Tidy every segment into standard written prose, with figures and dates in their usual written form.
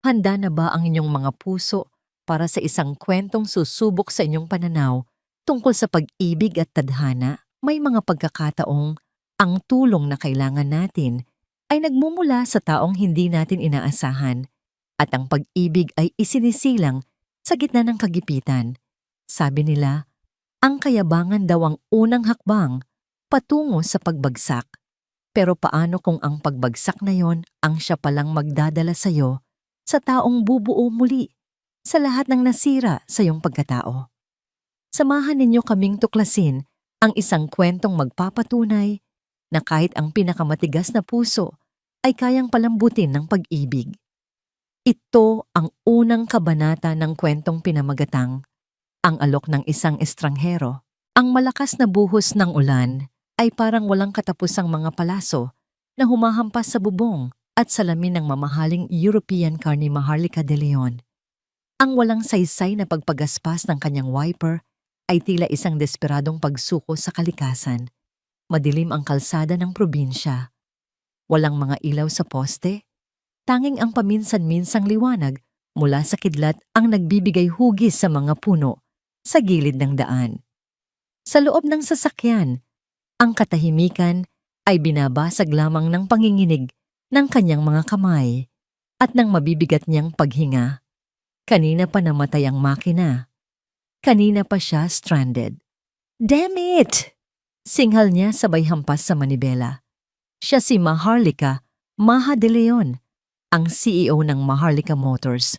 Handa na ba ang inyong mga puso para sa isang kwentong susubok sa inyong pananaw tungkol sa pag-ibig at tadhana? May mga pagkakataong ang tulong na kailangan natin ay nagmumula sa taong hindi natin inaasahan at ang pag-ibig ay isinisilang sa gitna ng kagipitan. Sabi nila, ang kayabangan daw ang unang hakbang patungo sa pagbagsak. Pero paano kung ang pagbagsak na yon ang siya palang magdadala sa'yo sa taong bubuo muli sa lahat ng nasira sa iyong pagkatao? Samahan ninyo kaming tuklasin ang isang kwentong magpapatunay na kahit ang pinakamatigas na puso ay kayang palambutin ng pag-ibig. Ito ang unang kabanata ng kwentong pinamagatang ang alok ng isang estranghero. Ang malakas na buhos ng ulan ay parang walang katapusang mga palaso na humahampas sa bubong at salamin ng mamahaling European car ni Maharlika de Leon. Ang walang saysay na pagpagaspas ng kanyang wiper ay tila isang desperadong pagsuko sa kalikasan. Madilim ang kalsada ng probinsya. Walang mga ilaw sa poste. Tanging ang paminsan-minsang liwanag mula sa kidlat ang nagbibigay hugis sa mga puno sa gilid ng daan. Sa loob ng sasakyan, ang katahimikan ay binabasag lamang ng panginginig ng kanyang mga kamay at ng mabibigat niyang paghinga. Kanina pa namatay ang makina. Kanina pa siya stranded. Damn it! Singhal niya sabay hampas sa manibela. Siya si Maharlika Maha de Leon, ang CEO ng Maharlika Motors,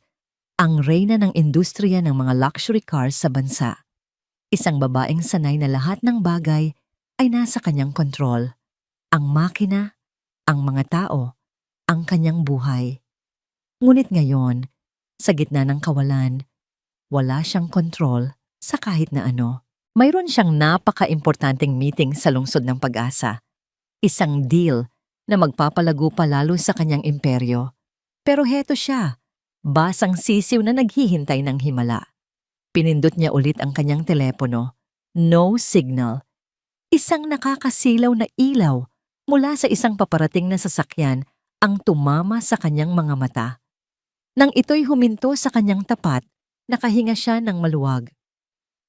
ang reyna ng industriya ng mga luxury cars sa bansa. Isang babaeng sanay na lahat ng bagay ay nasa kanyang kontrol. Ang makina, ang mga tao, ang kanyang buhay. Ngunit ngayon, sa gitna ng kawalan, wala siyang kontrol sa kahit na ano. Mayroon siyang napaka-importanteng meeting sa lungsod ng Pag-asa. Isang deal na magpapalago pa lalo sa kanyang imperyo. Pero heto siya, basang sisiw na naghihintay ng himala. Pinindot niya ulit ang kanyang telepono. No signal. Isang nakakasilaw na ilaw mula sa isang paparating na sasakyan ang tumama sa kanyang mga mata. Nang ito'y huminto sa kanyang tapat, nakahinga siya ng maluwag.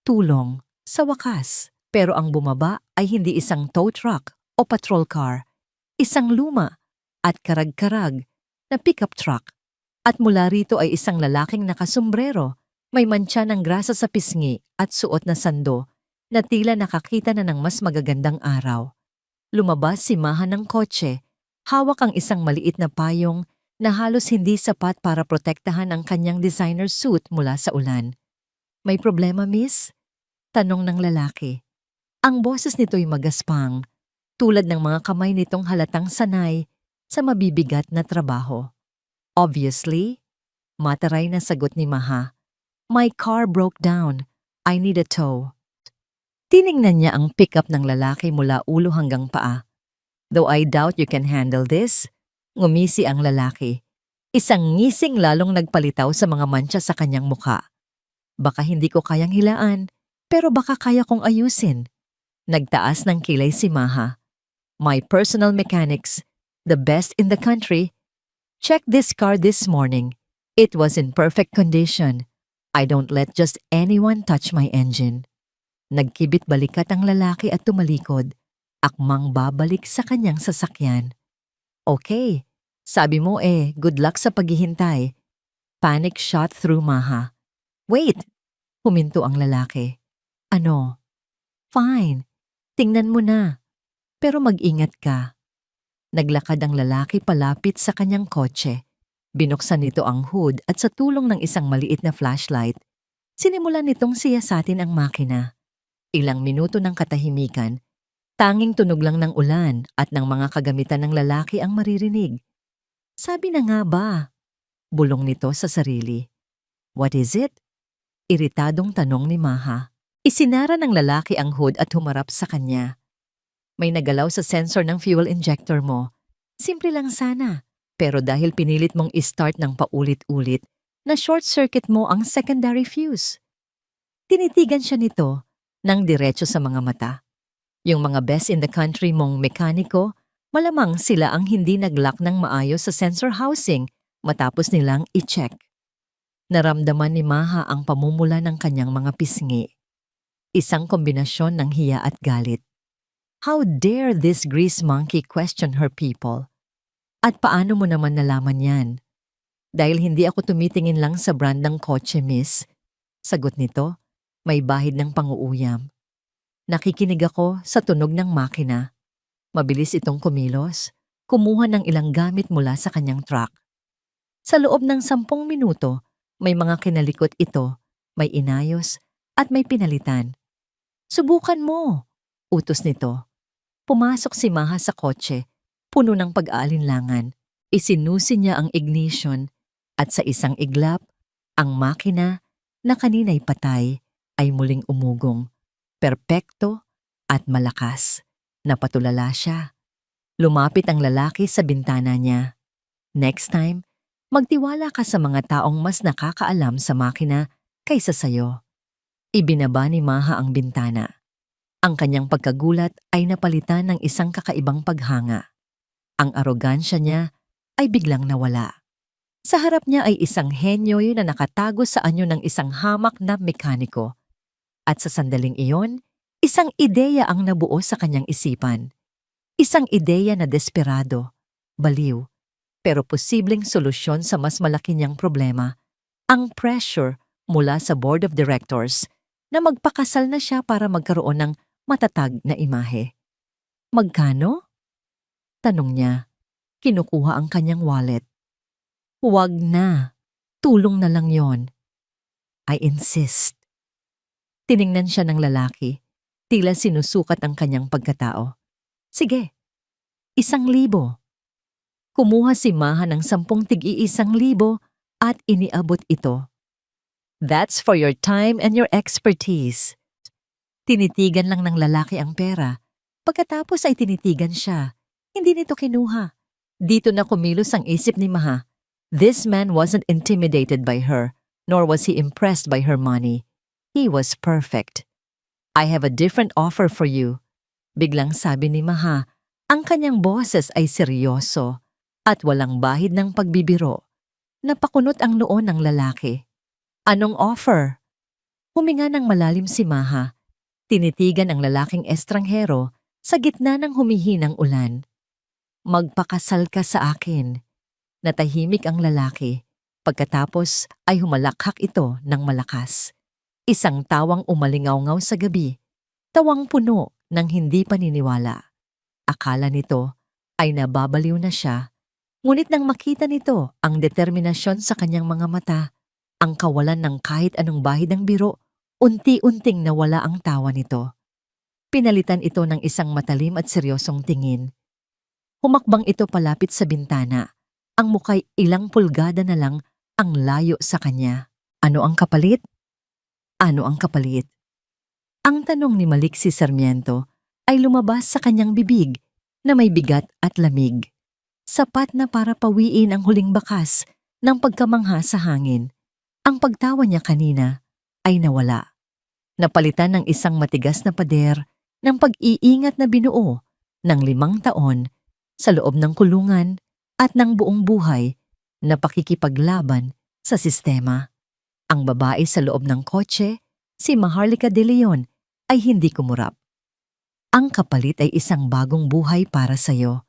Tulong, sa wakas. Pero ang bumaba ay hindi isang tow truck o patrol car. Isang luma at karag-karag na pickup truck. At mula rito ay isang lalaking nakasombrero, may mantsa ng grasa sa pisngi at suot na sando na tila nakakita na ng mas magagandang araw. Lumabas si Maha ng kotse, hawak ang isang maliit na payong na halos hindi sapat para protektahan ang kanyang designer suit mula sa ulan. May problema, miss? Tanong ng lalaki. Ang boses nito'y magaspang, tulad ng mga kamay nitong halatang sanay sa mabibigat na trabaho. Obviously, mataray na sagot ni Maha. My car broke down. I need a tow. Tiningnan niya ang pickup ng lalaki mula ulo hanggang paa. Though I doubt you can handle this, ngumisi ang lalaki. Isang ngising lalong nagpalitaw sa mga mantsa sa kanyang muka. Baka hindi ko kayang hilaan, pero baka kaya kong ayusin. Nagtaas ng kilay si Maha. My personal mechanics, the best in the country, checked this car this morning. It was in perfect condition. I don't let just anyone touch my engine. Nagkibit balikat ang lalaki at tumalikod, akmang babalik sa kanyang sasakyan. Okay, sabi mo good luck sa paghihintay. Panic shot through Maha. Wait! Huminto ang lalaki. Ano? Fine, tingnan mo na. Pero mag-ingat ka. Naglakad ang lalaki palapit sa kanyang kotse. Binuksan nito ang hood at sa tulong ng isang maliit na flashlight, sinimulan nitong siyasatin ang makina. Ilang minuto ng katahimikan, tanging tunog lang ng ulan at ng mga kagamitan ng lalaki ang maririnig. Sabi na nga ba? Bulong nito sa sarili. What is it? Iritadong tanong ni Maha. Isinara ng lalaki ang hood at humarap sa kanya. May nagalaw sa sensor ng fuel injector mo. Simple lang sana. Pero dahil pinilit mong i-start ng paulit-ulit, na short circuit mo ang secondary fuse. Tinitigan siya nito nang diretso sa mga mata. Yung mga best in the country mong mekaniko, malamang sila ang hindi nag-lock ng maayos sa sensor housing Matapos nilang i-check, naramdaman ni Maha ang pamumula ng kanyang mga pisngi. Isang kombinasyon ng hiya at galit. How dare this grease monkey question her people? At paano mo naman nalaman yan? Dahil hindi ako tumitingin lang sa brand ng kotse, miss. Sagot nito, may bahid ng panguuyam. Nakikinig ako sa tunog ng makina. Mabilis itong kumilos, kumuha ng ilang gamit mula sa kanyang truck. Sa loob ng 10 minuto, may mga kinalikot ito, may inayos, at may pinalitan. Subukan mo, utos nito. Pumasok si Maha sa kotse, puno ng pag-aalinlangan. Isinusi niya ang ignition at sa isang iglap, ang makina na kanina'y patay ay muling umugong. Perpekto at malakas. Napatulala siya. Lumapit ang lalaki sa bintana niya. Next time, magtiwala ka sa mga taong mas nakakaalam sa makina kaysa sayo. Ibinaba ni Maha ang bintana. Ang kanyang pagkagulat ay napalitan ng isang kakaibang paghanga. Ang arogansya niya ay biglang nawala. Sa harap niya ay isang henyo na nakatago sa anyo ng isang hamak na mekaniko. At sa sandaling iyon, isang ideya ang nabuo sa kanyang isipan. Isang ideya na desperado, baliw, pero posibleng solusyon sa mas malaki niyang problema. Ang pressure mula sa board of directors na magpakasal na siya para magkaroon ng matatag na imahe. Magkano? Tanong niya. Kinukuha ang kanyang wallet. Huwag na. Tulong na lang yon. I insist. Tiningnan siya ng lalaki. Tila sinusukat ang kanyang pagkatao. Sige, 1,000. Kumuha si Maha ng 10 tig-1,000 at iniabot ito. That's for your time and your expertise. Tinitigan lang ng lalaki ang pera. Pagkatapos ay tinitigan siya. Hindi nito kinuha. Dito na kumilos ang isip ni Maha. This man wasn't intimidated by her, nor was he impressed by her money. He was perfect. I have a different offer for you. Biglang sabi ni Maha, ang kanyang boses ay seryoso at walang bahid ng pagbibiro. Napakunot ang noo ng lalaki. Anong offer? Huminga ng malalim si Maha. Tinitigan ang lalaking estranghero sa gitna ng humihinang ulan. Magpakasal ka sa akin. Natahimik ang lalaki. Pagkatapos ay humalakhak ito ng malakas. Isang tawang umalingaw-ngaw sa gabi. Tawang puno ng hindi paniniwala. Akala nito ay nababaliw na siya. Ngunit nang makita nito ang determinasyon sa kanyang mga mata, ang kawalan ng kahit anong bahid ng biro, unti-unting nawala ang tawa nito. Pinalitan ito ng isang matalim at seryosong tingin. Humakbang ito palapit sa bintana. Ang muka'y ilang pulgada na lang ang layo sa kanya. Ano ang kapalit? Ano ang kapalit? Ang tanong ni Maliksi Sarmiento ay lumabas sa kanyang bibig na may bigat at lamig. Sapat na para pawiin ang huling bakas ng pagkamangha sa hangin. Ang pagtawa niya kanina ay nawala. Napalitan ng isang matigas na pader ng pag-iingat na binuo ng 5 taon sa loob ng kulungan at ng buong buhay na pakikipaglaban sa sistema. Ang babae sa loob ng kotse, si Maharlika De Leon, ay hindi kumurap. Ang kapalit ay isang bagong buhay para sa'yo.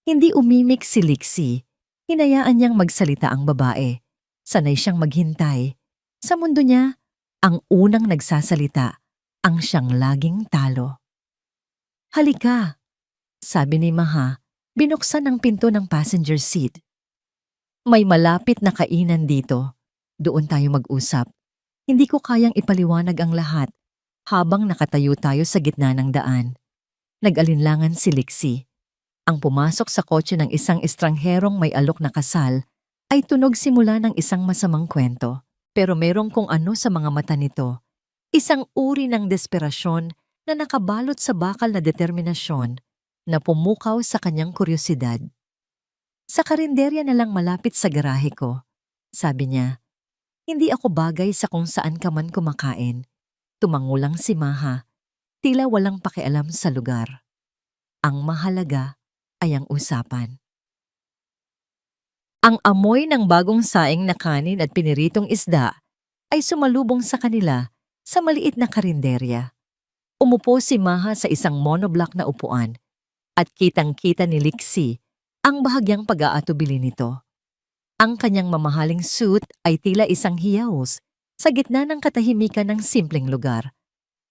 Hindi umimik si Liksi. Hinayaan niyang magsalita ang babae. Sanay siyang maghintay. Sa mundo niya, ang unang nagsasalita, ang siyang laging talo. Halika, sabi ni Maha, binuksan ang pinto ng passenger seat. May malapit na kainan dito. Doon tayo mag-usap. Hindi ko kayang ipaliwanag ang lahat habang nakatayo tayo sa gitna ng daan. Nag-alinlangan si Liksi. Ang pumasok sa kotse ng isang estrangherong may alok na kasal ay tunog simula ng isang masamang kwento. Pero merong kung ano sa mga mata nito. Isang uri ng desperasyon na nakabalot sa bakal na determinasyon na pumukaw sa kanyang kuryosidad. Sa karinderya na lang malapit sa garahe ko, sabi niya, hindi ako bagay sa kung saan ka man kumakain. Tumangulang si Maha, tila walang pakialam sa lugar. Ang mahalaga ay ang usapan. Ang amoy ng bagong saing na kanin at piniritong isda ay sumalubong sa kanila sa maliit na karinderya. Umupo si Maha sa isang monoblock na upuan at kitang-kita ni Lixie ang bahagyang pag-aatubili nito. Ang kanyang mamahaling suit ay tila isang hiyaos sa gitna ng katahimikan ng simpleng lugar.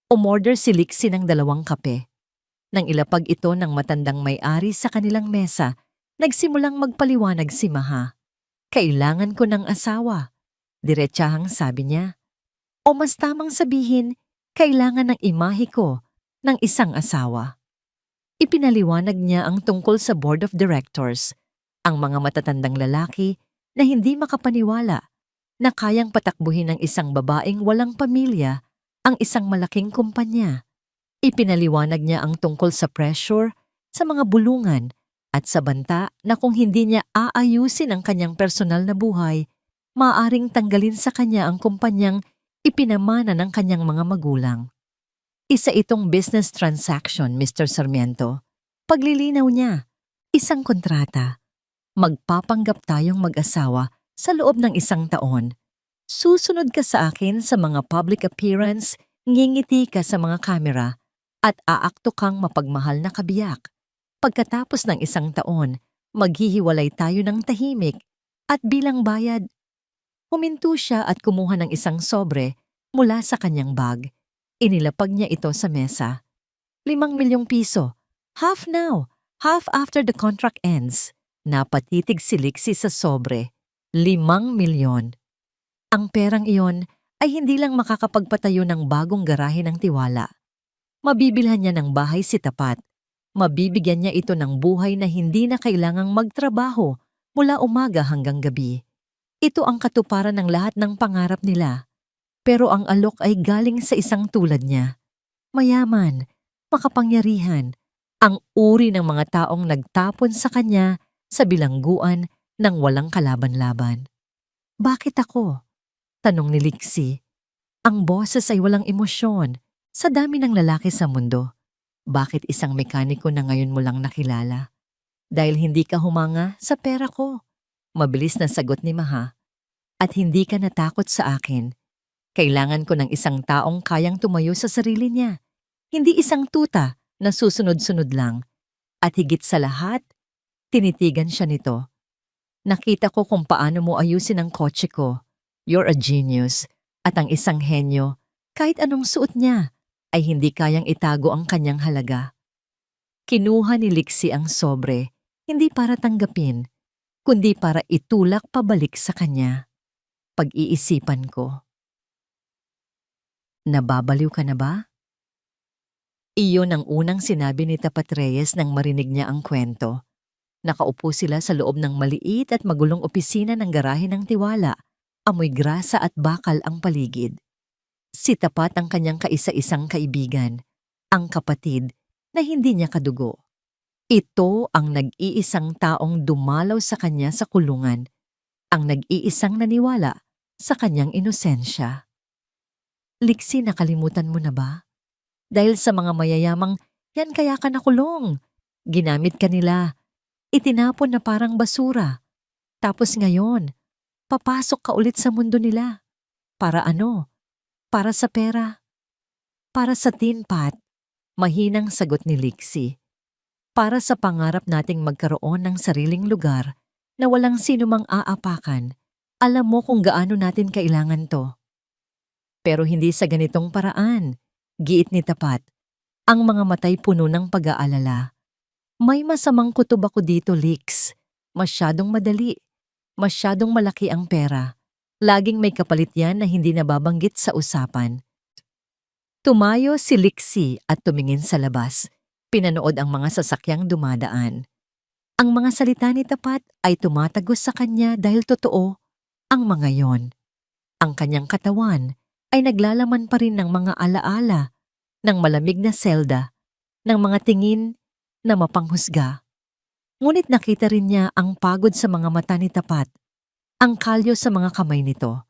Umorder si Lixie ng 2 kape. Nang ilapag ito ng matandang may-ari sa kanilang mesa, nagsimulang magpaliwanag si Maha. Kailangan ko ng asawa, diretsahang sabi niya. O mas tamang sabihin, kailangan ng imahe ko ng isang asawa. Ipinaliwanag niya ang tungkol sa board of directors, ang mga matatandang lalaki na hindi makapaniwala na kayang patakbuhin ng isang babaeng walang pamilya ang isang malaking kumpanya. Ipinaliwanag niya ang tungkol sa pressure, sa mga bulungan, at sa banta na kung hindi niya aayusin ang kanyang personal na buhay, maaaring tanggalin sa kanya ang kumpanyang ipinamana ng kanyang mga magulang. Isa itong business transaction, Mr. Sarmiento. Paglilinaw niya, isang kontrata. Magpapanggap tayong mag-asawa sa loob ng 1 taon. Susunod ka sa akin sa mga public appearance, ngingiti ka sa mga kamera, at aakto kang mapagmahal na kabiyak. Pagkatapos ng 1 taon, maghihiwalay tayo ng tahimik at bilang bayad. Huminto siya at kumuha ng isang sobre mula sa kanyang bag. Inilapag niya ito sa mesa. 5 milyong piso. Half now, half after the contract ends. Napatitig si Lixie sa sobre. 5 milyon. Ang perang iyon ay hindi lang makakapagpatayo ng bagong garahe ng Tiwala. Mabibilhan niya ng bahay si Tapat. Mabibigyan niya ito ng buhay na hindi na kailangang magtrabaho mula umaga hanggang gabi. Ito ang katuparan ng lahat ng pangarap nila. Pero ang alok ay galing sa isang tulad niya. Mayaman, makapangyarihan, ang uri ng mga taong nagtapon sa kanya sa bilangguan ng walang kalaban-laban. Bakit ako? Tanong ni Lixie. Ang boses ay walang emosyon sa dami ng lalaki sa mundo. Bakit isang mekaniko na ngayon mo lang nakilala? Dahil hindi ka humanga sa pera ko. Mabilis na sagot ni Maha. At hindi ka natakot sa akin. Kailangan ko ng isang taong kayang tumayo sa sarili niya. Hindi isang tuta na susunod-sunod lang. At higit sa lahat, tinitigan siya nito. Nakita ko kung paano mo ayusin ang kotse ko. You're a genius. At ang isang henyo, kahit anong suot niya, ay hindi kayang itago ang kanyang halaga. Kinuha ni Lixie ang sobre, hindi para tanggapin, kundi para itulak pabalik sa kanya. Pag-iisipan ko. Nababaliw ka na ba? Iyon ang unang sinabi ni Tapat Reyes nang marinig niya ang kwento. Nakaupo sila sa loob ng maliit at magulong opisina ng garahe ng Tiwala. Amoy grasa at bakal ang paligid. Si Tapat ang kanyang kaisa-isang kaibigan, ang kapatid na hindi niya kadugo. Ito ang nag-iisang taong dumalaw sa kanya sa kulungan, ang nag-iisang naniwala sa kanyang inosensya. Lixie, nakalimutan mo na ba? Dahil sa mga mayayamang, yan kaya ka nakulong. Ginamit ka nila. Itinapon na parang basura. Tapos ngayon, papasok ka ulit sa mundo nila. Para ano? Para sa pera. Para sa tin pot. Mahinang sagot ni Lixie. Para sa pangarap nating magkaroon ng sariling lugar na walang sinumang aapakan, alam mo kung gaano natin kailangan to. Pero hindi sa ganitong paraan, giit ni Tapat. Ang mga matay puno ng pag-aalala. May masamang kutob ako dito, Lix. Masyadong madali. Masyadong malaki ang pera. Laging may kapalit yan na hindi nababanggit sa usapan. Tumayo si Lixie at tumingin sa labas. Pinanood ang mga sasakyang dumadaan. Ang mga salita ni Tapat ay tumatagos sa kanya dahil totoo ang mga yon. Ang kanyang katawan ay naglalaman pa rin ng mga alaala, ng malamig na selda, ng mga tingin na mapanghusga. Ngunit nakita rin niya ang pagod sa mga mata ni Tapat, ang kalyo sa mga kamay nito.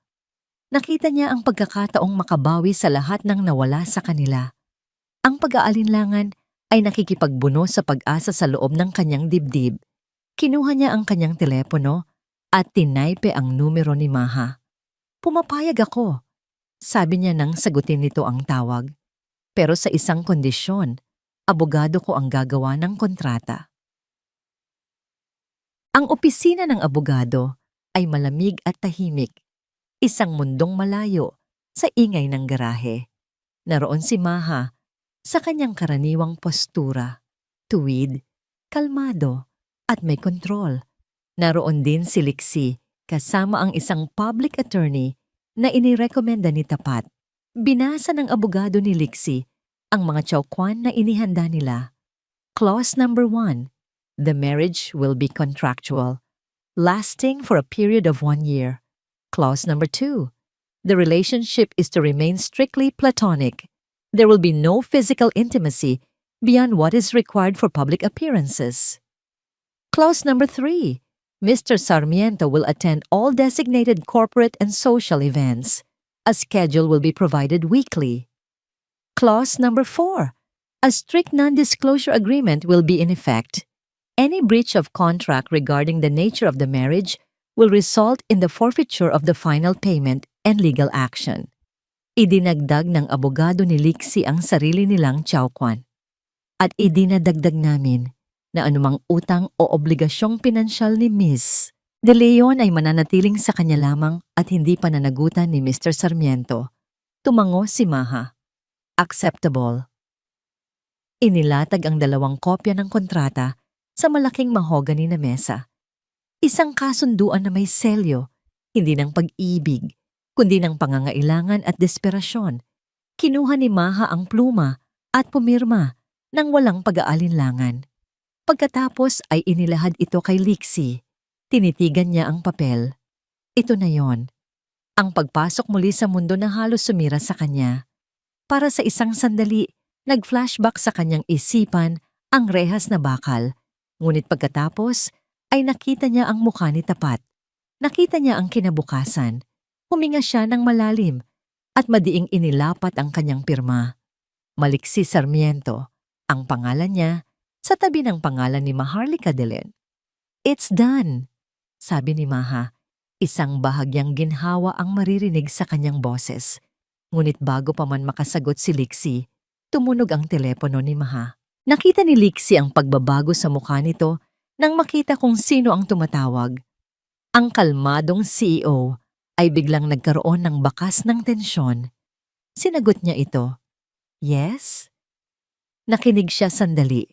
Nakita niya ang pagkakataong makabawi sa lahat ng nawala sa kanila. Ang pag-aalinlangan ay nakikipagbuno sa pag-asa sa loob ng kanyang dibdib. Kinuha niya ang kanyang telepono at tinaype ang numero ni Maha. Pumapayag ako, sabi niya nang sagutin nito ang tawag. Pero sa isang kondisyon, abogado ko ang gagawa ng kontrata. Ang opisina ng abogado ay malamig at tahimik, isang mundong malayo sa ingay ng garahe. Naroon si Maha sa kanyang karaniwang postura, tuwid, kalmado at may kontrol. Naroon din si Lixie kasama ang isang public attorney na inirekomenda ni Tapat. Binasa ng abogado ni Lixie ang mga tsaukwan na inihanda nila. Clause number 1. The marriage will be contractual, lasting for a period of 1 year. Clause number 2. The relationship is to remain strictly platonic. There will be no physical intimacy beyond what is required for public appearances. Clause number 3. Mr. Sarmiento will attend all designated corporate and social events. A schedule will be provided weekly. Clause number 4. A strict non-disclosure agreement will be in effect. Any breach of contract regarding the nature of the marriage will result in the forfeiture of the final payment and legal action. Idinagdag ng abogado ni Lixie ang sarili nilang tsaukwan. At idinadagdag namin na anumang utang o obligasyong pinansyal ni Ms. De Leon ay mananatiling sa kanya lamang at hindi pananagutan ni Mr. Sarmiento. Tumango si Maha. Acceptable. Inilatag ang 2 kopya ng kontrata sa malaking mahogany na mesa. Isang kasunduan na may selyo, hindi ng pag-ibig, kundi ng pangangailangan at desperasyon. Kinuha ni Maha ang pluma at pumirma nang walang pag-aalinlangan. Pagkatapos ay inilahad ito kay Lixie. Tinitigan niya ang papel. Ito na yon. Ang pagpasok muli sa mundo na halos sumira sa kanya. Para sa isang sandali, nag-flashback sa kanyang isipan ang rehas na bakal. Ngunit pagkatapos ay nakita niya ang mukha ni Tapat. Nakita niya ang kinabukasan. Huminga siya ng malalim at madiing inilapat ang kanyang pirma. Maliksi Sarmiento, ang pangalan niya, sa tabi ng pangalan ni Maharlika de Leon. It's done, sabi ni Maha. Isang bahagyang ginhawa ang maririnig sa kanyang boses. Ngunit bago pa man makasagot si Lixie, tumunog ang telepono ni Maha. Nakita ni Lixie ang pagbabago sa mukha nito nang makita kung sino ang tumatawag. Ang kalmadong CEO ay biglang nagkaroon ng bakas ng tensyon. Sinagot niya ito. Yes? Nakinig siya sandali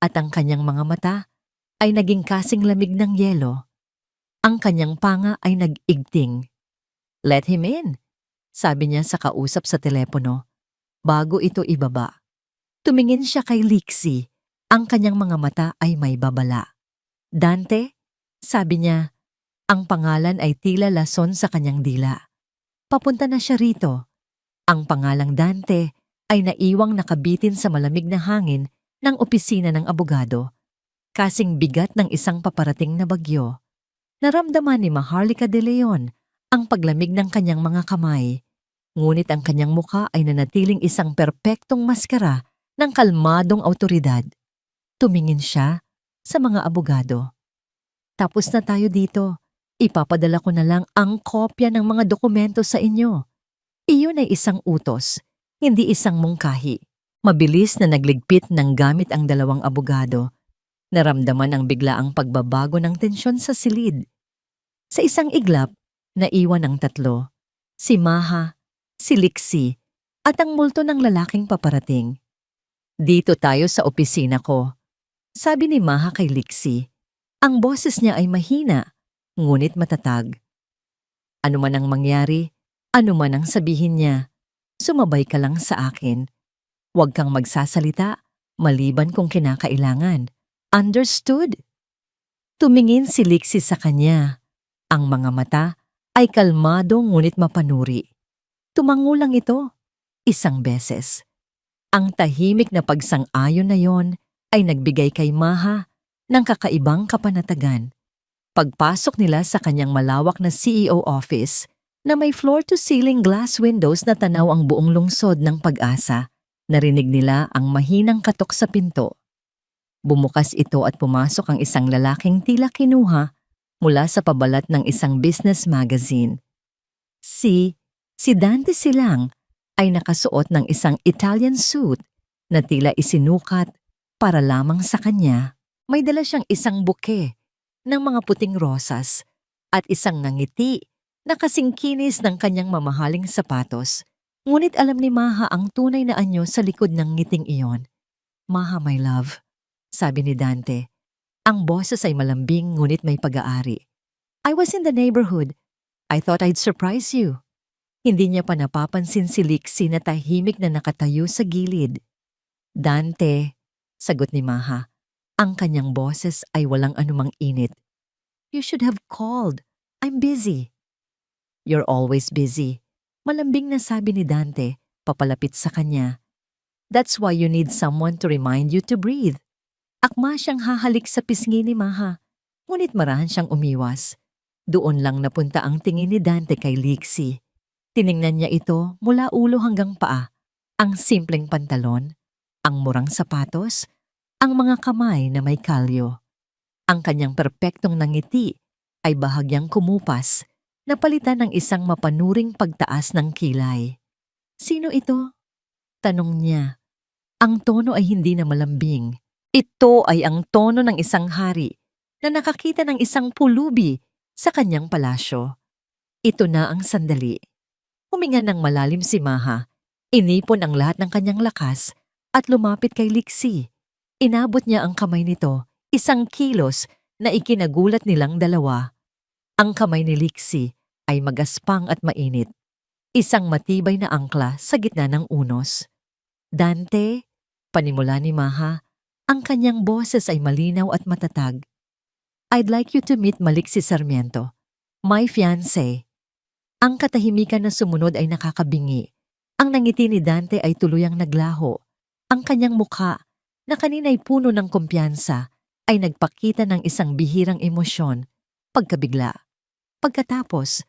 at ang kanyang mga mata ay naging kasing lamig ng yelo. Ang kanyang panga ay nag-igting. Let him in, sabi niya sa kausap sa telepono, bago ito ibaba. Tumingin siya kay Lixie, ang kanyang mga mata ay may babala. Dante, sabi niya, ang pangalan ay tila lason sa kanyang dila. Papunta na siya rito. Ang pangalang Dante ay naiwang nakabitin sa malamig na hangin ng opisina ng abogado. Kasing bigat ng isang paparating na bagyo. Naramdaman ni Maharlika de Leon ang paglamig ng kanyang mga kamay. Ngunit ang kanyang mukha ay nanatiling isang perpektong maskara ng kalmadong awtoridad. Tumingin siya sa mga abogado. Tapos na tayo dito. Ipapadala ko na lang ang kopya ng mga dokumento sa inyo. Iyon ay isang utos, hindi isang mungkahi. Mabilis na nagligpit ng gamit ang 2 abogado. Naramdaman ang biglaang pagbabago ng tensyon sa silid. Sa isang iglap, naiwan ang 3. Si Maha, si Lixie, at ang multo ng lalaking paparating. Dito tayo sa opisina ko, sabi ni Maha kay Lixie. Ang boses niya ay mahina, ngunit matatag. Ano man ang mangyari, ano man ang sabihin niya, sumabay ka lang sa akin. Huwag kang magsasalita, maliban kung kinakailangan. Understood? Tumingin si Lixie sa kanya. Ang mga mata ay kalmado ngunit mapanuri. Tumango lang ito, isang beses. Ang tahimik na pagsang-ayon na yon ay nagbigay kay Maha ng kakaibang kapanatagan. Pagpasok nila sa kanyang malawak na CEO office na may floor-to-ceiling glass windows na tanaw ang buong lungsod ng Pag-asa, narinig nila ang mahinang katok sa pinto. Bumukas ito at pumasok ang isang lalaking tila kinuha mula sa pabalat ng isang business magazine. Si, si Dante Silang ay nakasuot ng isang Italian suit na tila isinukat para lamang sa kanya. May dala siyang isang buke ng mga puting rosas at isang ngiti na kasing kinis ng kanyang mamahaling sapatos. Ngunit alam ni Maha ang tunay na anyo sa likod ng ngiting iyon. "Maha, my love," sabi ni Dante. Ang boses ay malambing ngunit may pag-aari. "I was in the neighborhood. I thought I'd surprise you." Hindi niya pa napapansin si Lixie na tahimik na nakatayo sa gilid. "Dante," sagot ni Maha. Ang kanyang boses ay walang anumang init. "You should have called. I'm busy." "You're always busy," malambing na sabi ni Dante, papalapit sa kanya. "That's why you need someone to remind you to breathe." Akma siyang hahalik sa pisngi ni Maha, ngunit marahan siyang umiwas. Doon lang napunta ang tingin ni Dante kay Lixie. Tiningnan niya ito mula ulo hanggang paa. Ang simpleng pantalon, ang murang sapatos, ang mga kamay na may kalyo. Ang kanyang perpektong nangiti ay bahagyang kumupas, napalitan ng isang mapanuring pagtaas ng kilay. "Sino ito?" tanong niya. Ang tono ay hindi na malambing. Ito ay ang tono ng isang hari na nakakita ng isang pulubi sa kanyang palasyo. Ito na ang sandali. Huminga ng malalim si Maha, inipon ang lahat ng kanyang lakas at lumapit kay Lixie. Inabot niya ang kamay nito, isang kilos na ikinagulat nilang dalawa. Ang kamay ni Lixie ay magaspang at mainit, isang matibay na angkla sa gitna ng unos. "Dante," panimula ni Maha, ang kanyang boses ay malinaw at matatag. "I'd like you to meet Maliksi Sarmiento, my fiancé." Ang katahimikan na sumunod ay nakakabingi. Ang nangiti ni Dante ay tuluyang naglaho. Ang kanyang mukha, na kanina'y puno ng kumpiyansa, ay nagpakita ng isang bihirang emosyon, pagkabigla. Pagkatapos,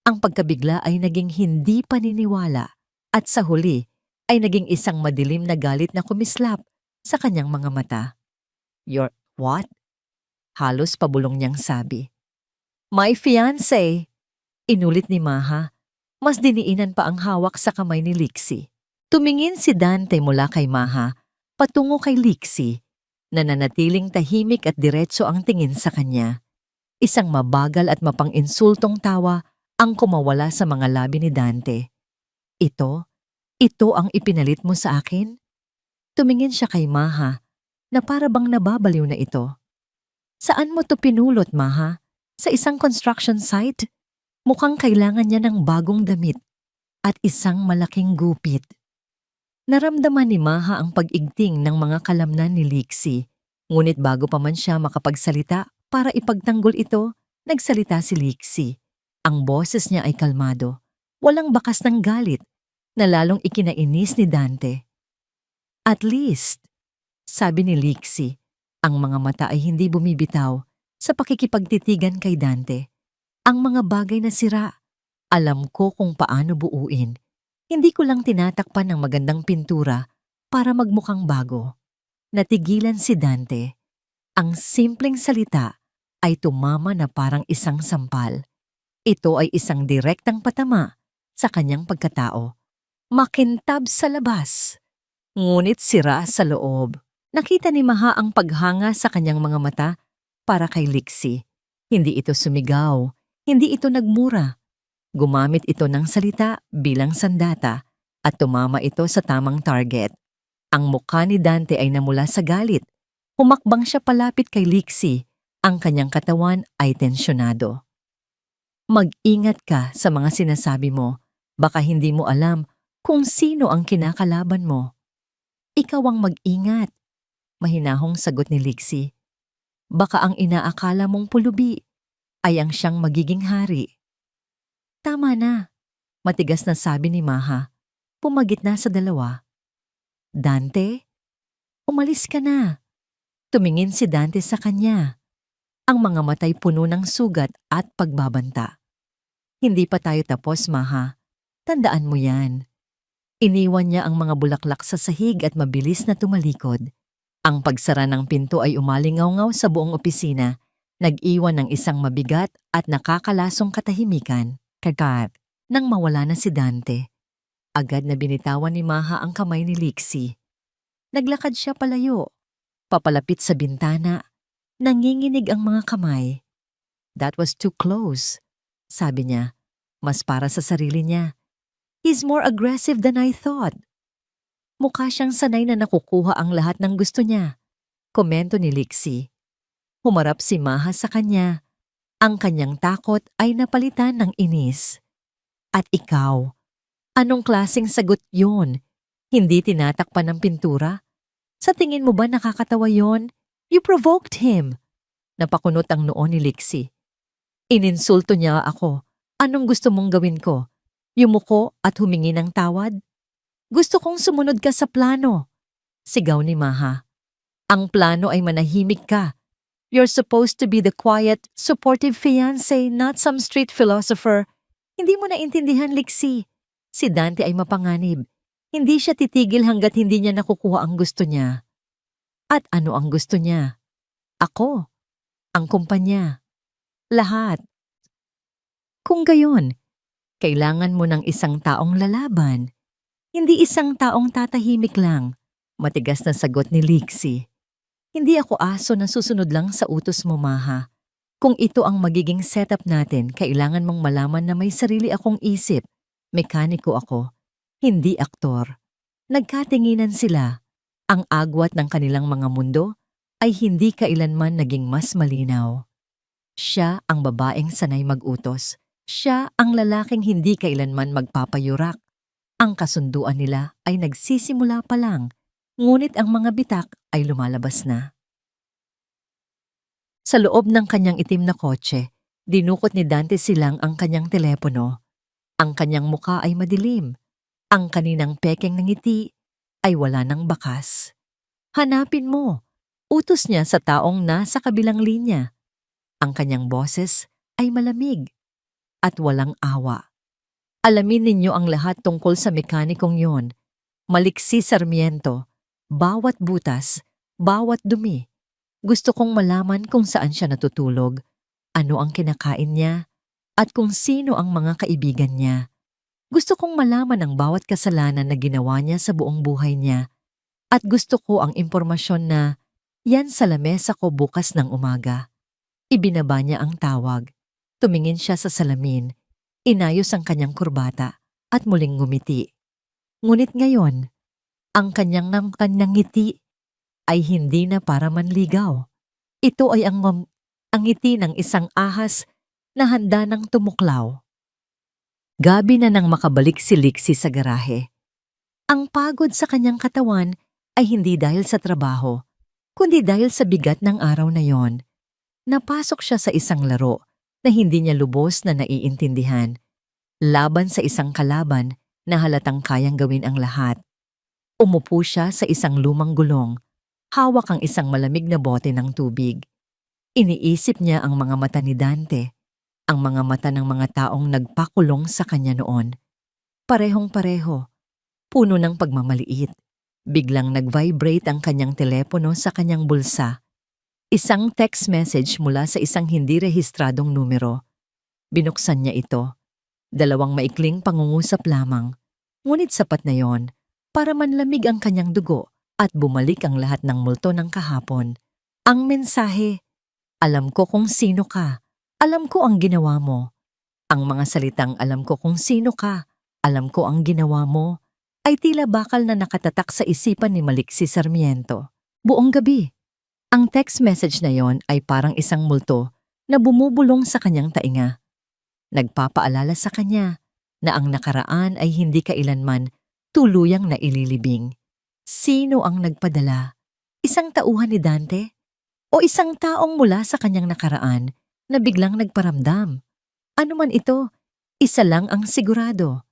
ang pagkabigla ay naging hindi paniniwala at sa huli ay naging isang madilim na galit na kumislap sa kanyang mga mata. "You're what?" halos pabulong niyang sabi. "My fiancé," inulit ni Maha. Mas diniinan pa ang hawak sa kamay ni Lixie. Tumingin si Dante mula kay Maha patungo kay Lixie, na nanatiling tahimik at diretso ang tingin sa kanya. Isang mabagal at mapang-insultong tawa ang kumawala sa mga labi ni Dante. Ito ang ipinalit mo sa akin?" Tumingin siya kay Maha na para bang nababaliw na ito. "Saan mo to pinulot, Maha? Sa isang construction site? Mukhang kailangan niya ng bagong damit at isang malaking gupit." Naramdaman ni Maha ang pag-igting ng mga kalamnan ni Lixie, ngunit bago pa man siya makapagsalita para ipagtanggol ito, nagsalita si Lixie. Ang boses niya ay kalmado, walang bakas ng galit, na lalong ikinainis ni Dante. "At least," sabi ni Lixie, ang mga mata ay hindi bumibitaw sa pakikipagtitigan kay Dante. "Ang mga bagay na sira, alam ko kung paano buuin. Hindi ko lang tinatakpan ng magandang pintura para magmukhang bago." Natigilan si Dante. Ang simpleng salita ay tumama na parang isang sampal. Ito ay isang direktang patama sa kanyang pagkatao. Makintab sa labas, ngunit sira sa loob. Nakita ni Maha ang paghanga sa kanyang mga mata para kay Lixie. Hindi ito sumigaw, hindi ito nagmura. Gumamit ito ng salita bilang sandata at tumama ito sa tamang target. Ang mukha ni Dante ay namula sa galit. Humakbang siya palapit kay Lixie. Ang kanyang katawan ay tensyonado. "Mag-ingat ka sa mga sinasabi mo. Baka hindi mo alam kung sino ang kinakalaban mo." "Ikaw ang mag-ingat," mahinahong sagot ni Lixie. "Baka ang inaakala mong pulubi ay ang siyang magiging hari." "Tama na," matigas na sabi ni Maha. Pumagitna sa dalawa. "Dante, umalis ka na." Tumingin si Dante sa kanya. Ang mga matay puno ng sugat at pagbabanta. "Hindi pa tayo tapos, Maha. Tandaan mo yan." Iniwan niya ang mga bulaklak sa sahig at mabilis na tumalikod. Ang pagsara ng pinto ay umalingaw-ngaw sa buong opisina Nag-iwan ng isang mabigat at nakakalasong katahimikan, kagat, nang mawala na si Dante. Agad na binitawan ni Maha ang kamay ni Lixie. Naglakad siya palayo, papalapit sa bintana. Nanginginig ang mga kamay. That was too close, sabi niya. Mas para sa sarili niya. He's more aggressive than I thought. Mukha siyang sanay na nakukuha ang lahat ng gusto niya. Komento ni Lixie. Humarap si Maha sa kanya. Ang kanyang takot ay napalitan ng inis. At ikaw, anong klaseng sagot yun? Hindi tinatakpan ng pintura? Sa tingin mo ba nakakatawa yon? You provoked him. Napakunot ang noo ni Lixie. Ininsulto niya ako. Anong gusto mong gawin ko? Yumuko at humingi ng tawad? Gusto kong sumunod ka sa plano. Sigaw ni Maha. Ang plano ay manahimik ka. You're supposed to be the quiet, supportive fiancé, not some street philosopher. Hindi mo naintindihan, Lixie. Si Dante ay mapanganib. Hindi siya titigil hanggat hindi niya nakukuha ang gusto niya. At ano ang gusto niya? Ako. Ang kumpanya. Lahat. Kung gayon, kailangan mo ng isang taong lalaban. Hindi isang taong tatahimik lang. Matigas na sagot ni Lixie. Hindi ako aso na susunod lang sa utos mo, Maha. Kung ito ang magiging setup natin, kailangan mong malaman na may sarili akong isip. Mekaniko ako, hindi aktor. Nagkatinginan sila. Ang agwat ng kanilang mga mundo ay hindi kailanman naging mas malinaw. Siya ang babaeng sanay mag-utos. Siya ang lalaking hindi kailanman magpapayurak. Ang kasunduan nila ay nagsisimula pa lang. Ngunit ang mga bitak ay lumalabas na. Sa loob ng kanyang itim na kotse, dinukot ni Dante silang ang kanyang telepono. Ang kanyang muka ay madilim. Ang kaninang pekeng ng ngiti ay wala ng bakas. Hanapin mo. Utos niya sa taong nasa kabilang linya. Ang kanyang boses ay malamig at walang awa. Alamin ninyo ang lahat tungkol sa mekanikong yon. Maliksi Sarmiento. Bawat butas, bawat dumi. Gusto kong malaman kung saan siya natutulog, ano ang kinakain niya, at kung sino ang mga kaibigan niya. Gusto kong malaman ang bawat kasalanan na ginawa niya sa buong buhay niya. At gusto ko ang impormasyon na yan sa lamesa ko bukas ng umaga. Ibinaba niya ang tawag. Tumingin siya sa salamin. Inayos ang kanyang kurbata at muling ngumiti. Ngunit ngayon, ang kanyang ngiti ay hindi na para manligaw. Ito ay ang ngiti ng isang ahas na handa ng tumuklaw. Gabi na nang makabalik si Lixie sa garahe. Ang pagod sa kanyang katawan ay hindi dahil sa trabaho, kundi dahil sa bigat ng araw na yon. Napasok siya sa isang laro na hindi niya lubos na naiintindihan. Laban sa isang kalaban na halatang kayang gawin ang lahat. Umupo siya sa isang lumang gulong, hawak ang isang malamig na bote ng tubig. Iniisip niya ang mga mata ni Dante, ang mga mata ng mga taong nagpakulong sa kanya noon. Parehong-pareho, puno ng pagmamaliit. Biglang nag-vibrate ang kanyang telepono sa kanyang bulsa. Isang text message mula sa isang hindi rehistradong numero. Binuksan niya ito. 2 maikling pangungusap lamang. Ngunit sapat na yon para manlamig ang kanyang dugo at bumalik ang lahat ng multo ng kahapon. Ang mensahe, alam ko kung sino ka, alam ko ang ginawa mo. Ang mga salitang alam ko kung sino ka, alam ko ang ginawa mo, ay tila bakal na nakatatak sa isipan ni Maliksi Sarmiento. Buong gabi, ang text message na yon ay parang isang multo na bumubulong sa kanyang tainga. Nagpapaalala sa kanya na ang nakaraan ay hindi kailanman tuluyang naililibing. Sino ang nagpadala? Isang tauhan ni Dante? O isang taong mula sa kanyang nakaraan na biglang nagparamdam? Ano man ito, isa lang ang sigurado.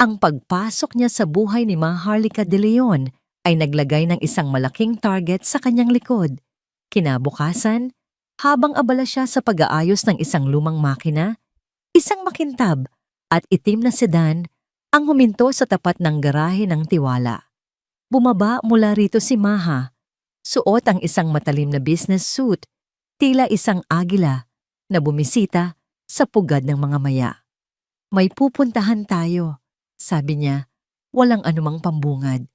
Ang pagpasok niya sa buhay ni Maharlika de Leon ay naglagay ng isang malaking target sa kanyang likod. Kinabukasan, habang abala siya sa pag-aayos ng isang lumang makina, isang makintab at itim na sedan ang huminto sa tapat ng garahe ng Tiwala. Bumaba mula rito si Maha. Suot ang isang matalim na business suit. Tila isang agila na bumisita sa pugad ng mga maya. May pupuntahan tayo, sabi niya, walang anumang pambungad.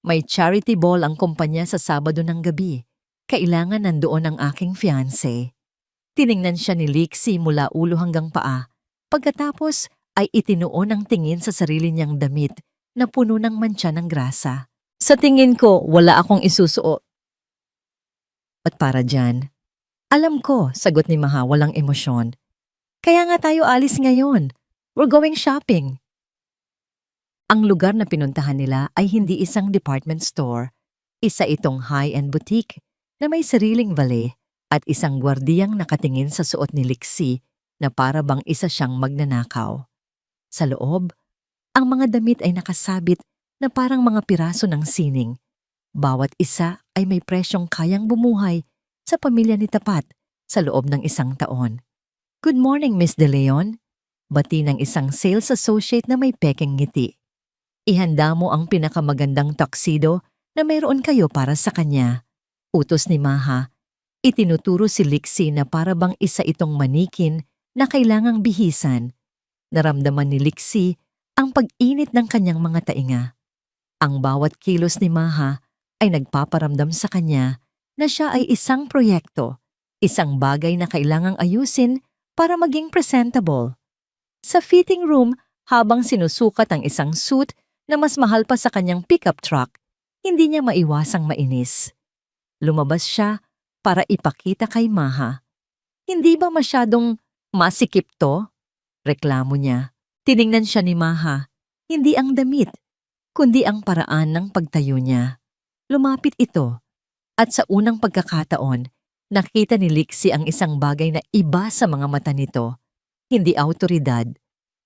May charity ball ang kumpanya sa Sabado ng gabi. Kailangan nandoon ang aking fiancé. Tiningnan siya ni Lixie mula ulo hanggang paa. Pagkatapos ay itinuon ang tingin sa sarili niyang damit na puno ng mantsa ng grasa. Sa tingin ko, wala akong isusuot. At para dyan, alam ko, sagot ni Maha walang emosyon. Kaya nga tayo alis ngayon. We're going shopping. Ang lugar na pinuntahan nila ay hindi isang department store. Isa itong high-end boutique na may sariling valet at isang gwardiyang nakatingin sa suot ni Lixie na para bang isa siyang magnanakaw. Sa loob, ang mga damit ay nakasabit na parang mga piraso ng sining. Bawat isa ay may presyong kayang bumuhay sa pamilya ni Tapat sa loob ng isang taon. Good morning, Miss De Leon. Bati ng isang sales associate na may pekeng ngiti. Ihanda mo ang pinakamagandang tuxedo na mayroon kayo para sa kanya. Utos ni Maha. Itinuturo si Lixie na para bang isa itong manikin na kailangang bihisan. Naramdaman ni Lixie ang pag-init ng kanyang mga tainga. Ang bawat kilos ni Maha ay nagpaparamdam sa kanya na siya ay isang proyekto, isang bagay na kailangang ayusin para maging presentable. Sa fitting room, habang sinusukat ang isang suit na mas mahal pa sa kanyang pickup truck, hindi niya maiwasang mainis. Lumabas siya para ipakita kay Maha. Hindi ba masyadong masikip to? Reklamo niya. Tiningnan siya ni Maha. Hindi ang damit, kundi ang paraan ng pagtayo niya. Lumapit ito. At sa unang pagkakataon, nakita ni Lixie ang isang bagay na iba sa mga mata nito. Hindi awtoridad,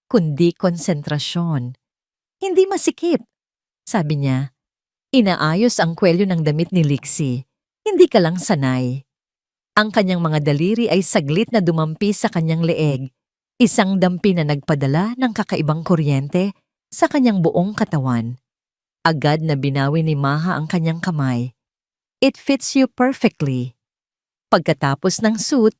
kundi konsentrasyon. Hindi masikip, sabi niya. Inaayos ang kwelyo ng damit ni Lixie. Hindi ka lang sanay. Ang kanyang mga daliri ay saglit na dumampi sa kanyang leeg. Isang dampi na nagpadala ng kakaibang kuryente sa kanyang buong katawan. Agad na binawi ni Maha ang kanyang kamay. It fits you perfectly. Pagkatapos ng suit,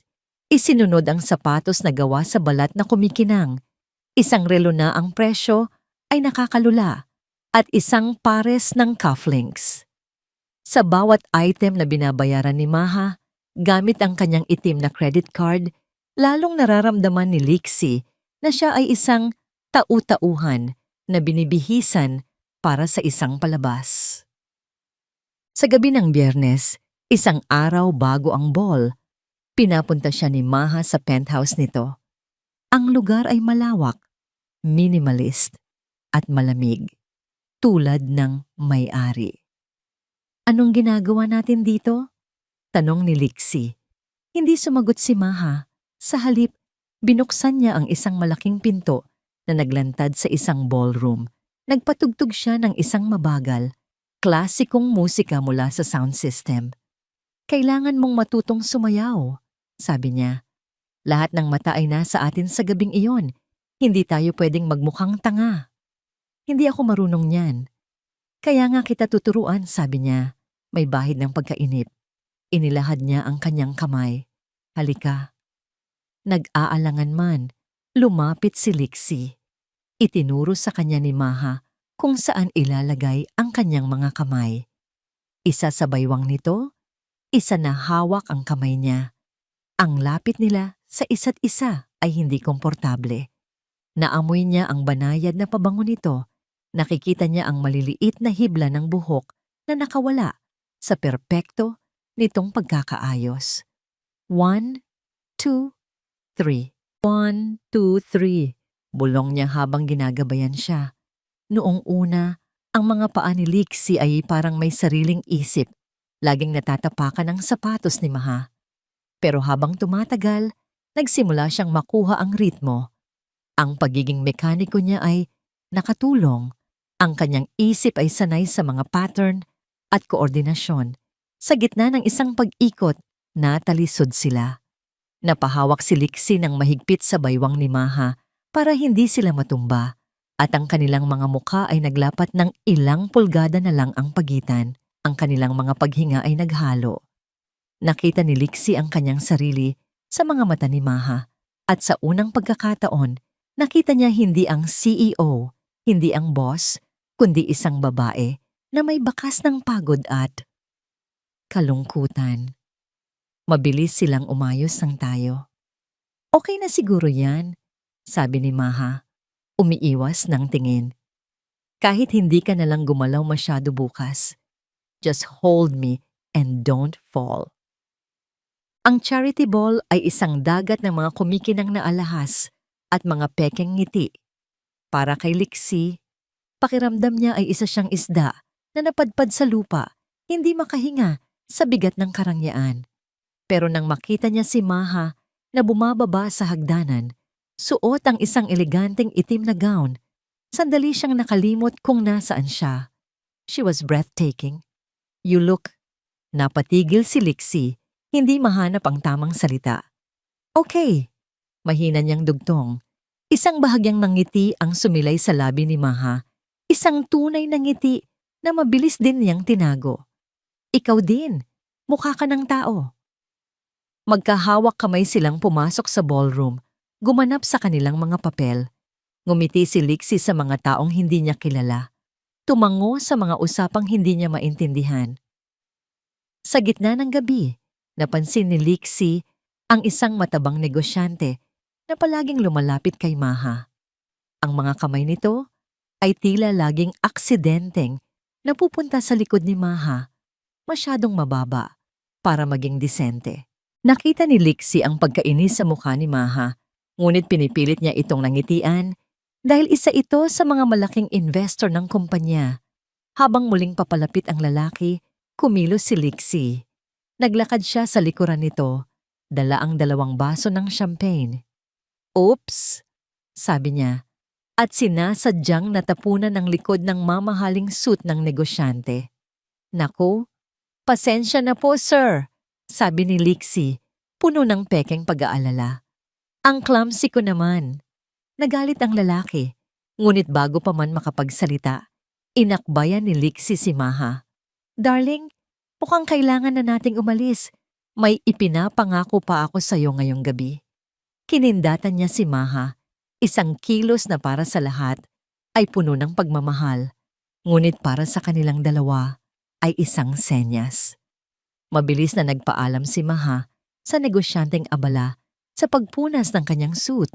isinunod ang sapatos na gawa sa balat na kumikinang. Isang relo na ang presyo ay nakakalula at isang pares ng cufflinks. Sa bawat item na binabayaran ni Maha, gamit ang kanyang itim na credit card, lalong nararamdaman ni Lixie na siya ay isang tau-tauhan na binibihisan para sa isang palabas. Sa gabi ng Biyernes, isang araw bago ang ball, pinapunta siya ni Maha sa penthouse nito. Ang lugar ay malawak, minimalist, at malamig, tulad ng may-ari. Anong ginagawa natin dito? Tanong ni Lixie. Hindi sumagot si Maha. Sa halip, binuksan niya ang isang malaking pinto na naglantad sa isang ballroom. Nagpatugtog siya ng isang mabagal, klasikong musika mula sa sound system. Kailangan mong matutong sumayaw, sabi niya. Lahat ng mata ay nasa atin sa gabing iyon. Hindi tayo pwedeng magmukhang tanga. Hindi ako marunong niyan. Kaya nga kita tuturuan, sabi niya. May bahid ng pagkainip. Inilahad niya ang kanyang kamay. Halika. Nag-aalangan man, lumapit si Lixie. Itinuro sa kanya ni Maha kung saan ilalagay ang kanyang mga kamay. Isa sa baywang nito, isa na hawak ang kamay niya. Ang lapit nila sa isa't isa ay hindi komportable. Naamoy niya ang banayad na pabango nito. Nakikita niya ang maliliit na hibla ng buhok na nakawala sa perpekto nitong pagkakaayos. 1, 2, 3. 1, 2, 3. Bulong niya habang ginagabayan siya. Noong una, ang mga paa ni Lixie ay parang may sariling isip. Laging natatapakan ang sapatos ni Maha. Pero habang tumatagal, nagsimula siyang makuha ang ritmo. Ang pagiging mekaniko niya ay nakatulong. Ang kanyang isip ay sanay sa mga pattern at koordinasyon. Sa gitna ng isang pag-ikot, natalisod sila. Napahawak si Lixie ng mahigpit sa baywang ni Maha para hindi sila matumba at ang kanilang mga mukha ay naglapat ng ilang pulgada na lang ang pagitan. Ang kanilang mga paghinga ay naghalo. Nakita ni Lixie ang kanyang sarili sa mga mata ni Maha at sa unang pagkakataon, nakita niya hindi ang CEO, hindi ang boss, kundi isang babae na may bakas ng pagod at kalungkutan. Mabilis silang umayos ng tayo. Okay na siguro yan, sabi ni Maha, umiiwas ng tingin. Kahit hindi ka nalang gumalaw masyado bukas, just hold me and don't fall. Ang charity ball ay isang dagat ng mga kumikinang na alahas at mga pekeng ngiti. Para kay Lixie, pakiramdam niya ay isa siyang isda na napadpad sa lupa, hindi makahinga sa bigat ng karangyaan. Pero nang makita niya si Maha na bumababa sa hagdanan, suot ang isang eleganteng itim na gown, sandali siyang nakalimot kung nasaan siya. She was breathtaking. You look. Napatigil si Lixie, hindi mahanap ang tamang salita. Okay, mahina niyang dugtong. Isang bahagyang ngiti ang sumilay sa labi ni Maha, isang tunay na ngiti na mabilis din niyang tinago. Ikaw din, mukha ka ng tao. Magkahawak kamay silang pumasok sa ballroom, gumanap sa kanilang mga papel. Ngumiti si Lixie sa mga taong hindi niya kilala. Tumango sa mga usapang hindi niya maintindihan. Sa gitna ng gabi, napansin ni Lixie ang isang matabang negosyante na palaging lumalapit kay Maha. Ang mga kamay nito ay tila laging aksidenteng napupunta sa likod ni Maha, masyadong mababa para maging disente. Nakita ni Lixie ang pagkainis sa mukha ni Maha, ngunit pinipilit niya itong nangitian dahil isa ito sa mga malaking investor ng kumpanya. Habang muling papalapit ang lalaki, kumilos si Lixie. Naglakad siya sa likuran nito, dala ang 2 baso ng champagne. Oops, sabi niya, at sinasadyang natapunan ng likod ng mamahaling suit ng negosyante. Naku, pasensya na po sir, sabi ni Lixie, puno ng pekeng pag-aalala. Ang clumsy ko naman. Nagalit ang lalaki, ngunit bago pa man makapagsalita, inakbayan ni Lixie si Maha. Darling, mukhang kailangan na nating umalis. May ipinapangako pa ako sa iyo ngayong gabi. Kinindatan niya si Maha, isang kilos na para sa lahat ay puno ng pagmamahal, ngunit para sa kanilang dalawa ay isang senyas. Mabilis na nagpaalam si Maha sa negosyanteng abala sa pagpunas ng kanyang suit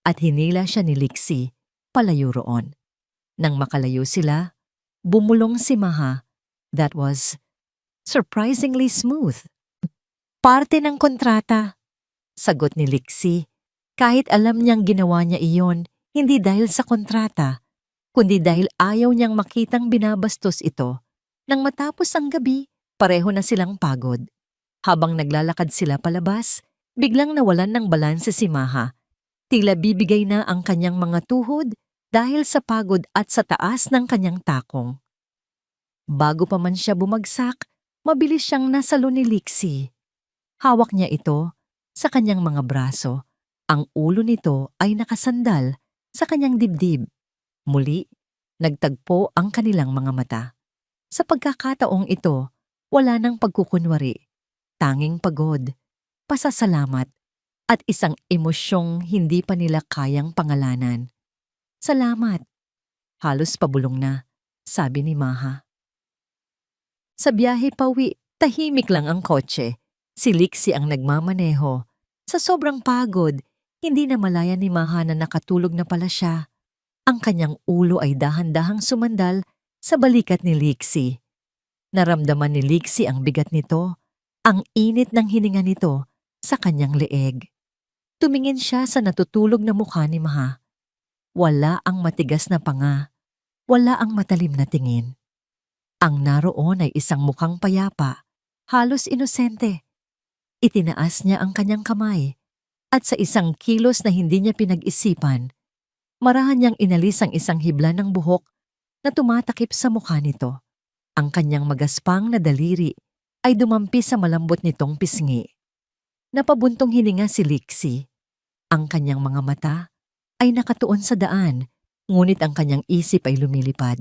at hinila siya ni Lixie palayo roon. Nang makalayo sila, bumulong si Maha. That was surprisingly smooth. Parte ng kontrata, sagot ni Lixie, kahit alam niyang ginawa niya iyon hindi dahil sa kontrata, kundi dahil ayaw niyang makitang binabastos ito. Nang matapos ang gabi, pareho na silang pagod. Habang naglalakad sila palabas, biglang nawalan ng balanse si Maha. Tila bibigay na ang kanyang mga tuhod dahil sa pagod at sa taas ng kanyang takong. Bago pa man siya bumagsak, mabilis siyang nasalo ni Lixie. Hawak niya ito sa kanyang mga braso. Ang ulo nito ay nakasandal sa kanyang dibdib. Muli, nagtagpo ang kanilang mga mata. Sa pagkakataong ito, wala nang pagkukunwari, tanging pagod, pasasalamat, at isang emosyong hindi pa nila kayang pangalanan. Salamat. Halos pabulong na, sabi ni Maha. Sa biyahe pauwi, tahimik lang ang kotse. Si Lixie ang nagmamaneho. Sa sobrang pagod, hindi na malaya ni Maha na nakatulog na pala siya. Ang kanyang ulo ay dahan-dahang sumandal sa balikat ni Lixie. Naramdaman ni Lixie ang bigat nito, ang init ng hininga nito sa kanyang leeg. Tumingin siya sa natutulog na mukha ni Maha. Wala ang matigas na panga, wala ang matalim na tingin. Ang naroon ay isang mukhang payapa, halos inosente. Itinaas niya ang kanyang kamay, at sa isang kilos na hindi niya pinag-isipan, marahan niyang inalis ang isang hibla ng buhok na tumatakip sa mukha nito. Ang kanyang magaspang na daliri ay dumampi sa malambot nitong pisngi. Napabuntong hininga si Lixie. Ang kanyang mga mata ay nakatuon sa daan, ngunit ang kanyang isip ay lumilipad.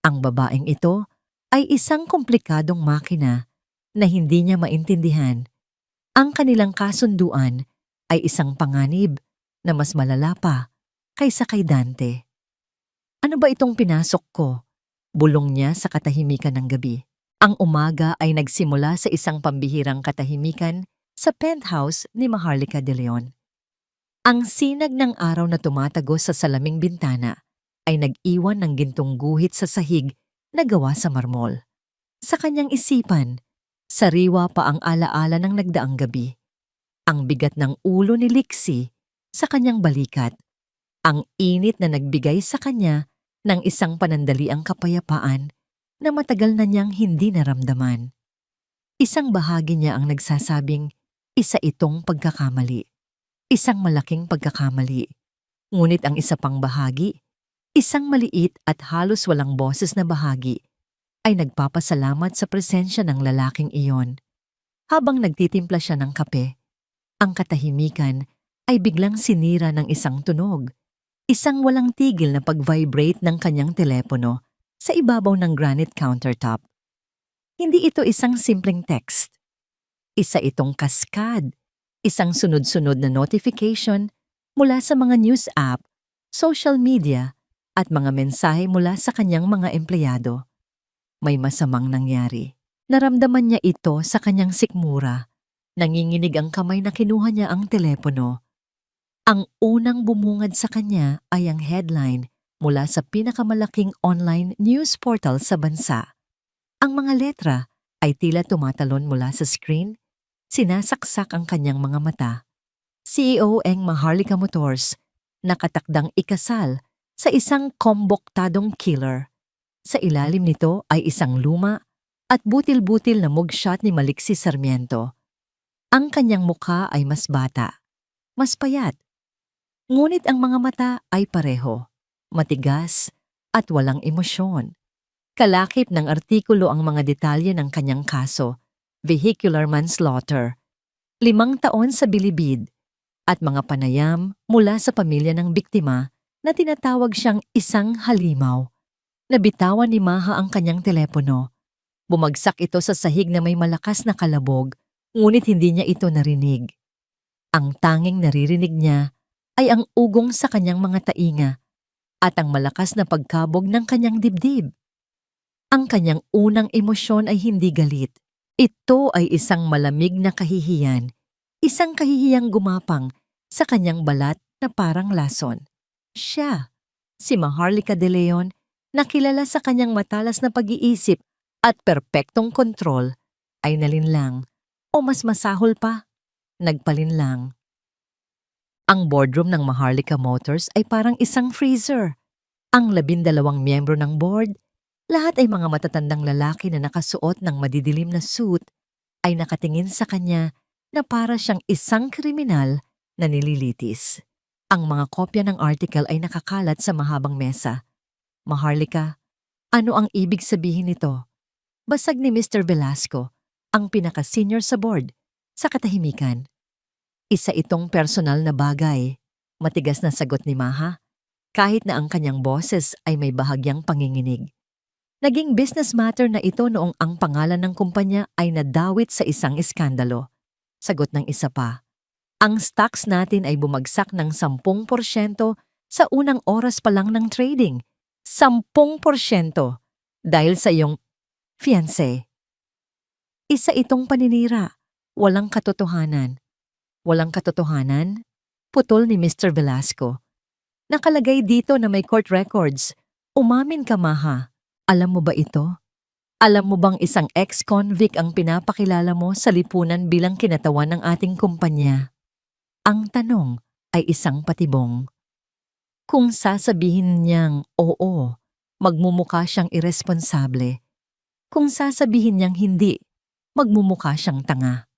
Ang babaeng ito ay isang komplikadong makina na hindi niya maintindihan. Ang kanilang kasunduan ay isang panganib na mas malala pa kaysa kay Dante. Ano ba itong pinasok ko? Bulong niya sa katahimikan ng gabi. Ang umaga ay nagsimula sa isang pambihirang katahimikan sa penthouse ni Maharlika de Leon. Ang sinag ng araw na tumatagos sa salaming bintana ay nag-iwan ng gintong guhit sa sahig na gawa sa marmol. Sa kanyang isipan, sariwa pa ang alaala ng nagdaang gabi. Ang bigat ng ulo ni Lixie sa kanyang balikat. Ang init na nagbigay sa kanya ng isang panandaliang kapayapaan na matagal na niyang hindi naramdaman. Isang bahagi niya ang nagsasabing isa itong pagkakamali. Isang malaking pagkakamali. Ngunit ang isa pang bahagi, isang maliit at halos walang boses na bahagi, ay nagpapasalamat sa presensya ng lalaking iyon. Habang nagtitimpla siya ng kape, ang katahimikan ay biglang sinira ng isang tunog. Isang walang tigil na pag-vibrate ng kanyang telepono sa ibabaw ng granite countertop. Hindi ito isang simpleng text. Isa itong kaskad. Isang sunod-sunod na notification mula sa mga news app, social media, at mga mensahe mula sa kanyang mga empleyado. May masamang nangyari. Naramdaman niya ito sa kanyang sikmura. Nanginginig ang kamay na kinuha niya ang telepono. Ang unang bumungad sa kanya ay ang headline mula sa pinakamalaking online news portal sa bansa. Ang mga letra ay tila tumatalon mula sa screen. Sinasaksak ang kanyang mga mata. CEO ng Maharlika Motors, nakatakdang ikasal sa isang komboktadong killer. Sa ilalim nito ay isang luma at butil-butil na mugshot ni Maliksi Sarmiento. Ang kanyang mukha ay mas bata, mas payat. Ngunit ang mga mata ay pareho, matigas at walang emosyon. Kalakip ng artikulo ang mga detalye ng kanyang kaso. Vehicular manslaughter, 5 taon sa bilibid, at mga panayam mula sa pamilya ng biktima na tinatawag siyang isang halimaw. Nabitawan ni Maha ang kanyang telepono. Bumagsak ito sa sahig na may malakas na kalabog, ngunit hindi niya ito narinig. Ang tanging naririnig niya ay ang ugong sa kanyang mga tainga at ang malakas na pagkabog ng kanyang dibdib. Ang kanyang unang emosyon ay hindi galit. Ito ay isang malamig na kahihiyan, isang kahihiyang gumapang sa kanyang balat na parang lason. Siya, si Maharlika de Leon, na kilala sa kanyang matalas na pag-iisip at perpektong kontrol, ay nalinlang o mas masahol pa, nagpalinlang. Ang boardroom ng Maharlika Motors ay parang isang freezer. Ang 12 miyembro ng board, lahat ay mga matatandang lalaki na nakasuot ng madidilim na suit, ay nakatingin sa kanya na para siyang isang kriminal na nililitis. Ang mga kopya ng article ay nakakalat sa mahabang mesa. Maharlika, ano ang ibig sabihin nito? Basag ni Mr. Velasco, ang pinaka-senior sa board, sa katahimikan. Isa itong personal na bagay. Matigas na sagot ni Maha, kahit na ang kanyang boses ay may bahagyang panginginig. Naging business matter na ito noong ang pangalan ng kumpanya ay nadawit sa isang iskandalo. Sagot ng isa pa, ang stocks natin ay bumagsak ng 10% sa unang oras pa lang ng trading. 10% dahil sa iyong fiancé. Isa itong paninira, walang katotohanan. Walang katotohanan? Putol ni Mr. Velasco. Nakalagay dito na may court records. Umamin ka, Maha. Alam mo ba ito? Alam mo bang isang ex-convict ang pinapakilala mo sa lipunan bilang kinatawan ng ating kumpanya? Ang tanong ay isang patibong. Kung sasabihin niyang oo, magmumukha siyang iresponsable. Kung sasabihin niyang hindi, magmumukha siyang tanga.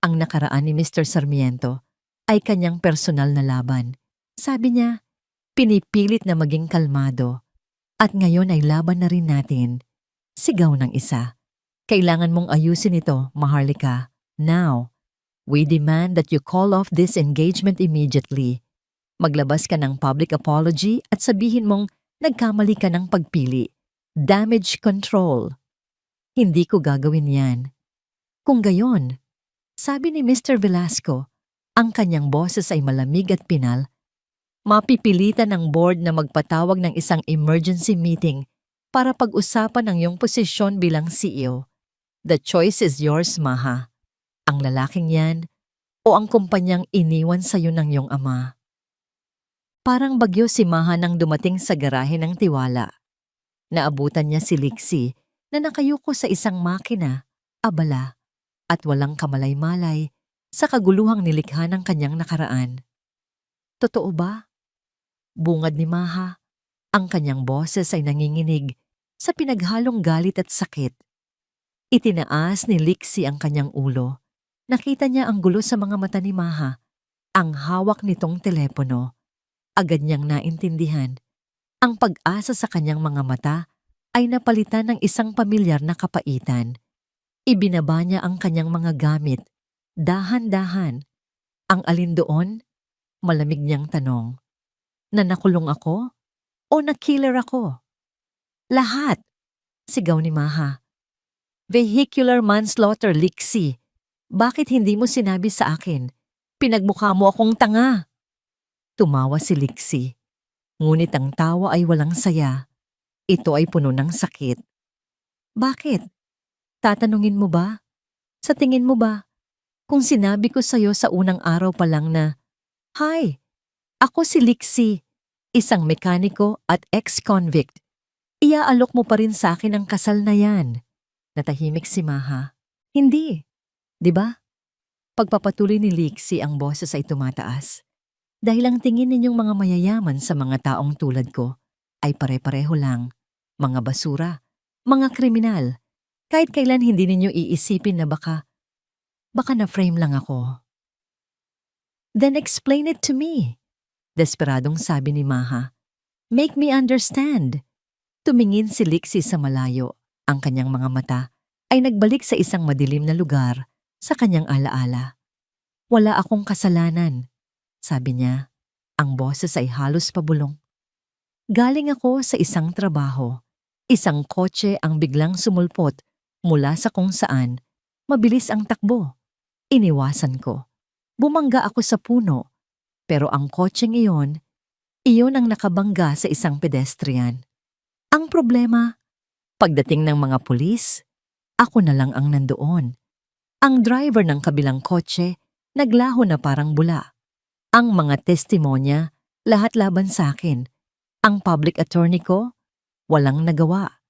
Ang nakaraan ni Mr. Sarmiento ay kanyang personal na laban. Sabi niya, pinipilit na maging kalmado. At ngayon ay laban na rin natin. Sigaw ng isa. Kailangan mong ayusin ito, Maharlika. Now, we demand that you call off this engagement immediately. Maglabas ka ng public apology at sabihin mong nagkamali ka ng pagpili. Damage control. Hindi ko gagawin yan. Kung gayon, sabi ni Mr. Velasco, ang kanyang boses ay malamig at pinal, mapipilitan ng board na magpatawag ng isang emergency meeting para pag-usapan ang iyong posisyon bilang CEO. The choice is yours, Maha. Ang lalaking yan o ang kumpanyang iniwan sa'yo ng iyong ama. Parang bagyo si Maha nang dumating sa garahe ng Tiwala. Naabutan niya si Lixie na nakayuko sa isang makina, abala, at walang kamalay-malay sa kaguluhang nilikha ng kanyang nakaraan. Totoo ba? Bungad ni Maha. Ang kanyang boses ay nanginginig sa pinaghalong galit at sakit. Itinaas ni Lixie ang kanyang ulo. Nakita niya ang gulo sa mga mata ni Maha, ang hawak nitong telepono. Agad niyang naintindihan. Ang pag-asa sa kanyang mga mata ay napalitan ng isang pamilyar na kapaitan. Ibinaba niya ang kanyang mga gamit. Dahan-dahan. Ang alin doon? Malamig niyang tanong. Na nakulong ako? O na-killer ako? Lahat! Sigaw ni Maha. Vehicular manslaughter, Lixie. Bakit hindi mo sinabi sa akin? Pinagmukha mo akong tanga. Tumawa si Lixie. Ngunit ang tawa ay walang saya. Ito ay puno ng sakit. Bakit? Tatanungin mo ba? Sa tingin mo ba? Kung sinabi ko sa'yo sa unang araw pa lang na, "Hi, ako si Lixie, isang mekaniko at ex-convict," iaalok mo pa rin sa akin ang kasal na yan. Natahimik si Maha. Hindi, di ba? Pagpapatuloy ni Lixie, ang boses ay tumataas. Dahil ang tingin ninyong mga mayayaman sa mga taong tulad ko ay pare-pareho lang, mga basura, mga kriminal. Kahit kailan hindi ninyo iisipin na baka na-frame lang ako. Then explain it to me, desperadong sabi ni Maha. Make me understand. Tumingin si Lixie sa malayo. Ang kanyang mga mata ay nagbalik sa isang madilim na lugar sa kanyang alaala. Wala akong kasalanan, sabi niya. Ang boses ay halos pabulong. Galing ako sa isang trabaho. Isang kotse ang biglang sumulpot mula sa kung saan. Mabilis ang takbo. Iniwasan ko. Bumangga ako sa puno. Pero ang kotseng iyon ang nakabangga sa isang pedestrian. Ang problema, pagdating ng mga pulis, ako na lang ang nandoon. Ang driver ng kabilang kotse, naglaho na parang bula. Ang mga testimonya, lahat laban sa akin. Ang public attorney ko, walang nagawa.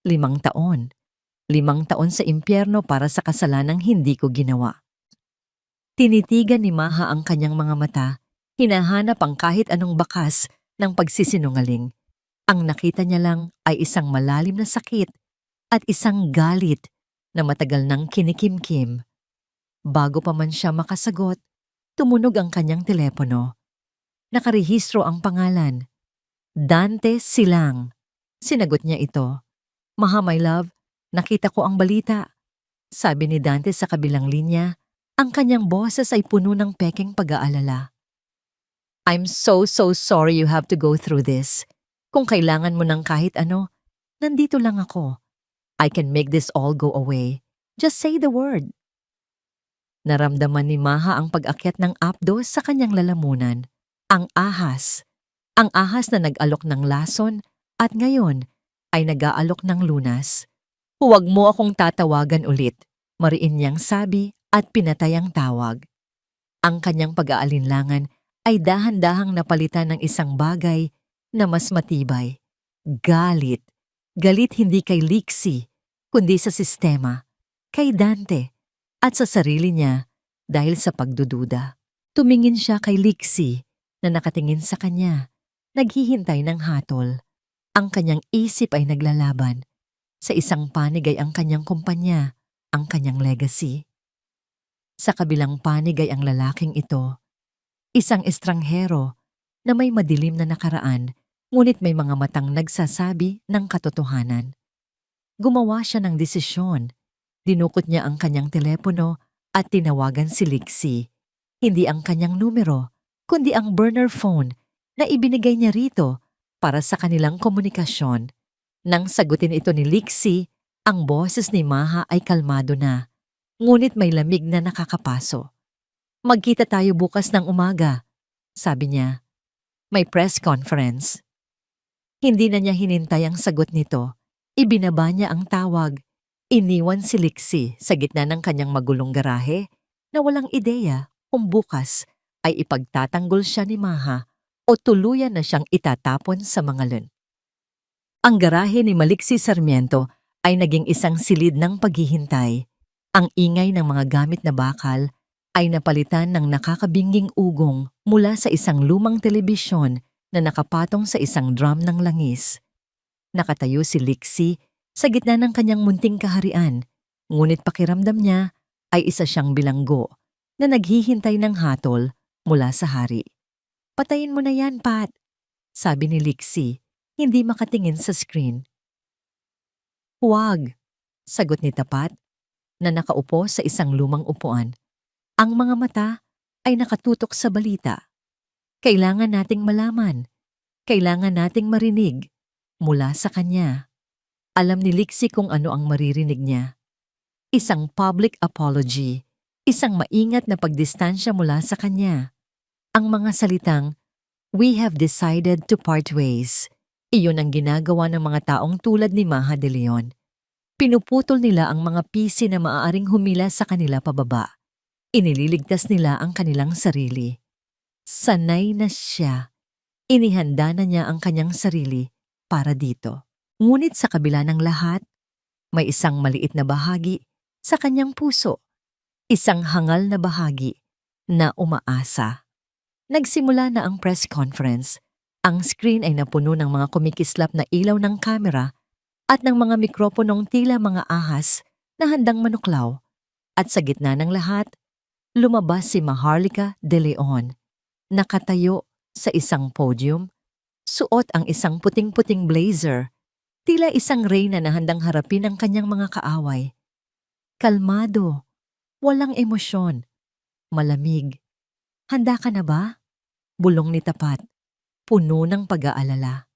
5 taon. 5 taon sa impyerno para sa kasalanang hindi ko ginawa. Tinitigan ni Maha ang kanyang mga mata, hinahanap ang kahit anong bakas ng pagsisinungaling. Ang nakita niya lang ay isang malalim na sakit at isang galit na matagal nang kinikimkim. Bago pa man siya makasagot, tumunog ang kanyang telepono. Nakarehistro ang pangalan. Dante Silang. Sinagot niya ito. Maha, my love, nakita ko ang balita. Sabi ni Dante sa kabilang linya, ang kanyang boses ay puno ng pekeng pag-aalala. I'm so sorry you have to go through this. Kung kailangan mo ng kahit ano, nandito lang ako. I can make this all go away. Just say the word. Naramdaman ni Maha ang pag-akyat ng apdo sa kanyang lalamunan. Ang ahas. Ang ahas na nag-alok ng lason at ngayon ay nag-aalok ng lunas. Huwag mo akong tatawagan ulit, mariin niyang sabi at pinatay ang tawag. Ang kanyang pag-aalinlangan ay dahan-dahang napalitan ng isang bagay na mas matibay. Galit. Galit hindi kay Lixie, kundi sa sistema, kay Dante, at sa sarili niya dahil sa pagdududa. Tumingin siya kay Lixie na nakatingin sa kanya, naghihintay ng hatol. Ang kanyang isip ay naglalaban. Sa isang panig ay ang kanyang kumpanya, ang kanyang legacy. Sa kabilang panig ay ang lalaking ito, isang estranghero na may madilim na nakaraan, ngunit may mga matang nagsasabi ng katotohanan. Gumawa siya ng desisyon. Dinukot niya ang kanyang telepono at tinawagan si Lixie. Hindi ang kanyang numero, kundi ang burner phone na ibinigay niya rito para sa kanilang komunikasyon. Nang sagutin ito ni Lixie, Ang boses ni Maha ay kalmado na, ngunit may lamig na nakakapaso. Magkita tayo bukas ng umaga, sabi niya. May press conference. Hindi na niya hinintay ang sagot nito. Ibinaba niya ang tawag. Iniwan si Lixie sa gitna ng kanyang magulong garahe na walang ideya kung bukas ay ipagtatanggol siya ni Maha o tuluyan na siyang itatapon sa mga lun. Ang garahe ni Maliksi Sarmiento ay naging isang silid ng paghihintay. Ang ingay ng mga gamit na bakal ay napalitan ng nakakabingging ugong mula sa isang lumang telebisyon na nakapatong sa isang drum ng langis. Nakatayo si Lixie sa gitna ng kanyang munting kaharian, ngunit pakiramdam niya ay isa siyang bilanggo na naghihintay ng hatol mula sa hari. Patayin mo na yan, Pat, sabi ni Lixie, hindi makatingin sa screen. Huwag, sagot ni Tapat na nakaupo sa isang lumang upuan. Ang mga mata ay nakatutok sa balita. Kailangan nating malaman. Kailangan nating marinig mula sa kanya. Alam ni Lixie kung ano ang maririnig niya. Isang public apology, isang maingat na pagdistansya mula sa kanya. Ang mga salitang, "We have decided to part ways." Iyon ang ginagawa ng mga taong tulad ni Maha de Leon. Pinuputol nila ang mga pisi na maaaring humila sa kanila pababa. Inililigtas nila ang kanilang sarili. Sanay na siya. Inihanda na niya ang kanyang sarili para dito. Ngunit sa kabila ng lahat, may isang maliit na bahagi sa kanyang puso. Isang hangal na bahagi na umaasa. Nagsimula na ang press conference. Ang screen ay napuno ng mga kumikislap na ilaw ng kamera at ng mga mikroponong tila mga ahas na handang manuklaw. At sa gitna ng lahat, lumabas si Maharlika de Leon, nakatayo sa isang podium, suot ang isang puting-puting blazer, tila isang reyna na handang harapin ang kanyang mga kaaway. Kalmado, walang emosyon, malamig. Handa ka na ba? Bulong ni Tapat, puno ng pag-aalala.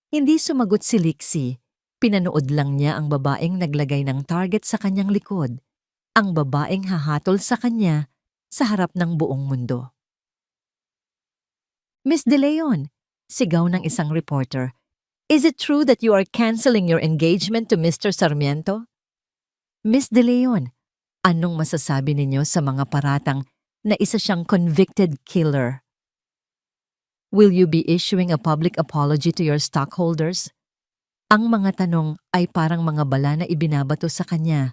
Hindi sumagot si Lixie, pinanood lang niya ang babaeng naglagay ng target sa kanyang likod. Ang babaeng hahatol sa kanya sa harap ng buong mundo. Miss De Leon, sigaw ng isang reporter, is it true that you are canceling your engagement to Mr. Sarmiento? Miss De Leon, anong masasabi ninyo sa mga paratang na isa siyang convicted killer? Will you be issuing a public apology to your stockholders? Ang mga tanong ay parang mga bala na ibinabato sa kanya.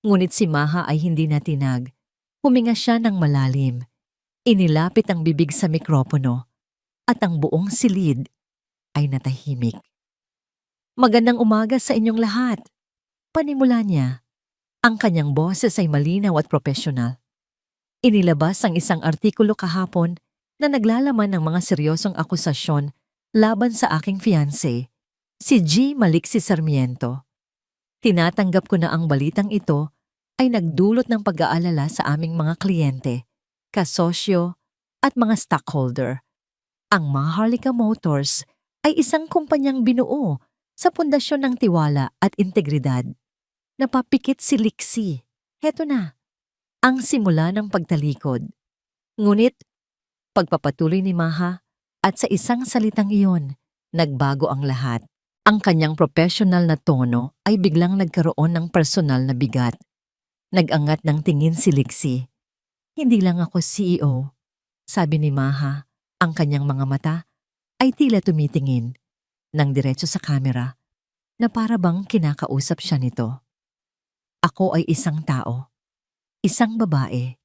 Ngunit si Maha ay hindi natinag. Huminga siya ng malalim. Inilapit ang bibig sa mikropono. At ang buong silid ay natahimik. Magandang umaga sa inyong lahat. Panimula niya. Ang kanyang boses ay malinaw at profesional. Inilabas ang isang artikulo kahapon na naglalaman ng mga seryosong akusasyon laban sa aking fiancé, si G. Maliksi Sarmiento. Tinatanggap ko na ang balitang ito ay nagdulot ng pag-aalala sa aming mga kliyente, kasosyo at mga stockholder. Ang Maharlika Motors ay isang kumpanyang binuo sa pundasyon ng tiwala at integridad. Napapikit si Lixie. Heto na, ang simula ng pagtalikod. Ngunit, pagpapatuloy ni Maha at sa isang salitang iyon, nagbago ang lahat. Ang kanyang professional na tono ay biglang nagkaroon ng personal na bigat. Nag-angat ng tingin si Lixie. Hindi lang ako CEO, sabi ni Maha. Ang kanyang mga mata ay tila tumitingin ng diretso sa kamera na para bang kinakausap siya nito. Ako ay isang tao, isang babae,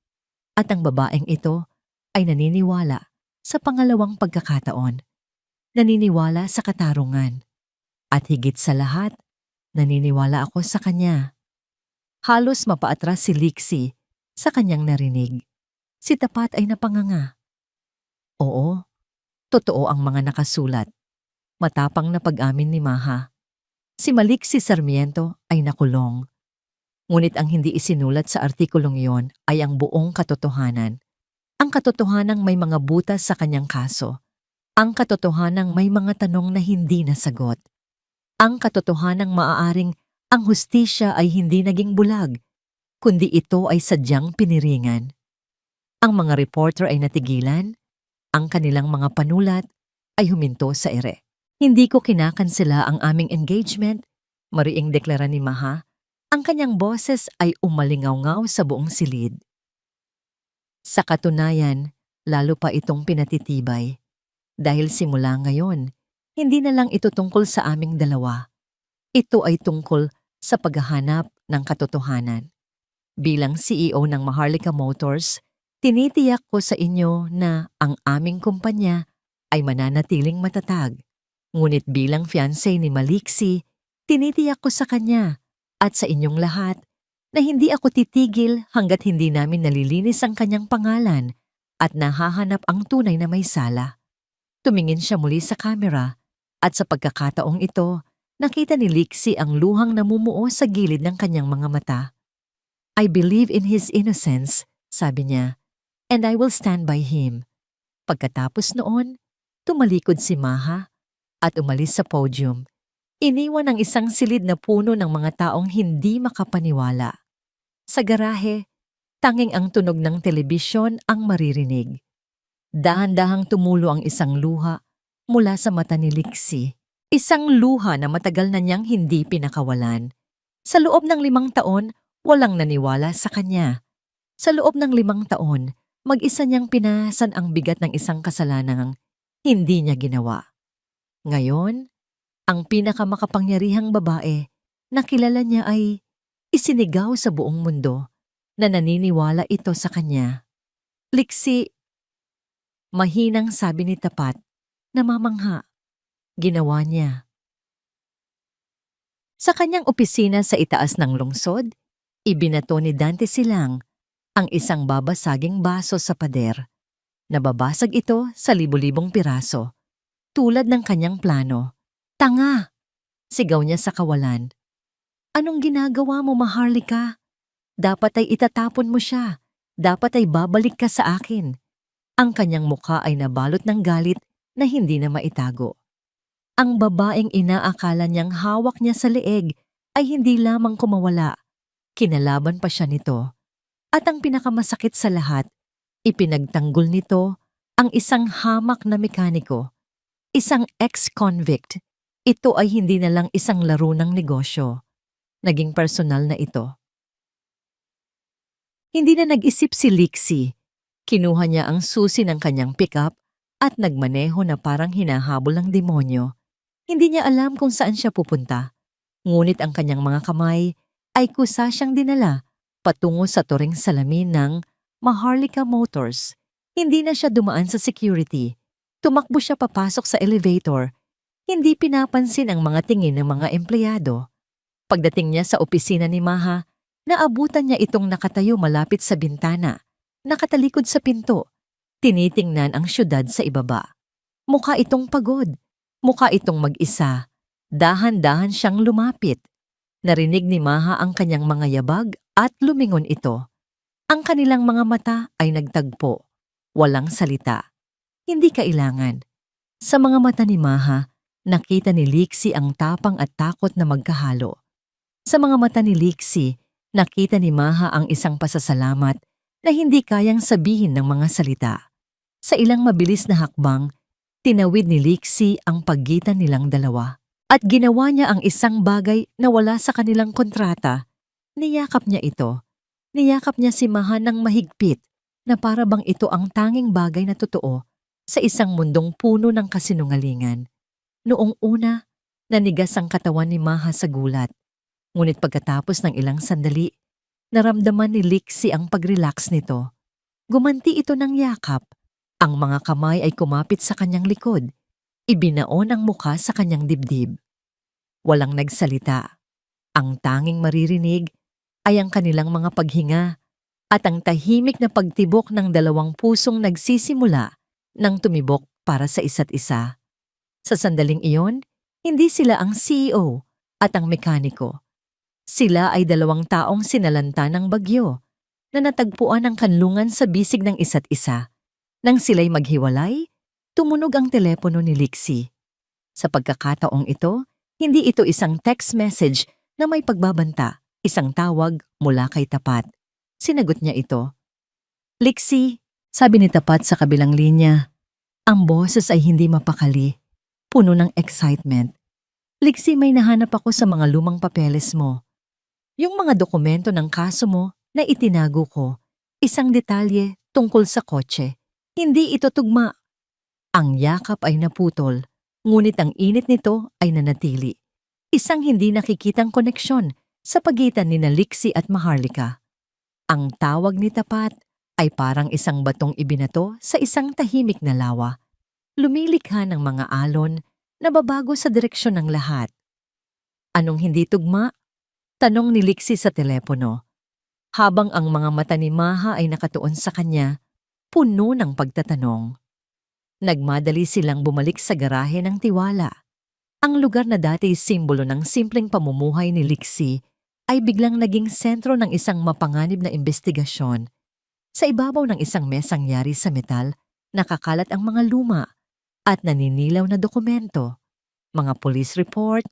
at ang babaeng ito ay naniniwala sa pangalawang pagkakataon, naniniwala sa katarungan, at higit sa lahat, naniniwala ako sa kanya. Halos mapaatras si Lixie sa kanyang narinig. Si Tapat ay napanganga. Oo, totoo ang mga nakasulat. Matapang na pag-amin ni Maha. Si Maliksi Sarmiento ay nakulong. Ngunit ang hindi isinulat sa artikulong iyon ay ang buong katotohanan. Ang katotohanang may mga butas sa kanyang kaso. Ang katotohanang may mga tanong na hindi nasagot. Ang katotohanang maaaring Ang hustisya ay hindi naging bulag, kundi ito ay sadyang piniringan. Ang mga reporter ay natigilan, ang kanilang mga panulat ay huminto sa ere. Hindi ko kinakansela ang aming engagement, mariing deklara ni Maha. Ang kanyang boses ay umalingaw-ngaw sa buong silid. Sa katunayan, lalo pa itong pinatitibay. Dahil simula ngayon, hindi na lang ito tungkol sa aming dalawa. Ito ay tungkol sa paghahanap ng katotohanan. Bilang CEO ng Maharlika Motors, tinitiyak ko sa inyo na ang aming kumpanya ay mananatiling matatag. Ngunit bilang fiancé ni Maliksi, tinitiyak ko sa kanya at sa inyong lahat na hindi ako titigil hanggat hindi namin nalilinis ang kanyang pangalan at nahahanap ang tunay na may sala. Tumingin siya muli sa kamera at sa pagkakataong ito, nakita ni Liksi ang luhang namumuo sa gilid ng kanyang mga mata. I believe in his innocence, sabi niya, and I will stand by him. Pagkatapos noon, tumalikod si Maha at umalis sa podium. Iniwan ang isang silid na puno ng mga taong hindi makapaniwala. Sa garahe, tanging ang tunog ng telebisyon ang maririnig. Dahan-dahang tumulo ang isang luha mula sa mata ni Liksi. Isang luha na matagal na niyang hindi pinakawalan. Sa loob ng 5 taon, walang naniwala sa kanya. Sa loob ng 5 taon, mag-isa niyang pinasan ang bigat ng isang kasalanang hindi niya ginawa. Ngayon, ang pinakamakapangyarihang babae na kilala niya ay isinigaw sa buong mundo na naniniwala ito sa kanya. Liksi, mahinang sabi ni Tapat, namamangha. Ginawa niya. Sa kanyang opisina sa itaas ng lungsod, ibinato ni Dante Silang ang isang babasaging baso sa pader. Nababasag ito sa libu-libong piraso, tulad ng kanyang plano. Tanga! Sigaw niya sa kawalan. Anong ginagawa mo, Maharlika? Dapat ay itatapon mo siya. Dapat ay babalik ka sa akin. Ang kanyang mukha ay nabalot ng galit na hindi na maitago. Ang babaeng inaakala niyang hawak niya sa leeg ay hindi lamang kumawala. Kinalaban pa siya nito. At ang pinakamasakit sa lahat, ipinagtanggol nito ang isang hamak na mekaniko. Isang ex-convict. Ito ay hindi na lang isang laro ng negosyo. Naging personal na ito. Hindi na nag-isip si Liksi. Kinuha niya ang susi ng kanyang pickup at nagmaneho na parang hinahabol ng demonyo. Hindi niya alam kung saan siya pupunta. Ngunit ang kanyang mga kamay ay kusa siyang dinala patungo sa turing salamin ng Maharlika Motors. Hindi na siya dumaan sa security. Tumakbo siya papasok sa elevator. Hindi pinapansin ang mga tingin ng mga empleyado. Pagdating niya sa opisina ni Maha, naabutan niya itong nakatayo malapit sa bintana, nakatalikod sa pinto, tinitingnan ang syudad sa ibaba. Mukha itong pagod, mukha itong mag-isa. Dahan-dahan siyang lumapit. Narinig ni Maha ang kanyang mga yabag at lumingon ito. Ang kanilang mga mata ay nagtagpo. Walang salita. Hindi kailangan. Sa mga mata ni Maha, nakita ni Liksi ang tapang at takot na magkahalo. Sa mga mata ni Liksi, nakita ni Maha ang isang pasasalamat na hindi kayang sabihin ng mga salita. Sa ilang mabilis na hakbang, tinawid ni Liksi ang pagitan nilang dalawa. At ginawa niya ang isang bagay na wala sa kanilang kontrata. Niyakap niya ito. Niyakap niya si Maha ng mahigpit na para bang ito ang tanging bagay na totoo sa isang mundong puno ng kasinungalingan. Noong una, nanigas ang katawan ni Maha sa gulat. Ngunit pagkatapos ng ilang sandali, naramdaman ni Liksi ang pag-relax nito. Gumanti ito ng yakap. Ang mga kamay ay kumapit sa kanyang likod. Ibinaon ang mukha sa kanyang dibdib. Walang nagsalita. Ang tanging maririnig ay ang kanilang mga paghinga at ang tahimik na pagtibok ng dalawang pusong nagsisimula ng tumibok para sa isa't isa. Sa sandaling iyon, hindi sila ang CEO at ang mekaniko. Sila ay 2 taong sinalanta ng bagyo na natagpuan ang kanlungan sa bisig ng isa't isa. Nang sila'y maghiwalay, tumunog ang telepono ni Liksi. Sa pagkakataong ito, hindi ito isang text message na may pagbabanta, isang tawag mula kay Tapat. Sinagot niya ito. Lixie, sabi ni Tapat sa kabilang linya. Ang boses ay hindi mapakali, puno ng excitement. Lixie, may nahanap ako sa mga lumang papeles mo. Yung mga dokumento ng kaso mo na itinago ko, isang detalye tungkol sa kotse. Hindi ito tugma. Ang yakap ay naputol, ngunit ang init nito ay nanatili. Isang hindi nakikitang koneksyon sa pagitan ni Lixie at Maharlika. Ang tawag ni Tapat ay parang isang batong ibinato sa isang tahimik na lawa. Lumilikha ng mga alon na babago sa direksyon ng lahat. Anong hindi tugma? Tanong ni Lixie sa telepono. Habang ang mga mata ni Maha ay nakatuon sa kanya, puno ng pagtatanong. Nagmadali silang bumalik sa garahe ng tiwala. Ang lugar na dati simbolo ng simpleng pamumuhay ni Lixie ay biglang naging sentro ng isang mapanganib na investigasyon. Sa ibabaw ng isang mesang yari sa metal, nakakalat ang mga luma at naninilaw na dokumento, mga police report,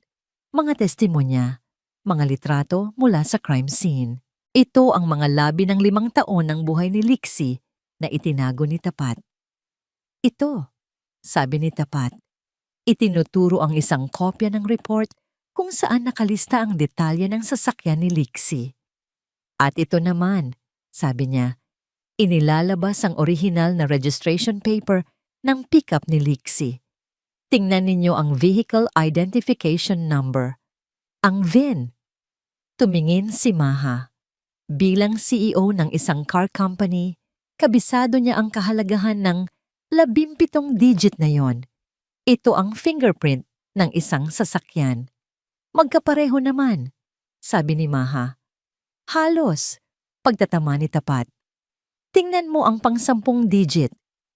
mga testimonya, mga litrato mula sa crime scene. Ito ang mga labi ng 5 taon ng buhay ni Lixie na itinago ni Tapat. Ito, sabi ni Tapat. Itinuturo ang isang kopya ng report kung saan nakalista ang detalye ng sasakyan ni Lixie. At ito naman, sabi niya, inilalabas ang orihinal na registration paper ng pickup ni Lixie. Tingnan ninyo ang Vehicle Identification Number, ang VIN. Tumingin si Maha. Bilang CEO ng isang car company, kabisado niya ang kahalagahan ng 17 digit na yon. Ito ang fingerprint ng isang sasakyan. Magkapareho naman, sabi ni Maha. Halos, pagtatama ni Tapat. Tingnan mo ang pang-10 digit.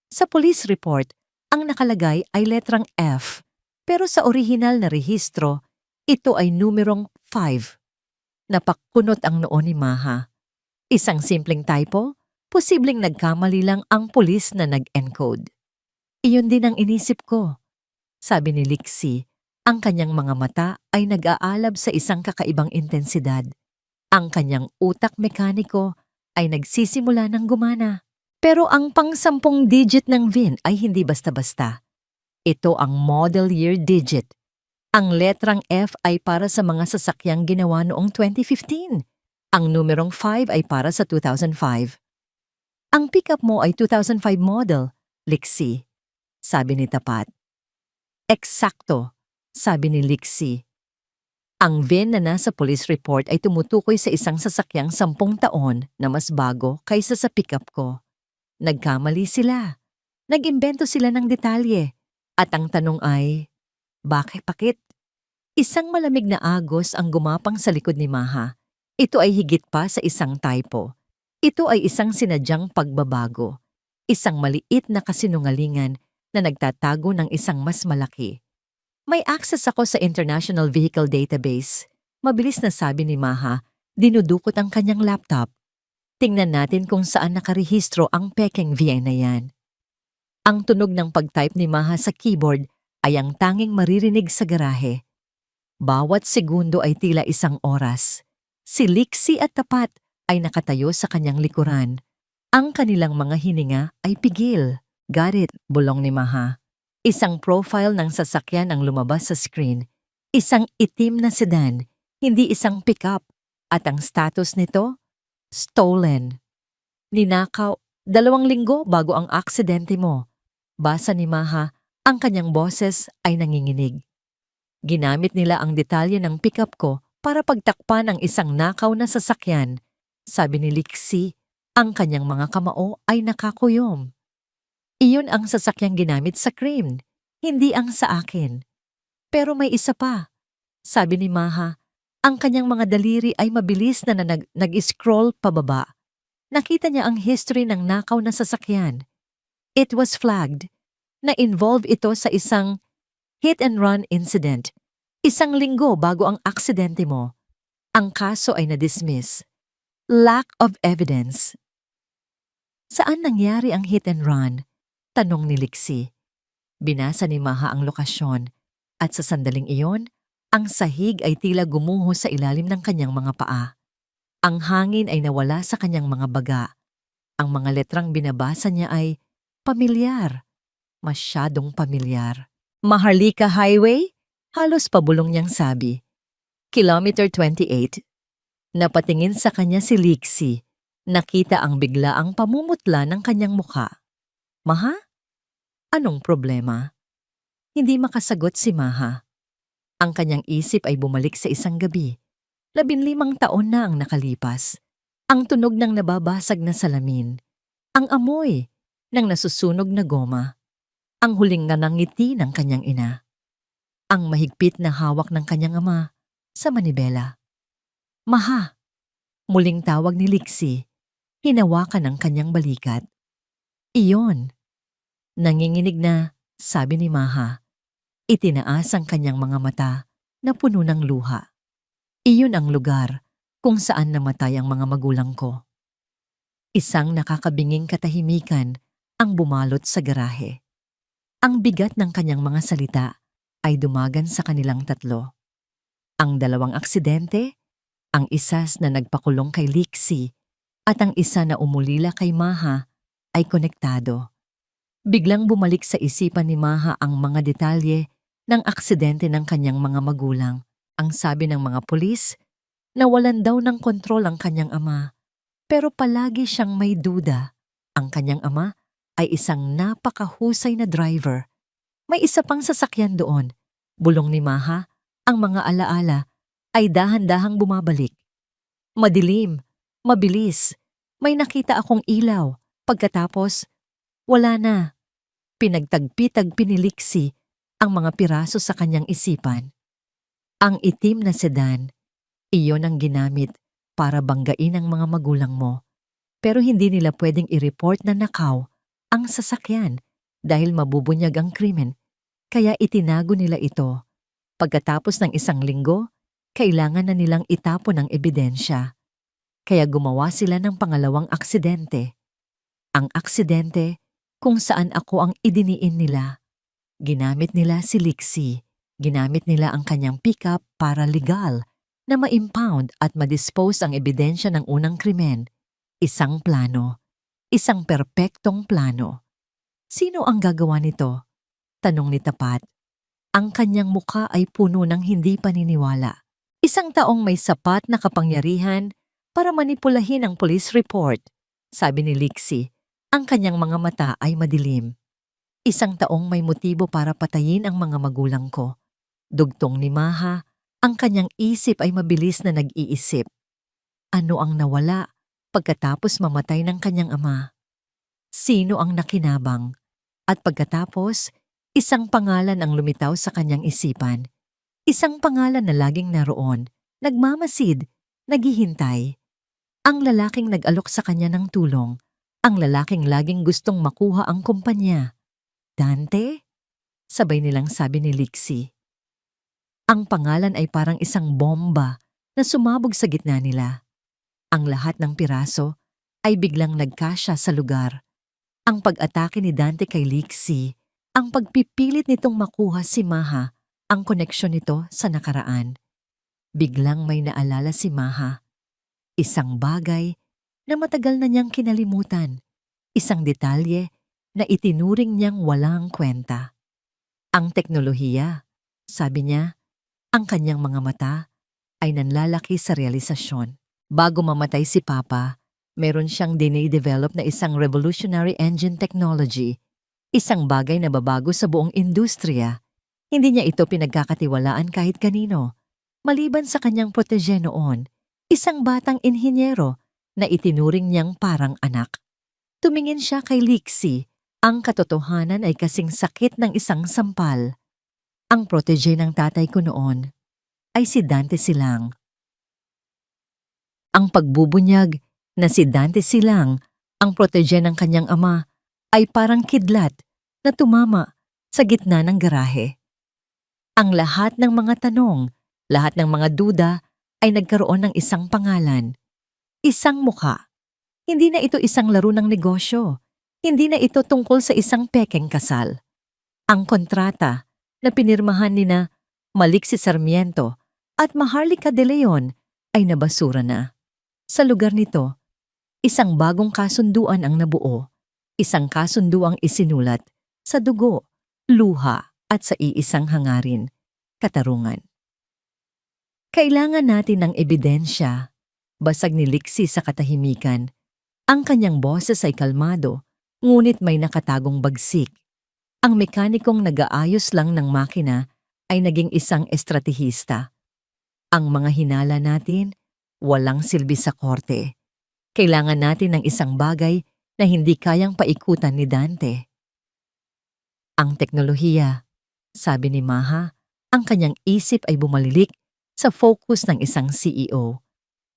Sa police report, ang nakalagay ay letrang F, pero sa orihinal na rehistro, ito ay numerong 5. Napakunot ang noo ni Maha. Isang simpleng typo, posibleng nagkamali lang ang pulis na nag-encode. Iyon din ang inisip ko. Sabi ni Lixie, ang kanyang mga mata ay nag-aalab sa isang kakaibang intensidad. Ang kanyang utak mekaniko ay nagsisimula ng gumana. Pero ang pang-10 digit ng VIN ay hindi basta-basta. Ito ang model year digit. Ang letrang F ay para sa mga sasakyang ginawa noong 2015. Ang numerong 5 ay para sa 2005. Ang pickup mo ay 2005 model, Lixie, sabi ni Tapat. Eksakto, sabi ni Lixie. Ang VIN na nasa police report ay tumutukoy sa isang sasakyang 10 taon na mas bago kaysa sa pickup ko. Nagkamali sila. Nag-imbento sila ng detalye. At ang tanong ay, bakit? Isang malamig na agos ang gumapang sa likod ni Maha. Ito ay higit pa sa isang typo. Ito ay isang sinadyang pagbabago. Isang maliit na kasinungalingan na nagtatago ng isang mas malaki. May access ako sa International Vehicle Database. Mabilis na sabi ni Maha, dinudukot ang kanyang laptop. Tingnan natin kung saan nakarehistro ang pekeng VIN na yan. Ang tunog ng pag-type ni Maha sa keyboard ay ang tanging maririnig sa garahe. Bawat segundo ay tila isang oras. Si Lixie at Tapat ay nakatayo sa kanyang likuran. Ang kanilang mga hininga ay pigil. Got it, bulong ni Maha. Isang profile ng sasakyan ang lumabas sa screen. Isang itim na sedan, hindi isang pickup. At ang status nito? Stolen. Ninakaw, 2 linggo bago ang aksidente mo. Basa ni Maha, ang kanyang boses ay nanginginig. Ginamit nila ang detalye ng pickup ko para pagtakpan ang isang nakaw na sasakyan. Sabi ni Lixie, ang kanyang mga kamao ay nakakuyom. Iyon ang sasakyang ginamit sa crime, hindi ang sa akin. Pero may isa pa. Sabi ni Maha, ang kanyang mga daliri ay mabilis na nag-scroll pababa. Nakita niya ang history ng nakaw na sasakyan. It was flagged. Na-involve ito sa isang hit-and-run incident. 1 linggo bago ang aksidente mo. Ang kaso ay na-dismiss. Lack of evidence. Saan nangyari ang hit-and-run? Tanong ni Lixie. Binasa ni Maha ang lokasyon at sa sandaling iyon, Ang sahig ay tila gumuho sa ilalim ng kanyang mga paa. Ang hangin ay nawala sa kanyang mga baga. Ang mga letrang binabasa niya ay pamilyar, masyadong pamilyar. Maharlika Highway? Halos pabulong niyang sabi. Kilometer 28. Napatingin sa kanya si Lixie. Nakita ang biglaang pamumutla ng kanyang mukha. Maha? Anong problema? Hindi makasagot si Maha. Ang kanyang isip ay bumalik sa isang gabi. 15 taon na ang nakalipas. Ang tunog ng nababasag na salamin. Ang amoy ng nasusunog na goma. Ang huling ngiti ng kanyang ina. Ang mahigpit na hawak ng kanyang ama sa manibela. Maha! Muling tawag ni Lixie. Hinawakan ang kanyang balikat. Iyon. Nanginginig na, sabi ni Maha. Itinaas ang kanyang mga mata na puno ng luha. Iyon ang lugar kung saan namatay ang mga magulang ko. Isang nakakabinging katahimikan ang bumalot sa garahe. Ang bigat ng kanyang mga salita ay dumagan sa kanilang tatlo. Ang 2 aksidente, ang isa na nagpakulong kay Lixie at ang isa na umulila kay Maha ay konektado. Biglang bumalik sa isipan ni Maha ang mga detalye ng aksidente ng kanyang mga magulang. Ang sabi ng mga pulis, nawalan daw ng kontrol ang kanyang ama, pero palagi siyang may duda. Ang kanyang ama ay isang napakahusay na driver. May isa pang sasakyan doon. Bulong ni Maha, ang mga alaala ay dahan-dahang bumabalik. Madilim, mabilis, may nakita akong ilaw. Pagkatapos, wala na. Pinagtagpi-tagpi ni Lixie ang mga piraso sa kanyang isipan. Ang itim na sedan, iyon ang ginamit para banggain ang mga magulang mo. Pero hindi nila pwedeng i-report na nakaw ang sasakyan dahil mabubunyag ang krimen. Kaya itinago nila ito. Pagkatapos ng 1 linggo, kailangan na nilang itapon ang ebidensya. Kaya gumawa sila ng pangalawang aksidente. Ang aksidente kung saan ako ang idiniin nila. Ginamit nila si Lixie. Ginamit nila ang kanyang pickup para legal na ma-impound at ma-dispose ang ebidensya ng unang krimen. Isang plano. Isang perpektong plano. Sino ang gagawa nito? Tanong ni Tapat. Ang kanyang mukha ay puno ng hindi paniniwala. Isang taong may sapat na kapangyarihan para manipulahin ang police report. Sabi ni Lixie, ang kanyang mga mata ay madilim. Isang taong may motibo para patayin ang mga magulang ko. Dugtong ni Maha, ang kanyang isip ay mabilis na nag-iisip. Ano ang nawala pagkatapos mamatay ng kanyang ama? Sino ang nakinabang? At pagkatapos, isang pangalan ang lumitaw sa kanyang isipan. Isang pangalan na laging naroon, nagmamasid, naghihintay. Ang lalaking nag-alok sa kanya ng tulong. Ang lalaking laging gustong makuha ang kumpanya. Dante? Sabay nilang sabi ni Lixie. Ang pangalan ay parang isang bomba na sumabog sa gitna nila. Ang lahat ng piraso ay biglang nagkasya sa lugar. Ang pag-atake ni Dante kay Lixie, ang pagpipilit nitong makuha si Maha, ang koneksyon nito sa nakaraan. Biglang may naalala si Maha. Isang bagay na matagal na niyang kinalimutan. Isang detalye na itinuring niyang walang kwenta. Ang teknolohiya, sabi niya, ang kanyang mga mata ay nanlalaki sa realisasyon. Bago mamatay si Papa, meron siyang dinay-develop na isang revolutionary engine technology. Isang bagay na babago sa buong industriya. Hindi niya ito pinagkakatiwalaan kahit kanino. Maliban sa kanyang protege noon, isang batang inhinyero na itinuring niyang parang anak. Tumingin siya kay Lixie. Ang katotohanan ay kasing sakit ng isang sampal. Ang protege ng tatay ko noon ay si Dante Silang. Ang pagbubunyag na si Dante Silang, ang protege ng kanyang ama, ay parang kidlat na tumama sa gitna ng garahe. Ang lahat ng mga tanong, lahat ng mga duda ay nagkaroon ng isang pangalan. Isang mukha. Hindi na ito isang laro ng negosyo. Hindi na ito tungkol sa isang pekeng kasal. Ang kontrata na pinirmahan nina Maliksi Sarmiento at Maharlika de Leon ay nabasura na. Sa lugar nito, isang bagong kasunduan ang nabuo, isang kasunduang isinulat sa dugo, luha at sa iisang hangarin, katarungan. Kailangan natin ng ebidensya. Basag ni Liksi sa katahimikan. Ang kanyang boses ay kalmado, ngunit may nakatagong bagsik. Ang mekanikong nag-aayos lang ng makina ay naging isang estratehista. Ang mga hinala natin, walang silbi sa korte. Kailangan natin ng isang bagay na hindi kayang paikutan ni Dante. Ang teknolohiya, sabi ni Maha, ang kanyang isip ay bumalilik sa focus ng isang CEO.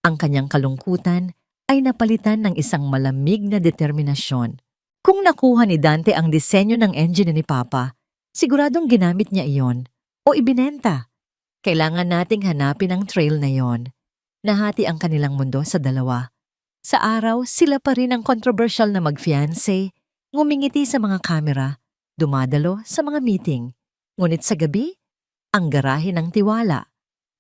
Ang kanyang kalungkutan ay napalitan ng isang malamig na determinasyon. Kung nakuha ni Dante ang disenyo ng engine ni Papa, siguradong ginamit niya iyon o ibinenta. Kailangan nating hanapin ang trail na yon. Nahati ang kanilang mundo sa dalawa. Sa araw, sila pa rin ang controversial na mag-fiancé, ngumingiti sa mga kamera, dumadalo sa mga meeting. Ngunit sa gabi, ang garahe ng tiwala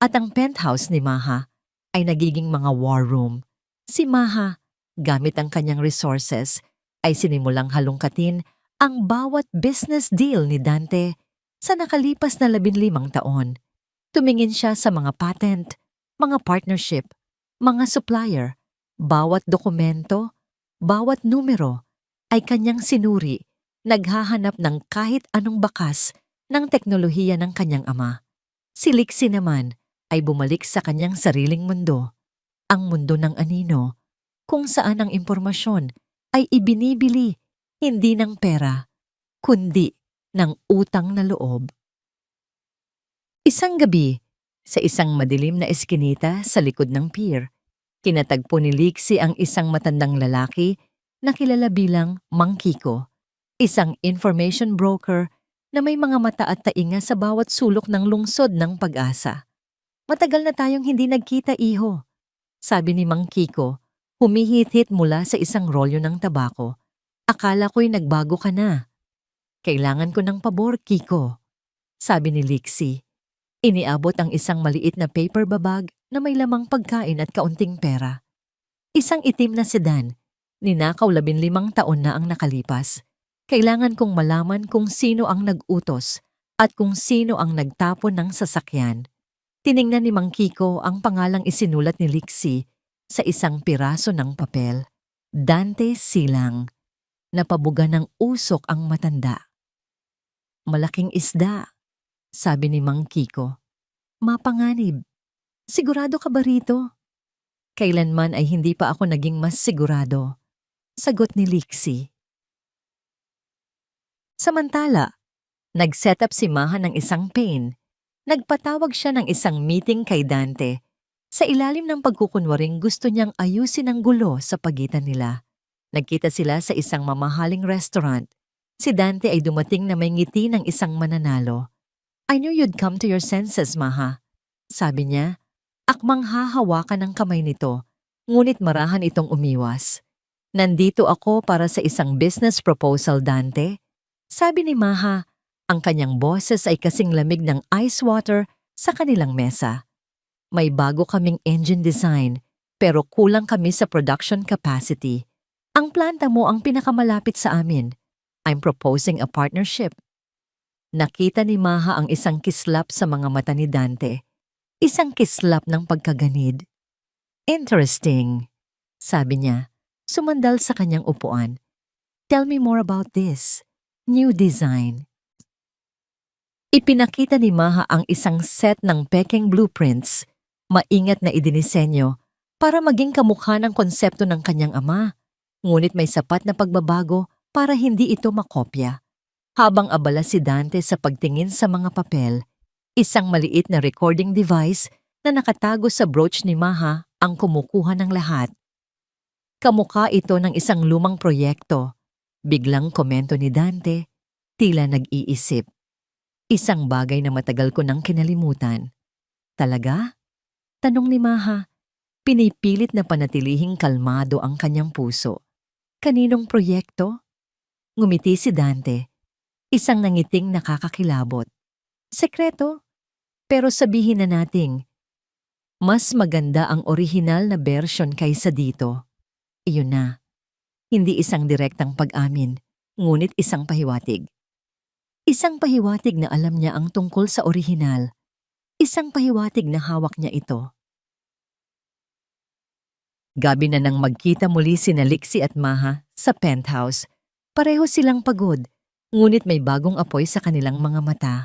at ang penthouse ni Maha ay nagiging mga war room. Si Maha, gamit ang kanyang resources, ay sinimulang halungkatin ang bawat business deal ni Dante sa nakalipas na 15 taon. Tumingin siya sa mga patent, mga partnership, mga supplier, bawat dokumento, bawat numero ay kanyang sinuri, naghahanap ng kahit anong bakas ng teknolohiya ng kanyang ama. Si Liksi naman ay bumalik sa kanyang sariling mundo, ang mundo ng anino, kung saan ang impormasyon ay ibinibili hindi ng pera, kundi ng utang na loob. Isang gabi, sa isang madilim na eskinita sa likod ng pier, kinatagpo ni Liksi ang isang matandang lalaki na kilala bilang Mang Kiko, isang information broker na may mga mata at tainga sa bawat sulok ng lungsod ng Pag-asa. "Matagal na tayong hindi nagkita, iho," sabi ni Mang Kiko, humihit-hit mula sa isang rolyo ng tabako. "Akala ko'y nagbago ka na." "Kailangan ko ng pabor, Kiko," sabi ni Liksi. Iniabot ang isang maliit na paper babag na may lamang pagkain at kaunting pera. Isang itim na sedan, ninakaw 15 taon na ang nakalipas. Kailangan kong malaman kung sino ang nag-utos at kung sino ang nagtapon ng sasakyan. Tiningnan ni Mang Kiko ang pangalang isinulat ni Liksi sa isang piraso ng papel. Dante Silang. Napabuga ng usok ang matanda. "Malaking isda," sabi ni Mang Kiko. "Mapanganib. Sigurado ka ba rito?" "Kailanman ay hindi pa ako naging mas sigurado," sagot ni Liksi. Samantala, nag-set up si Maha ng isang pain. Nagpatawag siya ng isang meeting kay Dante. Sa ilalim ng pagkukunwaring gusto niyang ayusin ang gulo sa pagitan nila. Nagkita sila sa isang mamahaling restaurant. Si Dante ay dumating na may ngiti ng isang mananalo. "I knew you'd come to your senses, Maha," sabi niya. Akmang hahawakan ng kamay nito, ngunit marahan itong umiwas. "Nandito ako para sa isang business proposal, Dante," sabi ni Maha. Ang kanyang boses ay kasing lamig ng ice water sa kanilang mesa. "May bago kaming engine design, pero kulang kami sa production capacity. Ang planta mo ang pinakamalapit sa amin. I'm proposing a partnership." Nakita ni Maha ang isang kislap sa mga mata ni Dante. Isang kislap ng pagkaganid. "Interesting," sabi niya, sumandal sa kanyang upuan. "Tell me more about this new design." Ipinakita ni Maha ang isang set ng peking blueprints, maingat na idinisenyo para maging kamukha ng konsepto ng kanyang ama, ngunit may sapat na pagbabago para hindi ito makopya. Habang abala si Dante sa pagtingin sa mga papel, isang maliit na recording device na nakatago sa brooch ni Maha ang kumukuha ng lahat. Kamukha ito ng isang lumang proyekto. Biglang komento ni Dante, tila nag-iisip. "Isang bagay na matagal ko nang kinalimutan." "Talaga?" tanong ni Maha. Pinipilit na panatilihing kalmado ang kanyang puso. "Kaninong proyekto?" Ngumiti si Dante, isang nangiting nakakakilabot. "Sekreto. Pero sabihin na nating, mas maganda ang orihinal na version kaysa dito. Iyon na, hindi isang direktang pag-amin, ngunit isang pahiwatig. Isang pahiwatig na alam niya ang tungkol sa orihinal. Isang pahiwatig na hawak niya ito. Gabi na nang magkita muli sina Lixie at Maha sa penthouse. Pareho silang pagod, ngunit may bagong apoy sa kanilang mga mata.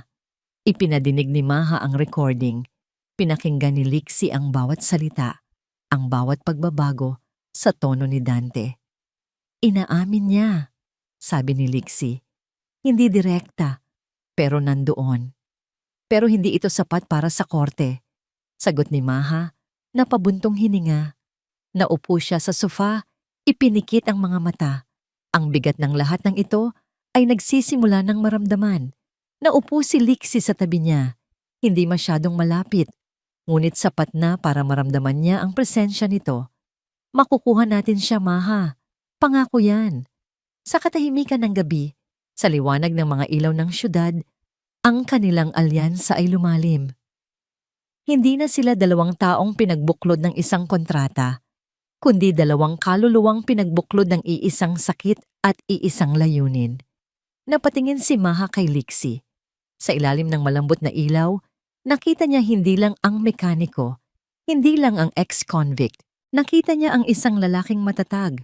Ipinadinig ni Maha ang recording. Pinakinggan ni Lixie ang bawat salita, ang bawat pagbabago sa tono ni Dante. Inaamin niya, sabi ni Lixie. Hindi direkta, pero nandoon. Pero hindi ito sapat para sa korte. Sagot ni Maha, napabuntong hininga. Naupo siya sa sofa, ipinikit ang mga mata. Ang bigat ng lahat ng ito ay nagsisimula ng maramdaman. Naupo si Lixie sa tabi niya. Hindi masyadong malapit, ngunit sapat na para maramdaman niya ang presensya nito. Makukuha natin siya, Maha. Pangako yan. Sa katahimikan ng gabi, sa liwanag ng mga ilaw ng syudad, ang kanilang alyansa ay lumalim. Hindi na sila dalawang taong pinagbuklod ng isang kontrata, kundi dalawang kaluluwang pinagbuklod ng iisang sakit at iisang layunin. Napatingin si Maha kay Lixie. Sa ilalim ng malambot na ilaw, nakita niya hindi lang ang mekaniko, hindi lang ang ex-convict. Nakita niya ang isang lalaking matatag,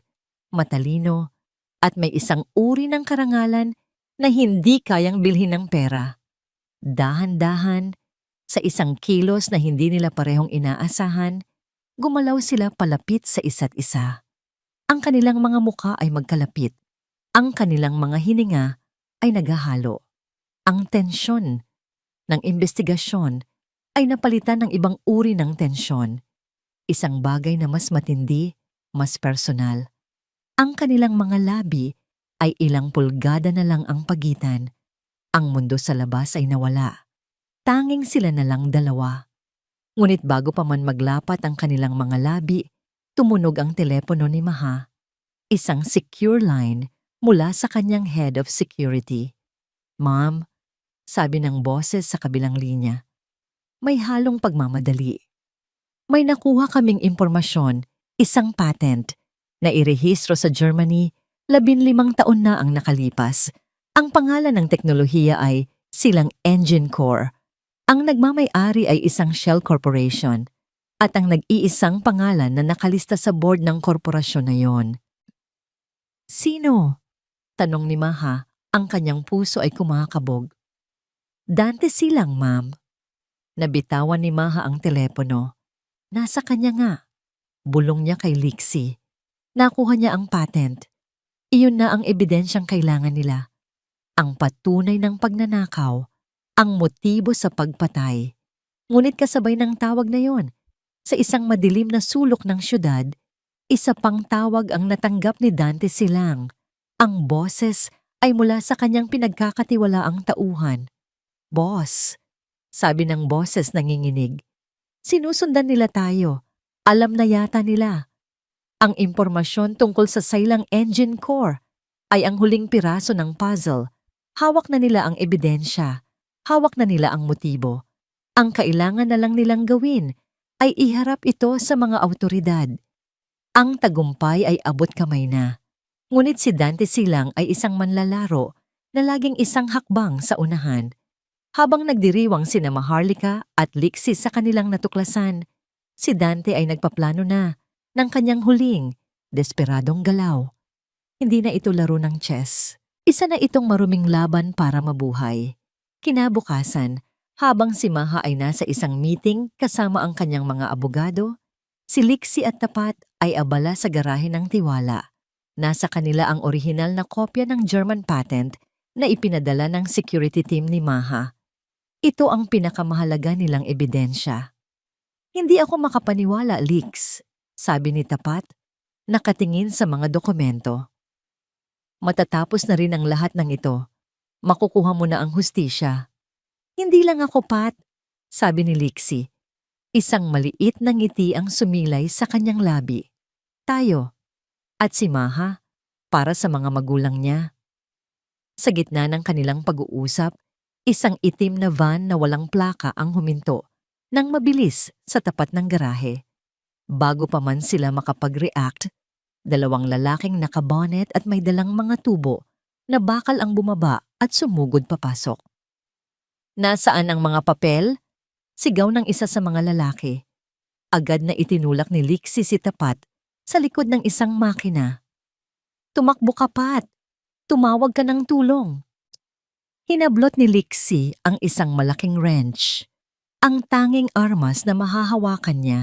matalino, at may isang uri ng karangalan na hindi kayang bilhin ng pera. Dahan-dahan, sa isang kilos na hindi nila parehong inaasahan, gumalaw sila palapit sa isa't isa. Ang kanilang mga muka ay magkalapit. Ang kanilang mga hininga ay naghahalo. Ang tensyon ng investigasyon ay napalitan ng ibang uri ng tensyon. Isang bagay na mas matindi, mas personal. Ang kanilang mga labi ay ilang pulgada na lang ang pagitan. Ang mundo sa labas ay nawala. Tanging sila na lang dalawa. Ngunit bago pa man maglapat ang kanilang mga labi, tumunog ang telepono ni Maha. Isang secure line mula sa kanyang head of security. Ma'am, sabi ng boses sa kabilang linya, may halong pagmamadali. May nakuha kaming impormasyon, isang patent, na irehistro sa Germany, 15 taon na ang nakalipas. Ang pangalan ng teknolohiya ay Silang Engine Core. Ang nagmamay-ari ay isang shell corporation at ang nag-iisang pangalan na nakalista sa board ng korporasyon na yon. Sino? Tanong ni Maha, ang kanyang puso ay kumakabog. Dante Silang, ma'am. Nabitawan ni Maha ang telepono. Nasa kanya nga. Bulong niya kay Lixie. Nakuha niya ang patent. Iyon na ang ebidensyang kailangan nila. Ang patunay ng pagnanakaw, ang motibo sa pagpatay. Ngunit kasabay ng tawag na yon, sa isang madilim na sulok ng syudad, isa pang tawag ang natanggap ni Dante Silang. Ang boses ay mula sa kanyang pinagkakatiwalaang tauhan. Boss, sabi ng boses nanginginig. Sinusundan nila tayo. Alam na yata nila. Ang impormasyon tungkol sa Silang Engine Core ay ang huling piraso ng puzzle. Hawak na nila ang ebidensya. Hawak na nila ang motibo. Ang kailangan na lang nilang gawin ay iharap ito sa mga awtoridad. Ang tagumpay ay abot kamay na. Ngunit si Dante Silang ay isang manlalaro na laging isang hakbang sa unahan. Habang nagdiriwang sina Maharlika at Lixie sa kanilang natuklasan, si Dante ay nagpaplano na ng kanyang huling, desperadong galaw. Hindi na ito laro ng chess. Isa na itong maruming laban para mabuhay. Kinabukasan, habang si Maha ay nasa isang meeting kasama ang kanyang mga abogado, si Lixie at Tapat ay abala sa garahe ng Tiwala. Nasa kanila ang orihinal na kopya ng German patent na ipinadala ng security team ni Maha. Ito ang pinakamahalaga nilang ebidensya. Hindi ako makapaniwala, Lix, sabi ni Tapat, nakatingin sa mga dokumento. Matatapos na rin ang lahat ng ito. Makukuha mo na ang hustisya. Hindi lang ako, Pat, sabi ni Lixie. Isang maliit na ngiti ang sumilay sa kanyang labi. Tayo. At si Maha, para sa mga magulang niya. Sa gitna ng kanilang pag-uusap, Isang itim na van na walang plaka ang huminto nang mabilis sa tapat ng garahe. Bago pa man sila makapag-react, dalawang lalaking nakabonet at may dalang mga tubo na bakal ang bumaba at sumugod papasok. Nasaan ang mga papel? Sigaw ng isa sa mga lalaki. Agad na itinulak ni Lixie si Tapat sa likod ng isang makina. Tumakbo ka, Pat. Tumawag ka ng tulong. Hinablot ni Lixie ang isang malaking wrench. Ang tanging armas na mahahawakan niya.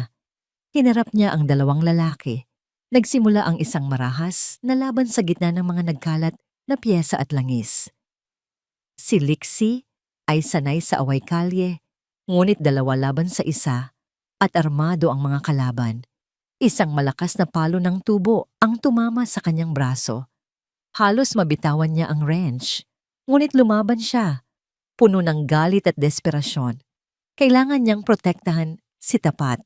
Hinarap niya ang dalawang lalaki. Nagsimula ang isang marahas na laban sa gitna ng mga nagkalat na piyesa at langis. Si Lixie ay sanay sa away kalye, ngunit dalawa laban sa isa at armado ang mga kalaban. Isang malakas na palo ng tubo ang tumama sa kanyang braso. Halos mabitawan niya ang wrench, ngunit lumaban siya, puno ng galit at desperasyon. Kailangan niyang protektahan si Tapat.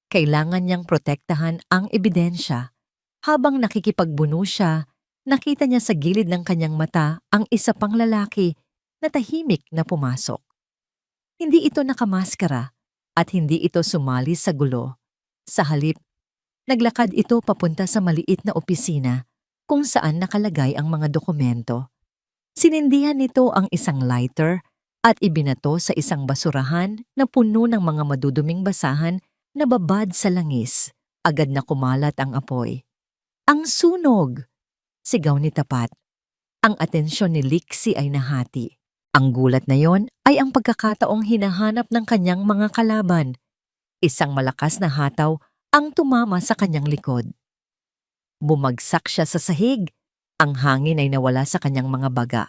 Kailangan niyang protektahan ang ebidensya. Habang nakikipagbuno siya, nakita niya sa gilid ng kanyang mata ang isa pang lalaki na tahimik na pumasok. Hindi ito nakamaskara at hindi ito sumali sa gulo. Sa halip, naglakad ito papunta sa maliit na opisina kung saan nakalagay ang mga dokumento. Sinindihan nito ang isang lighter at ibinato sa isang basurahan na puno ng mga maduduming basahan na babad sa langis. Agad na kumalat ang apoy. Ang sunog! Sigaw ni Tapat. Ang atensyon ni Lixie ay nahati. Ang gulat na yon ay ang pagkakataong hinahanap ng kanyang mga kalaban. Isang malakas na hataw ang tumama sa kanyang likod. Bumagsak siya sa sahig. Ang hangin ay nawala sa kanyang mga baga.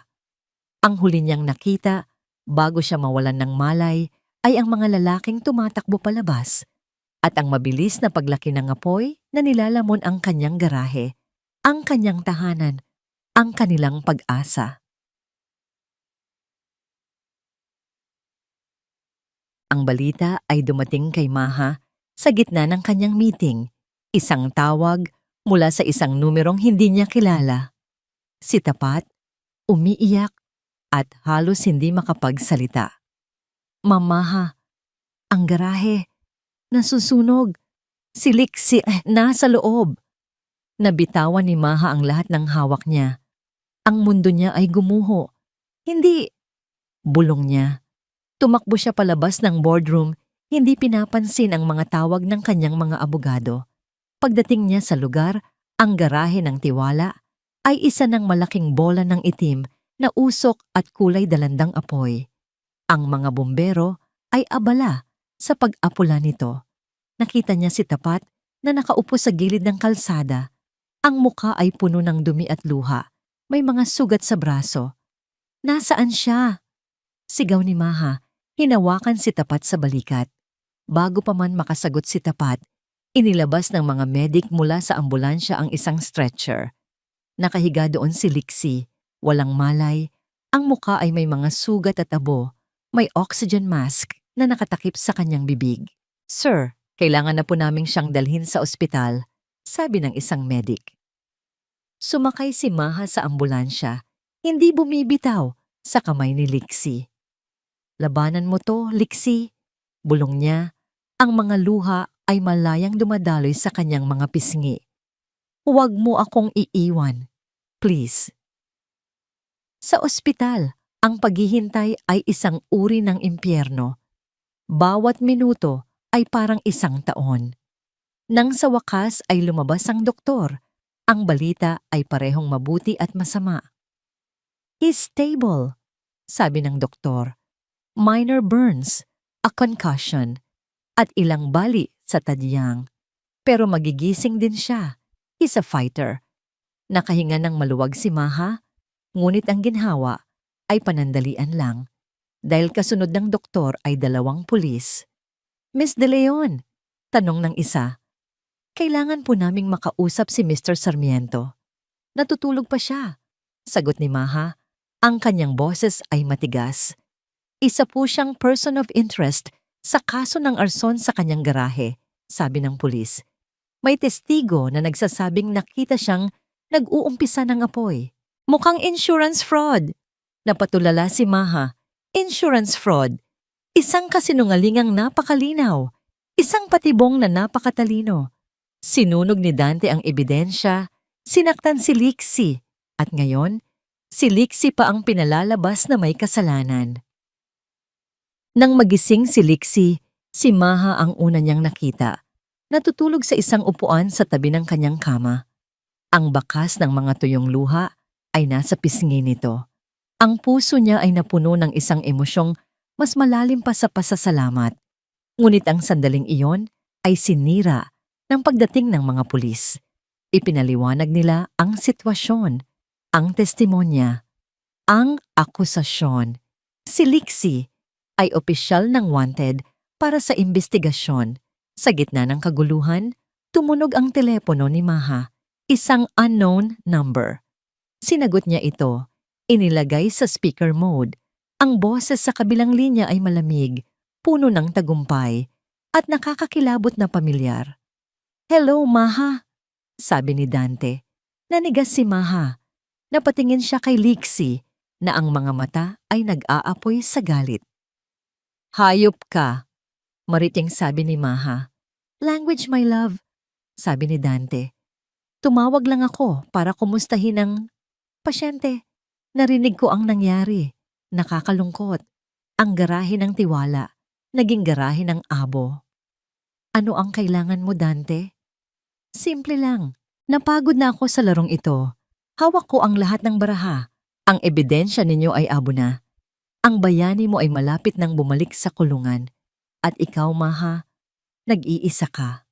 Ang huli niyang nakita, bago siya mawalan ng malay, ay ang mga lalaking tumatakbo palabas. At ang mabilis na paglaki ng apoy na nilalamon ang kanyang garahe, ang kanyang tahanan, ang kanilang pag-asa. Ang balita ay dumating kay Maha sa gitna ng kanyang meeting. Isang tawag mula sa isang numerong hindi niya kilala. Si Tapat, umiiyak at halos hindi makapagsalita. Mamaha, ang garahe, nasusunog. Si Lixie nasa loob. Nabitawan ni Maha ang lahat ng hawak niya. Ang mundo niya ay gumuho. Hindi, bulong niya. Tumakbo siya palabas ng boardroom, hindi pinapansin ang mga tawag ng kanyang mga abogado. Pagdating niya sa lugar, ang garahe ng Tiwala ay isa ng malaking bola ng itim na usok at kulay dalandang apoy. Ang mga bumbero ay abala sa pag-apula nito. Nakita niya si Tapat na nakaupo sa gilid ng kalsada. Ang muka ay puno ng dumi at luha. May mga sugat sa braso. Nasaan siya? Sigaw ni Maha. Hinawakan si Tapat sa balikat. Bago pa man makasagot si Tapat, inilabas ng mga medik mula sa ambulansya ang isang stretcher. Nakahiga doon si Lixie, walang malay. Ang muka ay may mga sugat at abo. May oxygen mask na nakatakip sa kanyang bibig. Sir, kailangan na po naming siyang dalhin sa ospital, sabi ng isang medik. Sumakay si Maha sa ambulansya, hindi bumibitaw sa kamay ni Lixie. Labanan mo to, Lixie, bulong niya. Ang mga luha ay malayang dumadaloy sa kanyang mga pisngi. Huwag mo akong iiwan, please. Sa ospital, ang paghihintay ay isang uri ng impyerno. Bawat minuto ay parang isang taon. Nang sa wakas ay lumabas ang doktor, ang balita ay parehong mabuti at masama. He's stable, sabi ng doktor. Minor burns, a concussion, at ilang bali sa tadyang. Pero magigising din siya. He's a fighter. Nakahinga ng maluwag si Maha, ngunit ang ginhawa ay panandalian lang. Dahil kasunod ng doktor ay 2 pulis. Miss De Leon, tanong ng isa. Kailangan po naming makausap si Mr. Sarmiento. Natutulog pa siya, sagot ni Maha. Ang kanyang boses ay matigas. Isa po siyang person of interest sa kaso ng arson sa kanyang garahe, sabi ng pulis. May testigo na nagsasabing nakita siyang nag-uumpisa ng apoy. Mukhang insurance fraud. Napatulala si Maha. Insurance fraud, isang kasinungalingang napakalinaw, isang patibong na napakatalino. Sinunog ni Dante ang ebidensya, sinaktan si Lixie, at ngayon, si Lixie pa ang pinalalabas na may kasalanan. Nang magising si Lixie, si Maha ang una niyang nakita. Natutulog sa isang upuan sa tabi ng kanyang kama. Ang bakas ng mga tuyong luha ay nasa pisngi nito. Ang puso niya ay napuno ng isang emosyong mas malalim pa sa pasasalamat. Ngunit ang sandaling iyon ay sinira ng pagdating ng mga pulis. Ipinaliwanag nila ang sitwasyon, ang testimonya, ang akusasyon. Si Lixie ay opisyal ng wanted para sa imbestigasyon. Sa gitna ng kaguluhan, tumunog ang telepono ni Maha, isang unknown number. Sinagot niya ito, inilagay sa speaker mode. Ang boses sa kabilang linya ay malamig, puno ng tagumpay, at nakakakilabot na pamilyar. "Hello, Maha," sabi ni Dante. Nanigas si Maha. Napatingin siya kay Lixie na ang mga mata ay nag-aapoy sa galit. "Hayop ka," mariting sabi ni Maha. "Language, my love," sabi ni Dante. "Tumawag lang ako para kumustahin ang pasyente. Narinig ko ang nangyari. Nakakalungkot. Ang garahe ng tiwala, naging garahe ng abo." "Ano ang kailangan mo, Dante?" "Simple lang. Napagod na ako sa larong ito. Hawak ko ang lahat ng baraha. Ang ebidensya ninyo ay abo na. Ang bayani mo ay malapit nang bumalik sa kulungan. At ikaw, Maha, nag-iisa ka."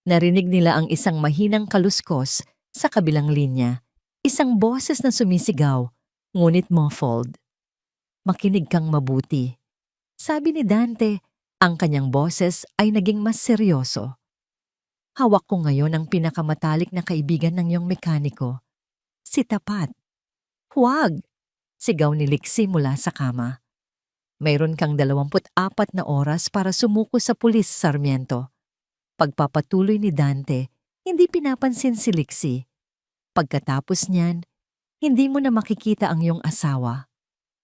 Narinig nila ang isang mahinang kaluskos sa kabilang linya. Isang boses na sumisigaw, ngunit muffled. "Makinig kang mabuti," sabi ni Dante. Ang kanyang boses ay naging mas seryoso. "Hawak ko ngayon ang pinakamatalik na kaibigan ng iyong mekaniko, si Tapat." "Huwag!" sigaw ni Lixie mula sa kama. "Mayroon kang 24 na oras para sumuko sa pulis, Sarmiento." Pagpapatuloy ni Dante, hindi pinapansin si Lixie. Pagkatapos niyan, hindi mo na makikita ang iyong asawa.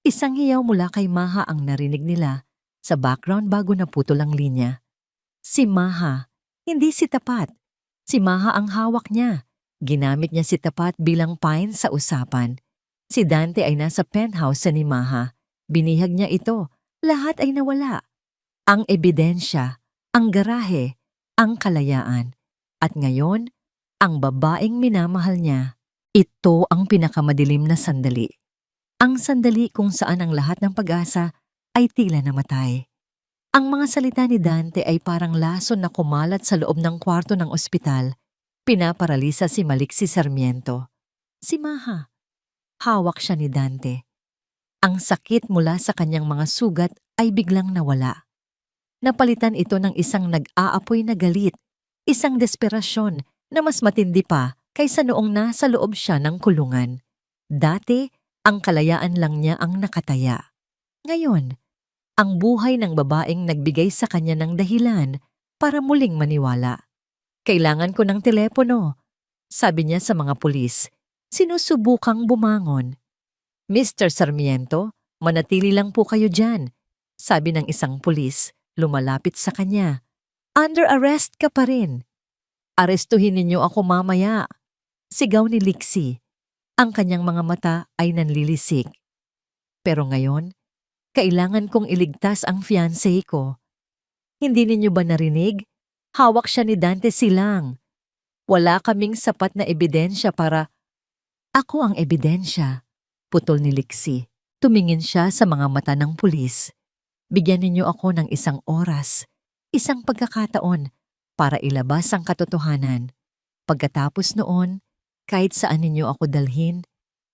Isang hiyaw mula kay Maha ang narinig nila sa background bago naputol ang linya. Si Maha, hindi si Tapat. Si Maha ang hawak niya. Ginamit niya si Tapat bilang pain sa usapan. Si Dante ay nasa penthouse sa ni Maha. Binihag niya ito. Lahat ay nawala. Ang ebidensya, ang garahe, ang kalayaan. At ngayon, ang babaeng minamahal niya. Ito ang pinakamadilim na sandali. Ang sandali kung saan ang lahat ng pag-asa ay tila namatay. Ang mga salita ni Dante ay parang lason na kumalat sa loob ng kwarto ng ospital. Pinaparalisa si Maliksi Sarmiento. Si Maha. Hawak siya ni Dante. Ang sakit mula sa kanyang mga sugat ay biglang nawala. Napalitan ito ng isang nag-aapoy na galit, isang desperasyon na mas matindi pa kaysa noong nasa loob siya ng kulungan. Dati, ang kalayaan lang niya ang nakataya. Ngayon, ang buhay ng babaeng nagbigay sa kanya ng dahilan para muling maniwala. "Kailangan ko ng telepono," sabi niya sa mga pulis. Sinusubukang bumangon. "Mr. Sarmiento, manatili lang po kayo dyan," sabi ng isang pulis, lumalapit sa kanya. "Under arrest ka pa rin." "Arestuhin ninyo ako mamaya," sigaw ni Lixie. Ang kanyang mga mata ay nanlilisik. "Pero ngayon, kailangan kong iligtas ang fiancé ko. Hindi ninyo ba narinig? Hawak siya ni Dante Silang. Wala kaming sapat na ebidensya para..." "Ako ang ebidensya," putol ni Lixie. Tumingin siya sa mga mata ng pulis. "Bigyan ninyo ako ng isang oras, isang pagkakataon para ilabas ang katotohanan. Pagkatapos noon, kahit saan ninyo ako dalhin,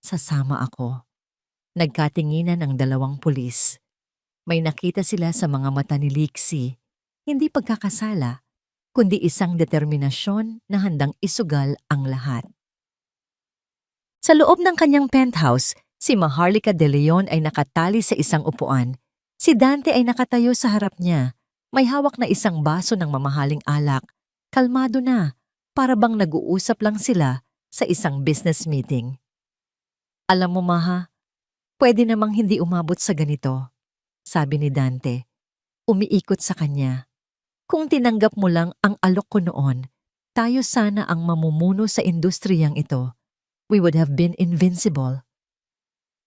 sasama ako." Nagkatinginan ang dalawang pulis. May nakita sila sa mga mata ni Lixie, hindi pagkakasala, kundi isang determinasyon na handang isugal ang lahat. Sa loob ng kanyang penthouse, si Maharlika de Leon ay nakatali sa isang upuan. Si Dante ay nakatayo sa harap niya. May hawak na isang baso ng mamahaling alak. Kalmado na, para bang nag-uusap lang sila sa isang business meeting. "Alam mo, Maha, pwede namang hindi umabot sa ganito. sabi ni Dante. Umiikot sa kanya. Kung tinanggap mo lang ang alok ko noon, tayo sana ang mamumuno sa industriyang ito. We would have been invincible.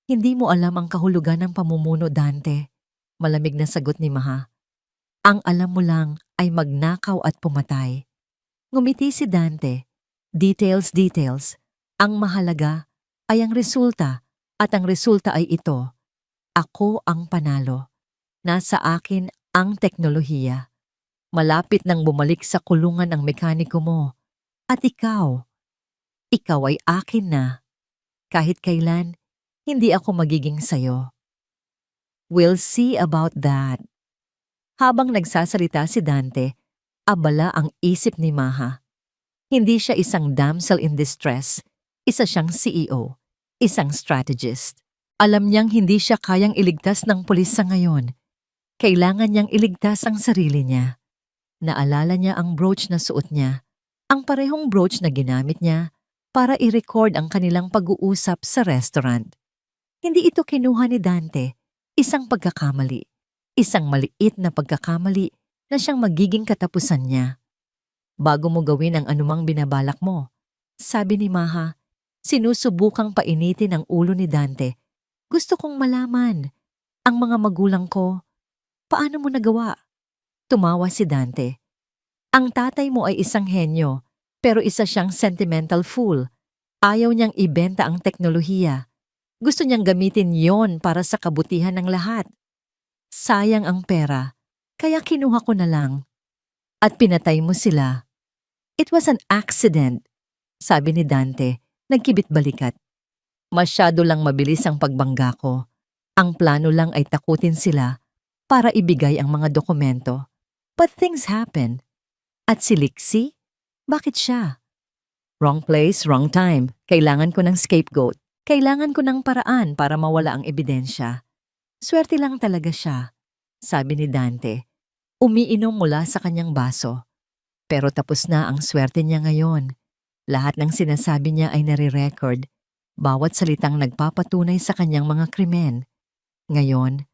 Hindi mo alam ang kahulugan ng pamumuno, Dante. Malamig na sagot ni Maha. Ang alam mo lang ay magnakaw at pumatay. Ngumiti si Dante. Details, details. Ang mahalaga ay ang resulta at ang resulta ay ito. Ako ang panalo. Nasa akin ang teknolohiya. Malapit nang bumalik sa kulungan ang mekaniko mo. At ikaw ay akin na. Kahit kailan, hindi ako magiging sayo. We'll see about that. Habang nagsasalita si Dante, abala ang isip ni Maha. Hindi siya isang damsel in distress, isa siyang CEO, isang strategist. Alam niyang hindi siya kayang iligtas ng pulis sa ngayon. Kailangan niyang iligtas ang sarili niya. Naalala niya ang brooch na suot niya, ang parehong brooch na ginamit niya para i-record ang kanilang pag-uusap sa restaurant. Hindi ito kinuha ni Dante, isang pagkakamali, isang maliit na pagkakamali na siyang magiging katapusan niya. Bago mo gawin ang anumang binabalak mo, sabi ni Maha, sinusubukang painitin ang ulo ni Dante. Gusto kong malaman, ang mga magulang ko, paano mo nagawa? Tumawa si Dante. Ang tatay mo ay isang henyo, pero isa siyang sentimental fool. Ayaw niyang ibenta ang teknolohiya. Gusto niyang gamitin yon para sa kabutihan ng lahat. Sayang ang pera, kaya kinuha ko na lang. At pinatay mo sila. It was an accident, sabi ni Dante, nagkibit balikat. Masyado lang mabilis ang pagbangga ko. Ang plano lang ay takutin sila para ibigay ang mga dokumento. But things happen. At si Lixie? Bakit siya? Wrong place, wrong time. Kailangan ko ng scapegoat. Kailangan ko ng paraan para mawala ang ebidensya. Swerte lang talaga siya, sabi ni Dante. Umiinom mula sa kanyang baso. Pero tapos na ang swerte niya ngayon. Lahat ng sinasabi niya ay nare-record. Bawat salitang nagpapatunay sa kanyang mga krimen. Ngayon,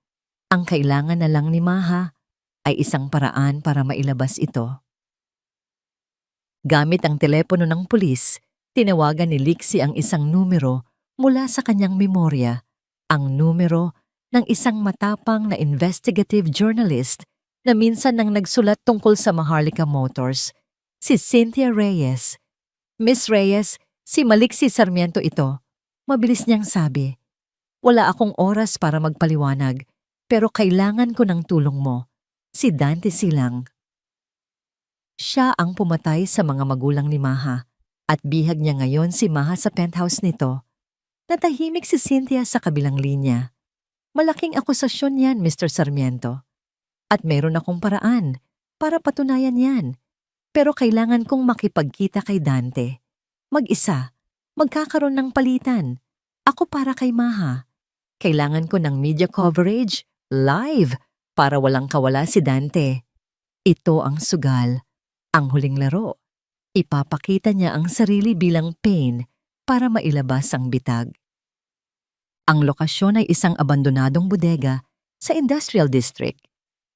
ang kailangan na lang ni Maha ay isang paraan para mailabas ito. Gamit ang telepono ng pulis, tinawagan ni Lixie ang isang numero mula sa kanyang memorya, ang numero ng isang matapang na investigative journalist na minsan nang nagsulat tungkol sa Maharlika Motors, si Cynthia Reyes. Miss Reyes, si Malixie Sarmiento ito. Mabilis niyang sabi, wala akong oras para magpaliwanag, pero kailangan ko ng tulong mo. Si Dante Silang. Siya ang pumatay sa mga magulang ni Maha at bihag niya ngayon si Maha sa penthouse nito. Natahimik si Cynthia sa kabilang linya. Malaking akusasyon yan, Mr. Sarmiento. At meron akong paraan para patunayan yan. Pero kailangan kong makipagkita kay Dante. Mag-isa, magkakaroon ng palitan. Ako para kay Maha. Kailangan ko ng media coverage, live, para walang kawala si Dante. Ito ang sugal, ang huling laro. Ipapakita niya ang sarili bilang pain para mailabas ang bitag. Ang lokasyon ay isang abandonadong bodega sa Industrial District,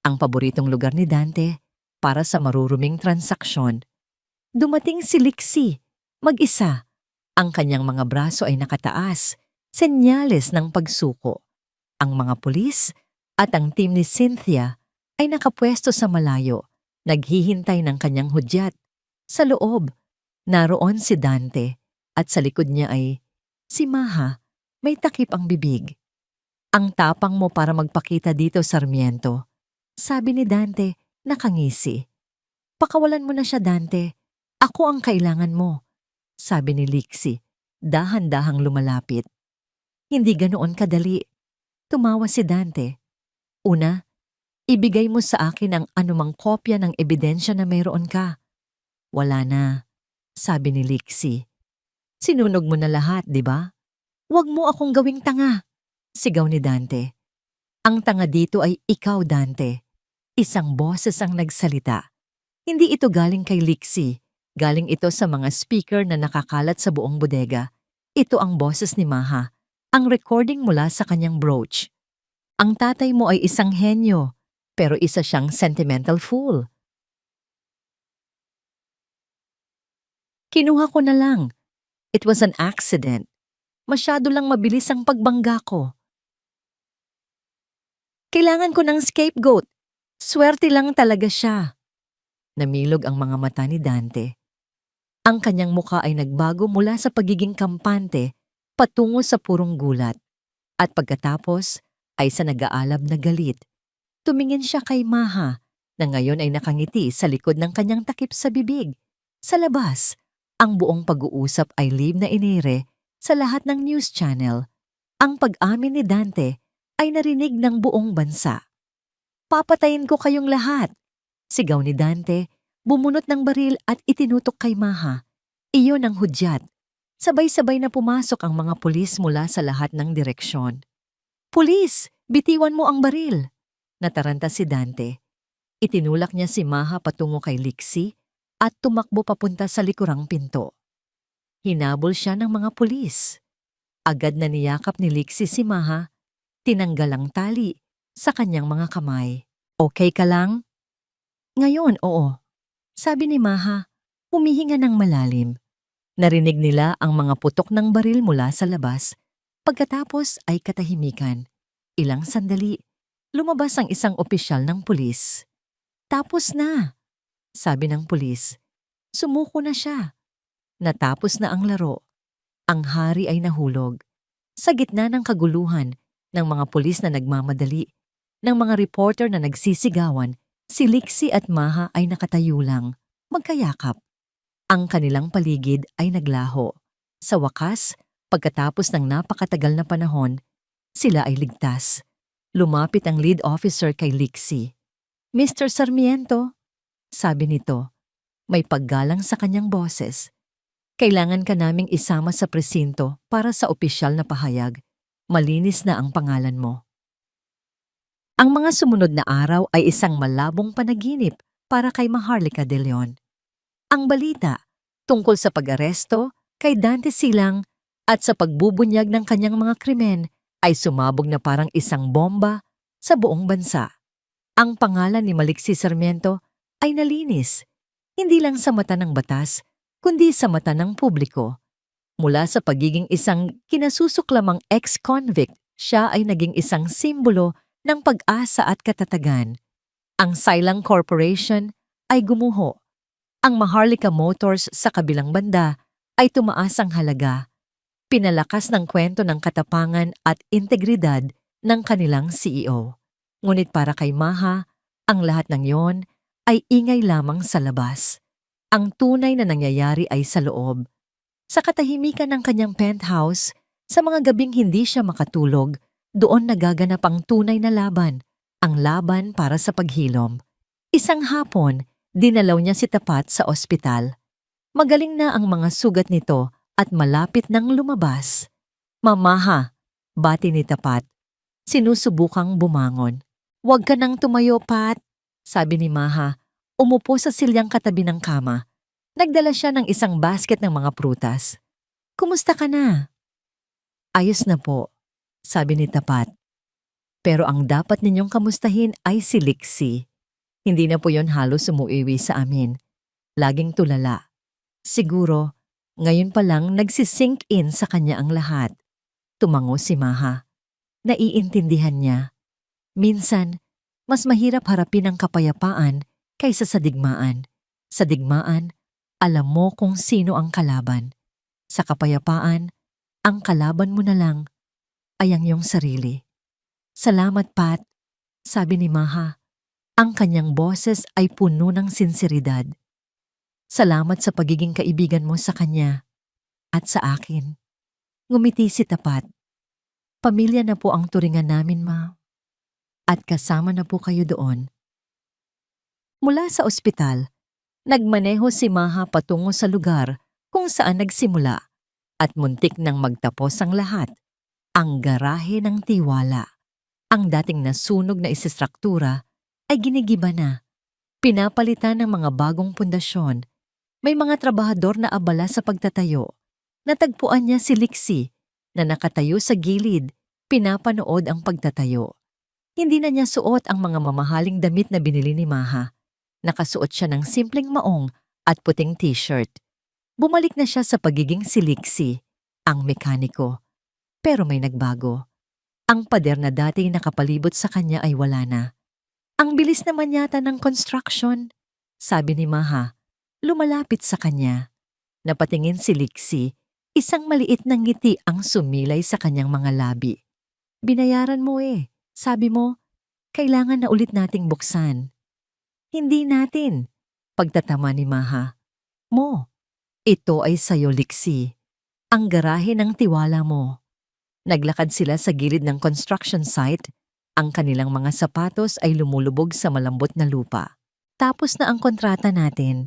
ang paboritong lugar ni Dante para sa maruruming transaksyon. Dumating si Lixie, mag-isa. Ang kanyang mga braso ay nakataas, senyales ng pagsuko. Ang mga pulis at ang team ni Cynthia ay nakapwesto sa malayo, naghihintay ng kanyang hudyat. Sa loob, naroon si Dante at sa likod niya ay si Maha, may takip ang bibig. Ang tapang mo para magpakita dito, Sarmiento, sabi ni Dante, nakangisi. Pakawalan mo na siya, Dante. Ako ang kailangan mo, sabi ni Lixie, dahan-dahang lumalapit. Hindi ganoon kadali. Tumawa si Dante. Una, ibigay mo sa akin ang anumang kopya ng ebidensya na mayroon ka. Wala na, sabi ni Lixie. Sinunog mo na lahat, di ba? Huwag mo akong gawing tanga, sigaw ni Dante. Ang tanga dito ay ikaw, Dante. Isang boses ang nagsalita. Hindi ito galing kay Lixie. Galing ito sa mga speaker na nakakalat sa buong bodega. Ito ang boses ni Maha, ang recording mula sa kanyang brooch. Ang tatay mo ay isang henyo, pero isa siyang sentimental fool. Kinuha ko na lang. It was an accident. Masyado lang mabilis ang pagbangga ko. Kailangan ko ng scapegoat. Swerte lang talaga siya. Namilog ang mga mata ni Dante. Ang kanyang mukha ay nagbago mula sa pagiging kampante patungo sa purong gulat. At pagkatapos ay sa nag-aalab na galit. Tumingin siya kay Maha na ngayon ay nakangiti sa likod ng kanyang takip sa bibig. Sa labas, ang buong pag-uusap ay live na inire sa lahat ng news channel. Ang pag-amin ni Dante ay narinig ng buong bansa. Papatayin ko kayong lahat. Sigaw ni Dante, bumunot ng baril at itinutok kay Maha. Iyon ang hudyat. Sabay-sabay na pumasok ang mga pulis mula sa lahat ng direksyon. Pulis, bitiwan mo ang baril. Nataranta si Dante. Itinulak niya si Maha patungo kay Lixie at tumakbo papunta sa likurang pinto. Hinabol siya ng mga pulis. Agad na niyakap ni Lixie si Maha, tinanggal ang tali sa kanyang mga kamay. Okay ka lang? Ngayon, oo. Sabi ni Maha, humihinga ng malalim. Narinig nila ang mga putok ng baril mula sa labas. Pagkatapos ay katahimikan. Ilang sandali, lumabas ang isang opisyal ng pulis. Tapos na, sabi ng pulis. Sumuko na siya. Natapos na ang laro. Ang hari ay nahulog. Sa gitna ng kaguluhan ng mga pulis na nagmamadali, ng mga reporter na nagsisigawan, si Lixie at Maha ay nakatayo lang, magkayakap. Ang kanilang paligid ay naglaho. Sa wakas, pagkatapos ng napakatagal na panahon, sila ay ligtas. Lumapit ang lead officer kay Lixie. Mr. Sarmiento, sabi nito, may paggalang sa kanyang boses. Kailangan ka naming isama sa presinto para sa opisyal na pahayag. Malinis na ang pangalan mo. Ang mga sumunod na araw ay isang malabong panaginip para kay Maharlika de Leon. Ang balita tungkol sa pag-aresto kay Dante Silang at sa pagbubunyag ng kanyang mga krimen ay sumabog na parang isang bomba sa buong bansa. Ang pangalan ni Maliksi Sarmiento ay nalinis, hindi lang sa mata ng batas, kundi sa mata ng publiko. Mula sa pagiging isang kinasusuklamang ex-convict, siya ay naging isang simbolo ng pag-asa at katatagan. Ang Silang Corporation ay gumuho. Ang Maharlika Motors sa kabilang banda ay tumaas ang halaga. Pinalakas ng kwento ng katapangan at integridad ng kanilang CEO. Ngunit para kay Maha, ang lahat ng yon ay ingay lamang sa labas. Ang tunay na nangyayari ay sa loob. Sa katahimikan ng kanyang penthouse, sa mga gabing hindi siya makatulog, doon nagaganap ang tunay na laban, ang laban para sa paghilom. Isang hapon, dinalaw niya si Tapat sa ospital. Magaling na ang mga sugat nito at malapit nang lumabas. Mamaha, bati ni Tapat. Sinusubukang bumangon. Huwag ka nang tumayo, Pat, sabi ni Maha. Umupo sa silyang katabi ng kama. Nagdala siya ng isang basket ng mga prutas. Kumusta ka na? Ayos na po, sabi ni Tapat. Pero ang dapat ninyong kamustahin ay si Lixie. Hindi na po yon halos umuiwi sa amin. Laging tulala. Siguro, ngayon pa lang nagsisink in sa kanya ang lahat. Tumango si Maha. Naiintindihan niya. Minsan, mas mahirap harapin ang kapayapaan kaysa sa digmaan. Sa digmaan, alam mo kung sino ang kalaban. Sa kapayapaan, ang kalaban mo na lang ay ang iyong sarili. Salamat, Pat, sabi ni Maha. Ang kanyang boses ay puno ng sinseridad. Salamat sa pagiging kaibigan mo sa kanya at sa akin. Ngumiti si Tapat. Pamilya na po ang turingan namin, Ma. At kasama na po kayo doon. Mula sa ospital, nagmaneho si Maha patungo sa lugar kung saan nagsimula at muntik nang magtapos ang lahat. Ang garahe ng tiwala. Ang dating nasunog na istruktura ay ginigiba na. Pinapalitan ng mga bagong pundasyon. May mga trabahador na abala sa pagtatayo. Natagpuan niya si Lixie na nakatayo sa gilid, pinapanood ang pagtatayo. Hindi na niya suot ang mga mamahaling damit na binili ni Maha. Nakasuot siya ng simpleng maong at puting t-shirt. Bumalik na siya sa pagiging si Lixie, ang mekaniko. Pero may nagbago. Ang pader na dati nakapalibot sa kanya ay wala na. Ang bilis naman yata ng construction, sabi ni Maha. Lumalapit sa kanya. Napatingin si Lixie, isang maliit na ngiti ang sumilay sa kanyang mga labi. Binayaran mo sabi mo, kailangan na ulit nating buksan. Hindi natin, pagtatama ni Maha. Mo, ito ay sayo Lixie. Ang garahe ng tiwala mo. Naglakad sila sa gilid ng construction site. Ang kanilang mga sapatos ay lumulubog sa malambot na lupa. Tapos na ang kontrata natin.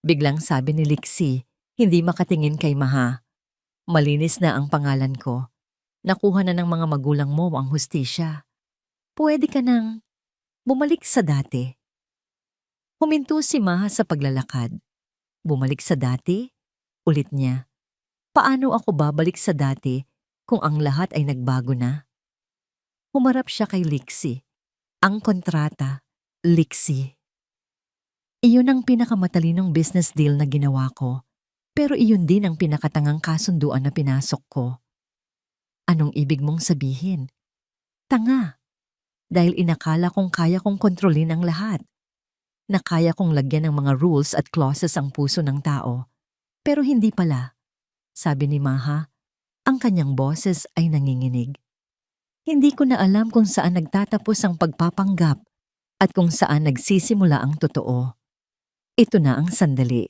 Biglang sabi ni Lixie, hindi makatingin kay Maha. Malinis na ang pangalan ko. Nakuha na ng mga magulang mo ang hustisya. Pwede ka nang bumalik sa dati. Huminto si Maha sa paglalakad. Bumalik sa dati? Ulit niya. Paano ako babalik sa dati kung ang lahat ay nagbago na? Humarap siya kay Lixie. Ang kontrata, Lixie. Iyon ang pinakamatalinong business deal na ginawa ko, pero iyon din ang pinakatangang kasunduan na pinasok ko. Anong ibig mong sabihin? Tanga. Dahil inakala kong kaya kong kontrolin ang lahat. Na kaya kong lagyan ng mga rules at clauses ang puso ng tao. Pero hindi pala. Sabi ni Maha, ang kanyang boses ay nanginginig. Hindi ko na alam kung saan nagtatapos ang pagpapanggap at kung saan nagsisimula ang totoo. Ito na ang sandali.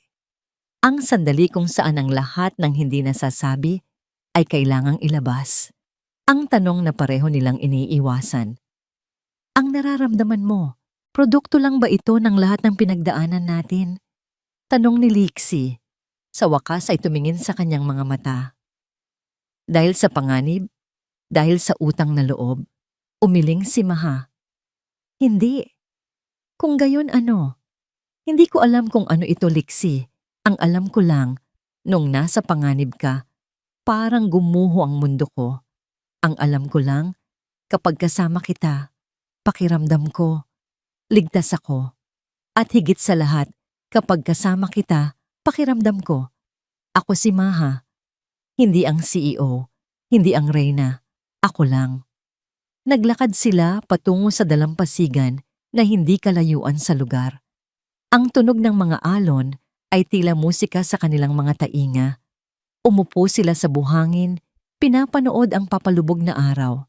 Ang sandali kung saan ang lahat ng hindi nasasabi ay kailangang ilabas. Ang tanong na pareho nilang iniiwasan. Ang nararamdaman mo, produkto lang ba ito ng lahat ng pinagdaanan natin? Tanong ni Lixie. Sa wakas ay tumingin sa kanyang mga mata. Dahil sa panganib, dahil sa utang na loob, umiling si Maha. Hindi. Kung gayon ano? Hindi ko alam kung ano ito, Lixie. Ang alam ko lang, nung nasa panganib ka, parang gumuho ang mundo ko. Ang alam ko lang, kapag kasama kita, pakiramdam ko, ligtas ako. At higit sa lahat, kapag kasama kita, pakiramdam ko, ako si Maha. Hindi ang CEO, hindi ang Reyna. Ako lang. Naglakad sila patungo sa dalampasigan na hindi kalayuan sa lugar. Ang tunog ng mga alon ay tila musika sa kanilang mga tainga. Umupo sila sa buhangin, pinapanood ang papalubog na araw.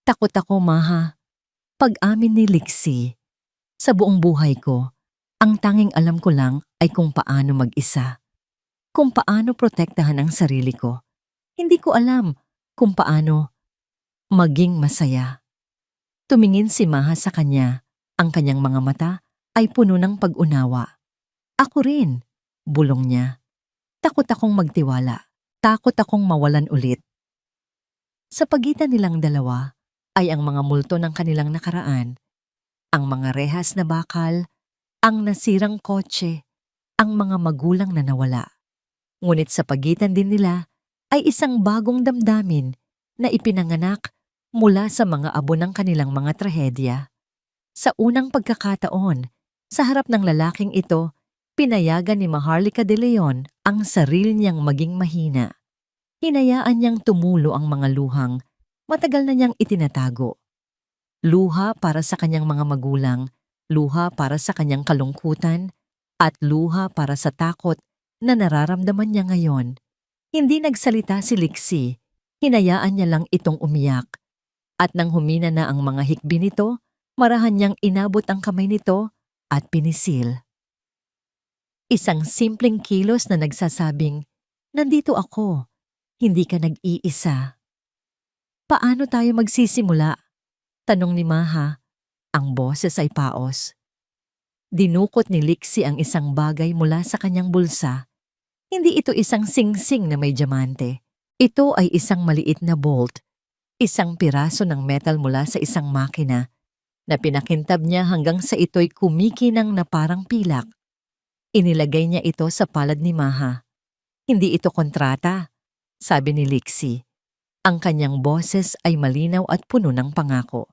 Takot ako, Maha. Pag-amin ni Lixie. Sa buong buhay ko, ang tanging alam ko lang ay kung paano mag-isa. Kung paano protektahan ang sarili ko. Hindi ko alam kung paano maging masaya. Tumingin si Maha sa kanya. Ang kanyang mga mata ay puno ng pag-unawa. Ako rin, bulong niya. Takot akong magtiwala. Takot akong mawalan ulit. Sa pagitan nilang dalawa ay ang mga multo ng kanilang nakaraan. Ang mga rehas na bakal, ang nasirang kotse, ang mga magulang na nawala. Ngunit sa pagitan din nila ay isang bagong damdamin na ipinanganak mula sa mga abo ng kanilang mga trahedya. Sa unang pagkakataon, sa harap ng lalaking ito, pinayagan ni Maharlika de Leon ang sarili niyang maging mahina. Hinayaan niyang tumulo ang mga luhang matagal na niyang itinatago. Luha para sa kanyang mga magulang, luha para sa kanyang kalungkutan, at luha para sa takot na nararamdaman niya ngayon. Hindi nagsalita si Lixie, hinayaan niya lang itong umiyak. At nang humina na ang mga hikbi nito, marahan niyang inabot ang kamay nito at pinisil. Isang simpleng kilos na nagsasabing, nandito ako, hindi ka nag-iisa. Paano tayo magsisimula? Tanong ni Maha. Ang boses ay paos. Dinukot ni Lixie ang isang bagay mula sa kanyang bulsa. Hindi ito isang singsing na may diamante. Ito ay isang maliit na bolt. Isang piraso ng metal mula sa isang makina na pinakintab niya hanggang sa ito'y kumikinang na parang pilak. Inilagay niya ito sa palad ni Maha. Hindi ito kontrata, sabi ni Lixie. Ang kanyang boses ay malinaw at puno ng pangako.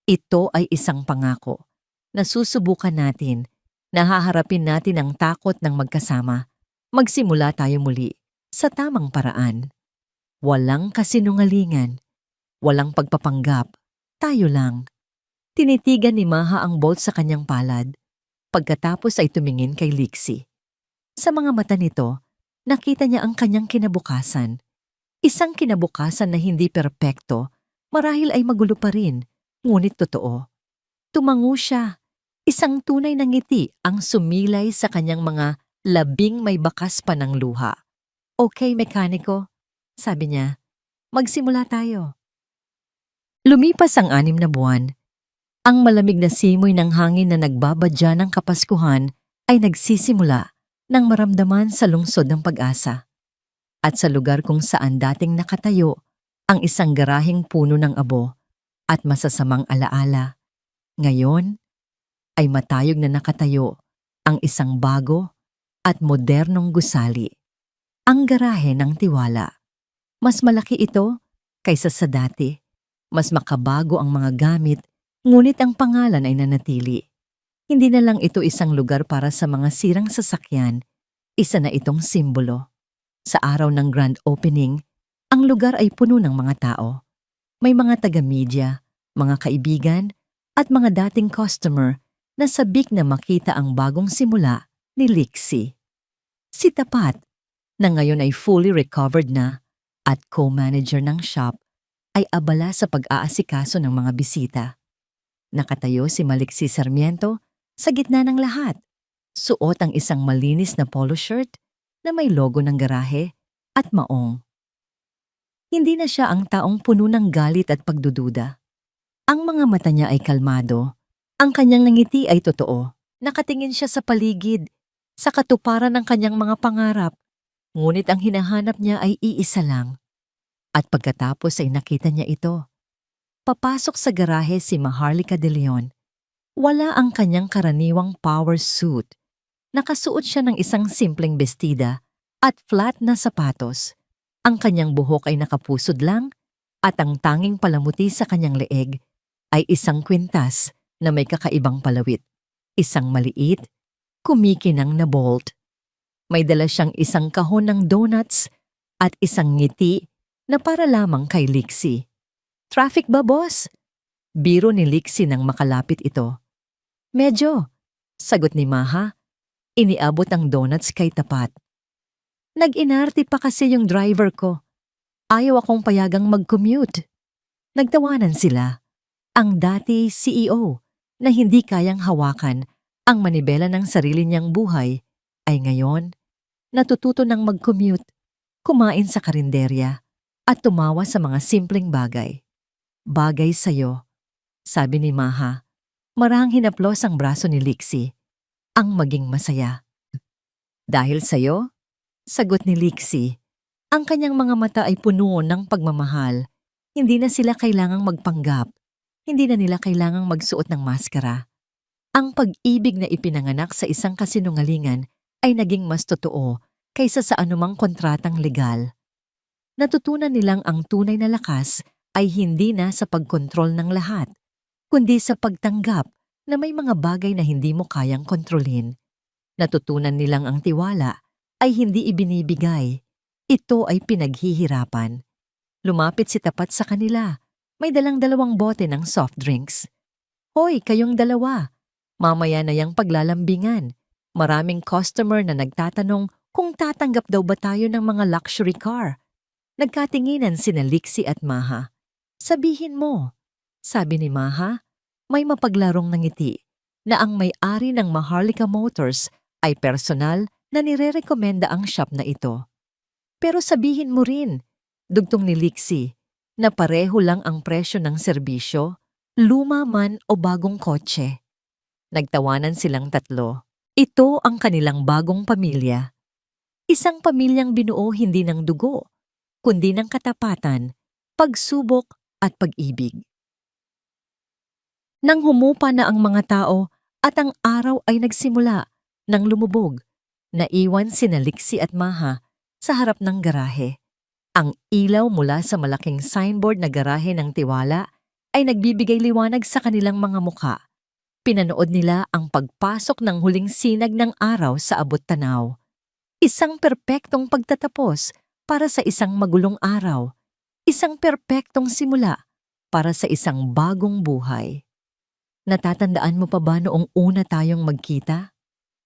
Ito ay isang pangako na susubukan natin, na haharapin natin ang takot ng magkasama. Magsimula tayo muli sa tamang paraan. Walang kasinungalingan, walang pagpapanggap, tayo lang. Tinitigan ni Maha ang bolt sa kanyang palad. Pagkatapos ay tumingin kay Lixie. Sa mga mata nito, nakita niya ang kanyang kinabukasan. Isang kinabukasan na hindi perpekto, marahil ay magulo pa rin, ngunit totoo. Tumango siya. Isang tunay na ngiti ang sumilay sa kanyang mga labing may bakas pa ng luha. "Okay, mekaniko," sabi niya. "Magsimula tayo." Lumipas ang 6 na buwan. Ang malamig na simoy ng hangin na nagbabadya ng Kapaskuhan ay nagsisimula nang maramdaman sa lungsod ng Pag-asa. At sa lugar kung saan dating nakatayo ang isang garaheng puno ng abo at masasamang alaala, ngayon ay matayog na nakatayo ang isang bago at modernong gusali. Ang garahe ng tiwala. Mas malaki ito kaysa sa dati. Mas makabago ang mga gamit, ngunit ang pangalan ay nanatili. Hindi na lang ito isang lugar para sa mga sirang sasakyan, isa na itong simbolo. Sa araw ng grand opening, ang lugar ay puno ng mga tao. May mga taga-media, mga kaibigan, at mga dating customer na sabik na makita ang bagong simula ni Lixie. Si Tapat, na ngayon ay fully recovered na at co-manager ng shop, ay abala sa pag-aasikaso ng mga bisita. Nakatayo si Maliksi Sarmiento sa gitna ng lahat. Suot ang isang malinis na polo shirt na may logo ng garahe at maong. Hindi na siya ang taong puno ng galit at pagdududa. Ang mga mata niya ay kalmado. Ang kanyang ngiti ay totoo. Nakatingin siya sa paligid, sa katuparan ng kanyang mga pangarap. Ngunit ang hinahanap niya ay iisa lang. At pagkatapos ay nakita niya ito. Papasok sa garahe si Maharlika De Leon. Wala ang kanyang karaniwang power suit. Nakasuot siya ng isang simpleng bestida at flat na sapatos. Ang kanyang buhok ay nakapusod lang at ang tanging palamuti sa kanyang leeg ay isang kwintas na may kakaibang palawit. Isang maliit, kumikinang na bolt. May dala siyang isang kahon ng donuts at isang ngiti na para lamang kay Lixie. "Traffic ba, boss?" Biro ni Lixie nang makalapit ito. "Medyo," sagot ni Maha. Iniabot ang donuts kay Tapat. "Nag-inarte pa kasi yung driver ko. Ayaw akong payagang mag-commute." Nagtawanan sila. Ang dati CEO na hindi kayang hawakan ang manibela ng sarili niyang buhay ay ngayon natututo ng mag-commute, kumain sa karinderya at tumawa sa mga simpleng bagay. "Bagay sa'yo," sabi ni Maha. Marahang hinaplos ang braso ni Lixie. "Ang maging masaya." "Dahil sa'yo?" sagot ni Lixie. Ang kanyang mga mata ay puno ng pagmamahal. Hindi na sila kailangang magpanggap. Hindi na nila kailangang magsuot ng maskara. Ang pag-ibig na ipinanganak sa isang kasinungalingan ay naging mas totoo kaysa sa anumang kontratang legal. Natutunan nilang ang tunay na lakas ay hindi na sa pagkontrol ng lahat, kundi sa pagtanggap na may mga bagay na hindi mo kayang kontrolin. Natutunan nilang ang tiwala ay hindi ibinibigay. Ito ay pinaghihirapan. Lumapit si Tapat sa kanila. May dalang 2 bote ng soft drinks. "Hoy, kayong dalawa. Mamaya na yang paglalambingan. Maraming customer na nagtatanong kung tatanggap daw ba tayo ng mga luxury car." Nagkatinginan sina Lixie at Maha. "Sabihin mo," sabi ni Maha, may mapaglarong na ngiti, na ang may-ari ng Maharlika Motors ay personal na nirerekomenda ang shop na ito. "Pero sabihin mo rin," dugtong ni Lixie, "na pareho lang ang presyo ng serbisyo, luma man o bagong kotse." Nagtawanan silang tatlo. Ito ang kanilang bagong pamilya. Isang pamilyang binuo hindi ng dugo, kundi ng katapatan, pagsubok at pag-ibig. Nang humupa na ang mga tao at ang araw ay nagsimula nang lumubog, naiwan sina Lixie at Maha sa harap ng garahe. Ang ilaw mula sa malaking signboard na garahe ng tiwala ay nagbibigay liwanag sa kanilang mga muka. Pinanood nila ang pagpasok ng huling sinag ng araw sa abot-tanaw. Isang perpektong pagtatapos para sa isang magulong araw. Isang perpektong simula para sa isang bagong buhay. Natatandaan mo pa ba noong una tayong magkita?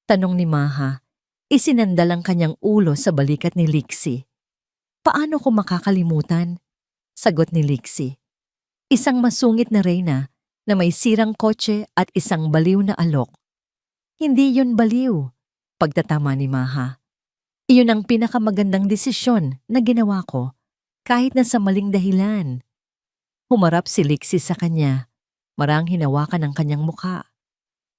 Tanong ni Maha. Isinandal ang kanyang ulo sa balikat ni Lixie. Paano ko makakalimutan? Sagot ni Lixie. Isang masungit na reyna na may sirang kotse at isang baliw na alok. Hindi yun baliw, pagtatama ni Maha. Iyon ang pinakamagandang desisyon na ginawa ko kahit na sa maling dahilan. Humarap si Lixie sa kanya. Marang hinawakan ang kanyang mukha.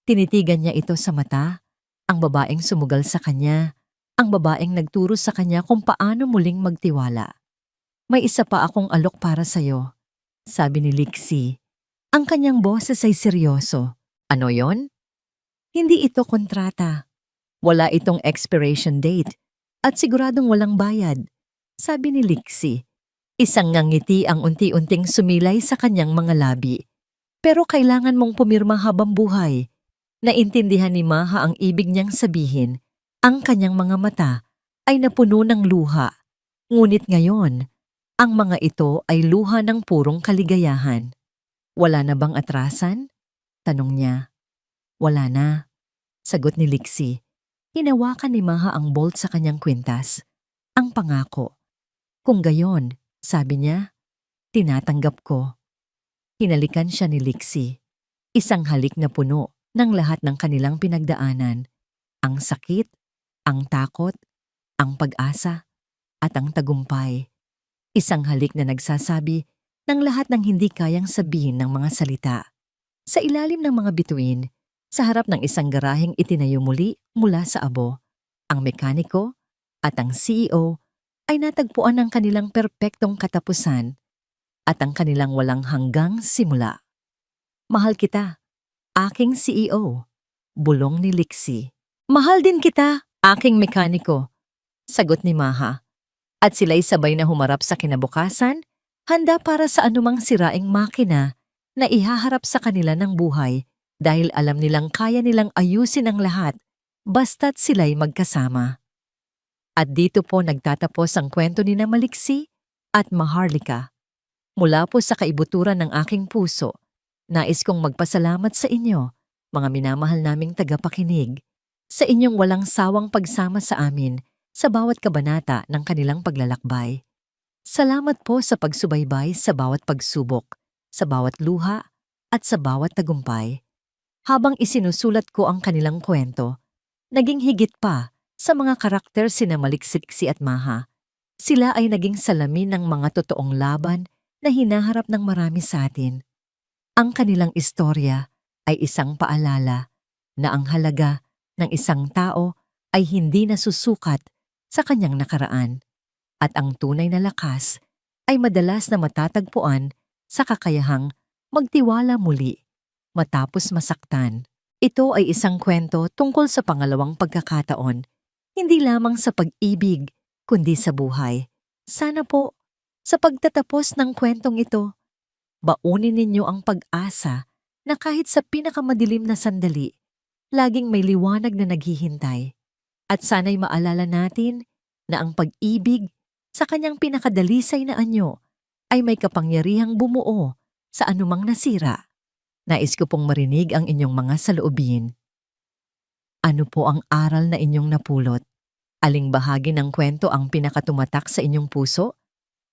Tinitigan niya ito sa mata. Ang babaeng sumugal sa kanya, ang babaeng nagturo sa kanya kung paano muling magtiwala. May isa pa akong alok para sa'yo, sabi ni Lixie. Ang kanyang boses ay seryoso. Ano yon? Hindi ito kontrata. Wala itong expiration date at siguradong walang bayad, sabi ni Lixie. Isang ngangiti ang unti-unting sumilay sa kanyang mga labi. Pero kailangan mong pumirma habang buhay. Naintindihan ni Maha ang ibig niyang sabihin. Ang kanyang mga mata ay napuno ng luha. Ngunit ngayon, ang mga ito ay luha ng purong kaligayahan. Wala na bang atrasan? Tanong niya. Wala na, sagot ni Lixie. Hinawakan ni Maha ang bolt sa kanyang kwintas. Ang pangako. Kung gayon, sabi niya, tinatanggap ko. Hinalikan siya ni Lixie. Isang halik na puno ng lahat ng kanilang pinagdaanan, ang sakit, ang takot, ang pag-asa, at ang tagumpay. Isang halik na nagsasabi ng lahat ng hindi kayang sabihin ng mga salita. Sa ilalim ng mga bituin, sa harap ng isang garaheng itinayo muli mula sa abo, ang mekaniko at ang CEO ay natagpuan ng kanilang perpektong katapusan at ang kanilang walang hanggang simula. Mahal kita, aking CEO, bulong ni Lixie. Mahal din kita, aking mekaniko, sagot ni Maha. At sila'y sabay na humarap sa kinabukasan, handa para sa anumang siraing makina na ihaharap sa kanila ng buhay dahil alam nilang kaya nilang ayusin ang lahat basta't sila'y magkasama. At dito po nagtatapos ang kwento ni na Maliksi at Maharlika. Mula po sa kaibuturan ng aking puso, nais kong magpasalamat sa inyo, mga minamahal naming tagapakinig, sa inyong walang sawang pagsama sa amin sa bawat kabanata ng kanilang paglalakbay. Salamat po sa pagsubaybay sa bawat pagsubok, sa bawat luha, at sa bawat tagumpay. Habang isinusulat ko ang kanilang kwento, naging higit pa sa mga karakter sina Maliksi at Maha. Sila ay naging salamin ng mga totoong laban na hinaharap ng marami sa atin. Ang kanilang istorya ay isang paalala na ang halaga ng isang tao ay hindi nasusukat sa kanyang nakaraan at ang tunay na lakas ay madalas na matatagpuan sa kakayahang magtiwala muli matapos masaktan. Ito ay isang kwento tungkol sa pangalawang pagkakataon, hindi lamang sa pag-ibig kundi sa buhay. Sana po, sa pagtatapos ng kwentong ito, baunin ninyo ang pag-asa na kahit sa pinakamadilim na sandali, laging may liwanag na naghihintay. At sana'y maalala natin na ang pag-ibig sa kanyang pinakadalisay na anyo ay may kapangyarihang bumuo sa anumang nasira. Nais ko pong marinig ang inyong mga saloobin. Ano po ang aral na inyong napulot? Aling bahagi ng kwento ang pinakatumatak sa inyong puso?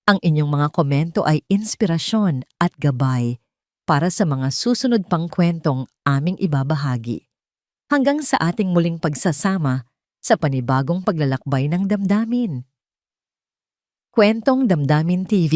Ang inyong mga komento ay inspirasyon at gabay para sa mga susunod pang kwentong aming ibabahagi. Hanggang sa ating muling pagsasama sa panibagong paglalakbay ng damdamin. Kwentong Damdamin TV.